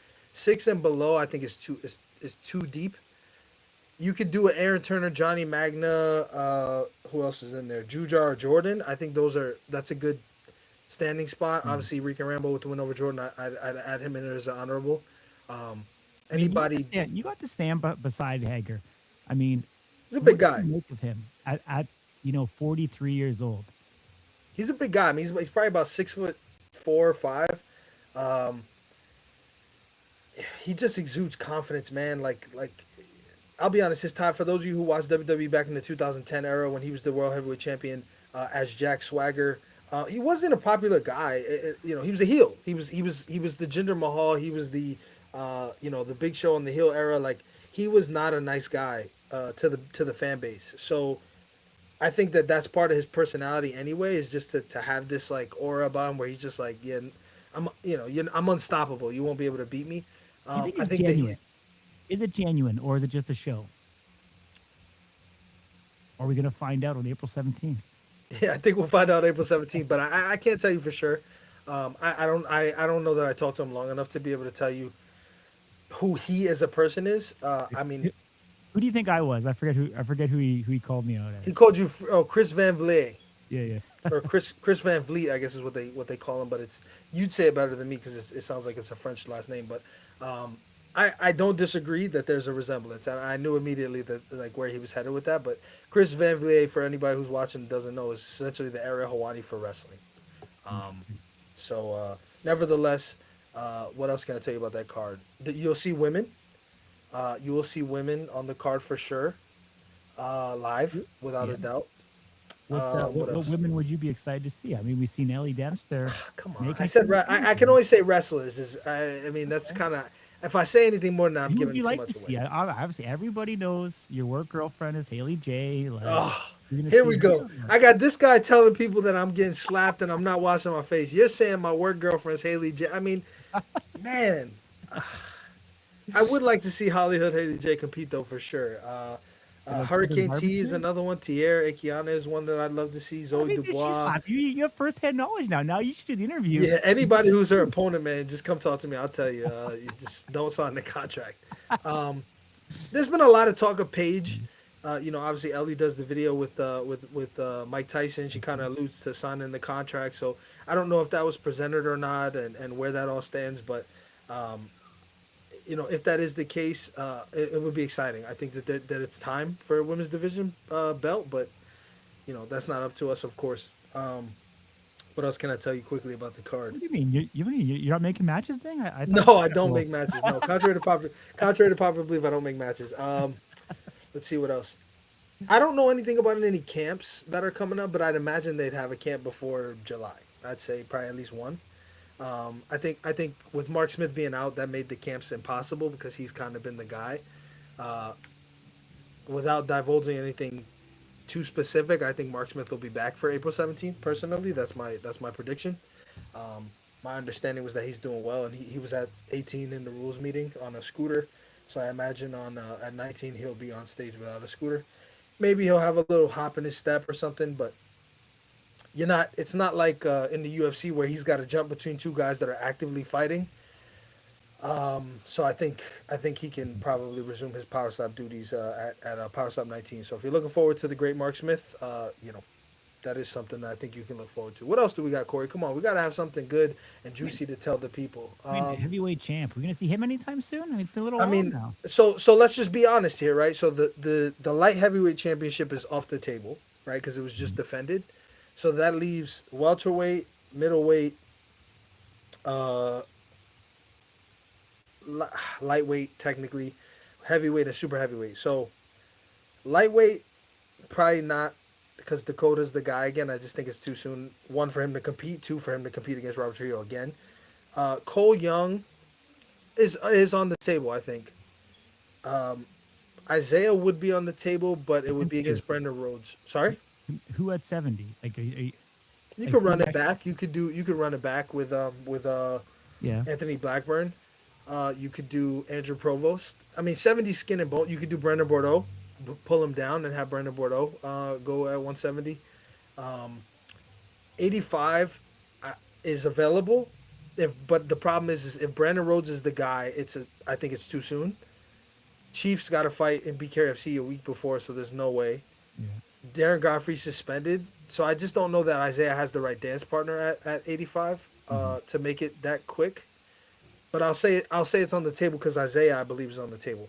and below. I think is too deep. You could do an Aaron Turner, Johnny Magna. Who else is in there? Jujar or Jordan. I think that's a good standing spot. Obviously, Rican Rambo with the win over Jordan. I'd add him in there as an honorable. Anybody? You got to stand beside Hager. I mean, he's a big guy. What do you make of him at 43 years old? He's a big guy. I mean, he's probably about 6'4" or 5. He just exudes confidence, man. Like I'll be honest. His time, for those of you who watched WWE back in the 2010 era when he was the World Heavyweight Champion as Jack Swagger, he wasn't a popular guy. He was a heel. He was the Jinder Mahal. He was the the Big Show in the heel era. Like he was not a nice guy to the fan base. So I think that's part of his personality anyway, is just to have this like aura about him where he's just like, yeah, I'm unstoppable. You won't be able to beat me. I think it's genuine. Is it genuine or is it just a show? Are we going to find out on April 17th? Yeah, I think we'll find out April 17th, but I can't tell you for sure. I don't know that I talked to him long enough to be able to tell you who he as a person is. I mean, who do you think I was? I forget who he called me out as. He called you Chris Van Vliet. Yeah. Or Chris Van Vliet, I guess is what they call him, but you'd say it better than me because it sounds like it's a French last name. But I don't disagree that there's a resemblance, and I knew immediately that like where he was headed with that. But Chris Van Vliet, for anybody who's watching and doesn't know, is essentially the Ariel Hawani for wrestling. Nevertheless, what else can I tell you about that card? You'll see women. You will see women on the card for sure, live without a doubt. What else? women would you be excited to see? I mean, we've seen Ellie Dempster. Come on. making I said some I can moves. only say wrestlers. I mean that's Okay. kind of if I say anything more than that, I'm Who would giving you too like to much see? away. Obviously, everybody knows your work girlfriend is Haley J. Like, Oh, you're gonna here see we her. go. I got this guy telling people that I'm getting slapped and I'm not washing my face. You're saying my work girlfriend's Haley J. I mean, man, I would like to see Hollywood Haley J compete though for sure. At Southern Hurricane T is Barbecue. another one. Tierra Ikiana is one that I'd love to see. I Zoe mean, dude, she Dubois. slapped you. You have firsthand knowledge now. Now you should do the interview. Yeah, anybody who's her opponent, man, just come talk to me. I'll tell you. You just don't sign the contract. There's been a lot of talk of Paige. Obviously Ellie does the video with Mike Tyson. She kind of alludes to signing the contract. So I don't know if that was presented or not, and where that all stands. But if that is the case, it would be exciting. I think that it's time for a women's division belt, but that's not up to us, of course. What else can I tell you quickly about the card? What do you mean? You're not making matches, thing? I No, thought I don't make matches. No, contrary to popular belief, I don't make matches. Let's see what else. I don't know anything about any camps that are coming up, but I'd imagine they'd have a camp before July. I'd say probably at least one. I think with Mark Smith being out, that made the camps impossible because he's kind of been the guy. Without divulging anything too specific, I think Mark Smith will be back for April 17th. Personally, that's my prediction. My understanding was that he's doing well, and he was at 18 in the rules meeting on a scooter. So I imagine at 19 he'll be on stage without a scooter. Maybe he'll have a little hop in his step or something, but it's not like in the UFC where he's got to jump between two guys that are actively fighting. So I think he can probably resume his power slap duties at power slap 19. So if you're looking forward to the great Mark Smith, that is something that I think you can look forward to. What else do we got, Corey? Come on, we got to have something good and juicy to tell the people. Heavyweight champ. We're gonna see him anytime soon. I mean, it's been a little while now. So let's just be honest here, right? So the light heavyweight championship is off the table, right? Because it was just defended. So that leaves welterweight, middleweight, lightweight, technically, heavyweight, and super heavyweight. So lightweight, probably not, because Dakota's the guy again. I just think it's too soon. One, for him to compete. Two, for him to compete against Robert Trujillo again. Cole Young is on the table, I think. Isaiah would be on the table, but it would be against Brendan Rhodes. Sorry? Who at 70? Like, you could run it back. You could run it back with Anthony Blackburn. You could do Andrew Provost. I mean, 70 skin and bone. You could do Branden Bordeaux, pull him down and have Branden Bordeaux go at 170. 85 is available. But the problem is if Brandon Rhodes is the guy, I think it's too soon. Chiefs got to fight in BKFC a week before, so there's no way. Yeah. Darren Godfrey suspended, so I just don't know that Isaiah has the right dance partner at 85 to make it that quick. But I'll say it's on the table because Isaiah, I believe, is on the table.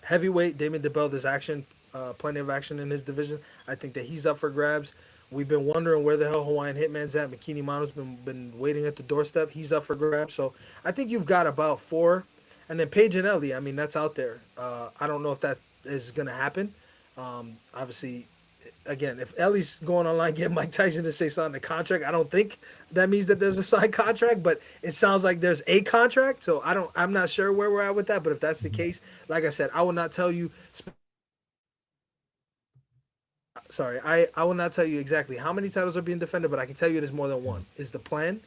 Heavyweight, Damien DeBell, there's plenty of action in his division. I think that he's up for grabs. We've been wondering where the hell Hawaiian Hitman's at. Makini Mano's been waiting at the doorstep. He's up for grabs. So I think you've got about 4. And then Paige and Ellie, I mean, that's out there. I don't know if that is going to happen. Obviously, again, if Ellie's going online getting Mike Tyson to say sign the contract, I don't think that means that there's a signed contract, but it sounds like there's a contract. So I'm not sure where we're at with that. But if that's the case, like I said, I will not tell you. I will not tell you exactly how many titles are being defended, but I can tell you it is more than one. Is the plan?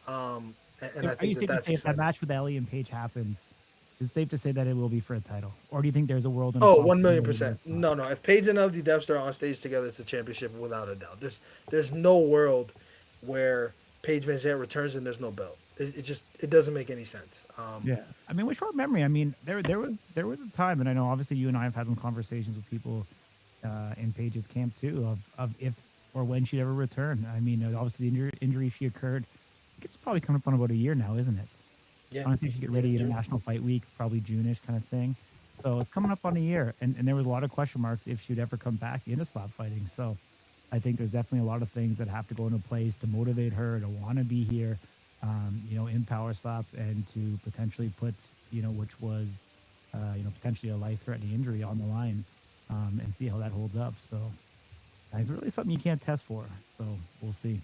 And I think that's if that match with Ellie and Paige happens, is it safe to say that it will be for a title, or do you think there's a world? 1,000,000%. No. If Paige and Ellie Dempster are on stage together, it's a championship without a doubt. There's no world where Paige Van Zandt returns and there's no belt. It doesn't make any sense. Yeah, I mean, with short memory, I mean, there was a time, and I know obviously you and I have had some conversations with people in Paige's camp too of if or when she'd ever return. I mean, obviously the injury she occurred, it's probably coming up on about a year now, isn't it? Yeah. Honestly, she get ready International Fight Week, probably June-ish kind of thing. So it's coming up on a year, and there was a lot of question marks if she'd ever come back into slap fighting. So I think there's definitely a lot of things that have to go into place to motivate her to want to be here, in power slap, and to potentially put, which was, potentially a life-threatening injury on the line, and see how that holds up. So It's really something you can't test for. So we'll see.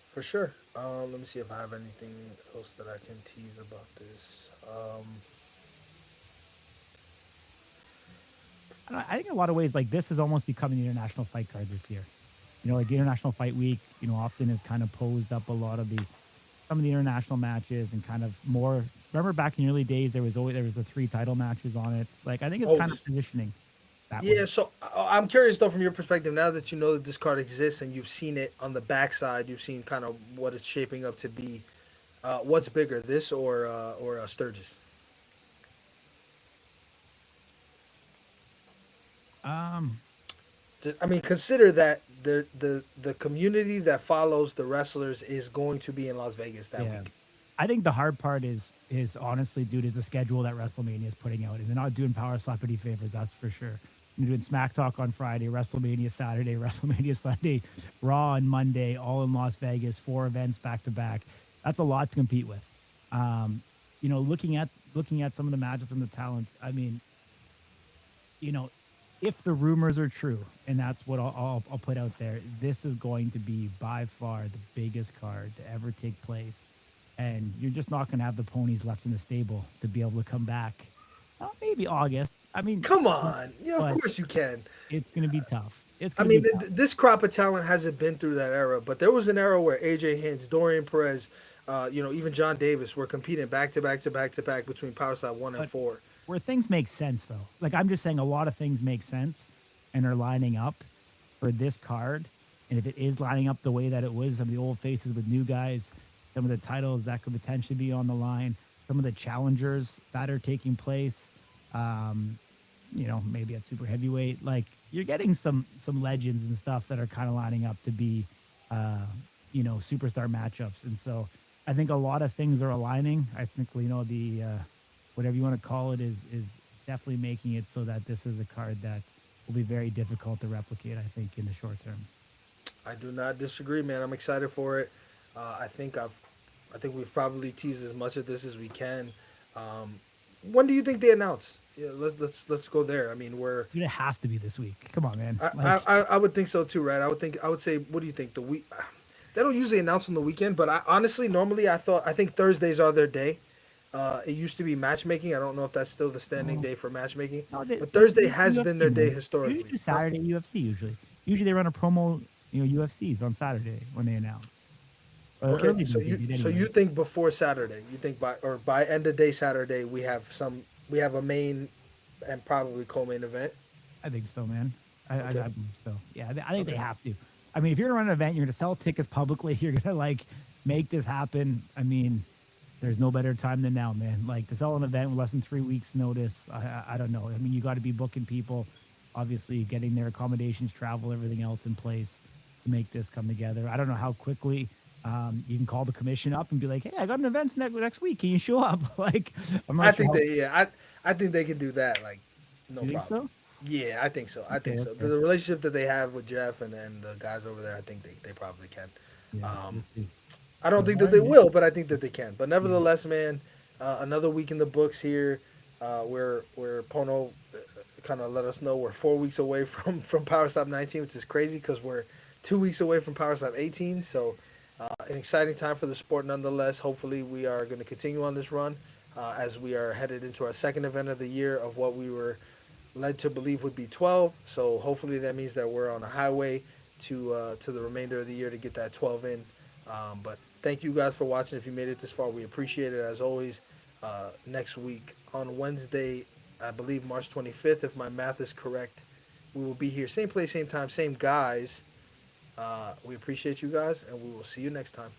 For sure. Let me see if I have anything else that I can tease about this. I think in a lot of ways, like this is almost becoming the international fight card this year. Like the International Fight Week, often has kind of posed up a lot of some of the international matches and kind of more. Remember back in the early days, there was the 3 title matches on it. Like I think it's Oh, kind of positioning that way. yeah. So I'm curious though, from your perspective, now that you know that this card exists and you've seen it on the backside, you've seen kind of what it's shaping up to be. What's bigger, this or Sturgis? Um, I mean, consider that the community that follows the wrestlers is going to be in Las Vegas that yeah. week. I think the hard part is honestly, dude, is the schedule that WrestleMania is putting out, and they're not doing Power Slap any favors. That's for sure. You're doing Smack Talk on Friday, WrestleMania Saturday, WrestleMania Sunday, Raw on Monday, all in Las Vegas, 4 events back to back. That's a lot to compete with. Looking at some of the matchups and the talents. I mean, if the rumors are true, and that's what I'll put out there, this is going to be by far the biggest card to ever take place. And you're just not going to have the ponies left in the stable to be able to come back. Maybe August. I mean, Come on, yeah, of but course you can. it's going to be tough. It's I going to mean, be tough. this crop of talent hasn't been through that era, but there was an era where AJ Hinch, Dorian Perez, even John Davis were competing back to back to back to back between Power Slap 1 and But 4. where things make sense, though. Like I'm just saying, a lot of things make sense and are lining up for this card. And if it is lining up the way that it was, some of the old faces with new guys, some of the titles that could potentially be on the line, some of the challengers that are taking place, maybe at super heavyweight, like you're getting some legends and stuff that are kind of lining up to be, superstar matchups. And so I think a lot of things are aligning. I think, the, whatever you want to call it is definitely making it so that this is a card that will be very difficult to replicate, I think, in the short term. I do not disagree, man. I'm excited for it. I think we've probably teased as much of this as we can. When do you think they announce? Yeah, let's go there. I mean, Dude, it has to be this week. Come on, man. I would think so too, right? I would say, what do you think? The week they don't usually announce on the weekend, but I honestly normally I think Thursdays are their day. It used to be matchmaking. I don't know if that's still the standing day for matchmaking, but Thursday has been their day historically. Usually Saturday UFC. Usually they run a promo. UFCs on Saturday when they announce. Okay, so you think before Saturday? You think by end of day Saturday we have a main and probably co-main event? I think so, man. I believe so. Yeah, I think they have to. I mean, if you're gonna run an event, you're gonna sell tickets publicly. You're gonna make this happen. I mean, there's no better time than now, man. Like to sell an event with less than 3 weeks notice. I don't know. I mean, you got to be booking people, obviously getting their accommodations, travel, everything else in place to make this come together. I don't know how quickly. You can call the commission up and be like, "Hey, I got an event next week. Can you show up?" I'm not sure. I think they can do that. Like, no you problem. Think so? Yeah, I think so. I think so. Okay. The relationship that they have with Jeff and the guys over there, I think they probably can. Yeah, let's see. I don't think that they will, but I think that they can. But nevertheless, man, another week in the books here. Where Pono kind of let us know we're 4 weeks away from Power Slap 19, which is crazy because we're 2 weeks away from Power Slap 18. So. An exciting time for the sport nonetheless. Hopefully we are going to continue on this run as we are headed into our second event of the year of what we were led to believe would be 12. So hopefully that means that we're on a highway to the remainder of the year to get that 12 in. But thank you guys for watching. If you made it this far, we appreciate it as always. Next week on Wednesday, I believe March 25th, if my math is correct, we will be here. Same place, same time, same guys. We appreciate you guys, and we will see you next time.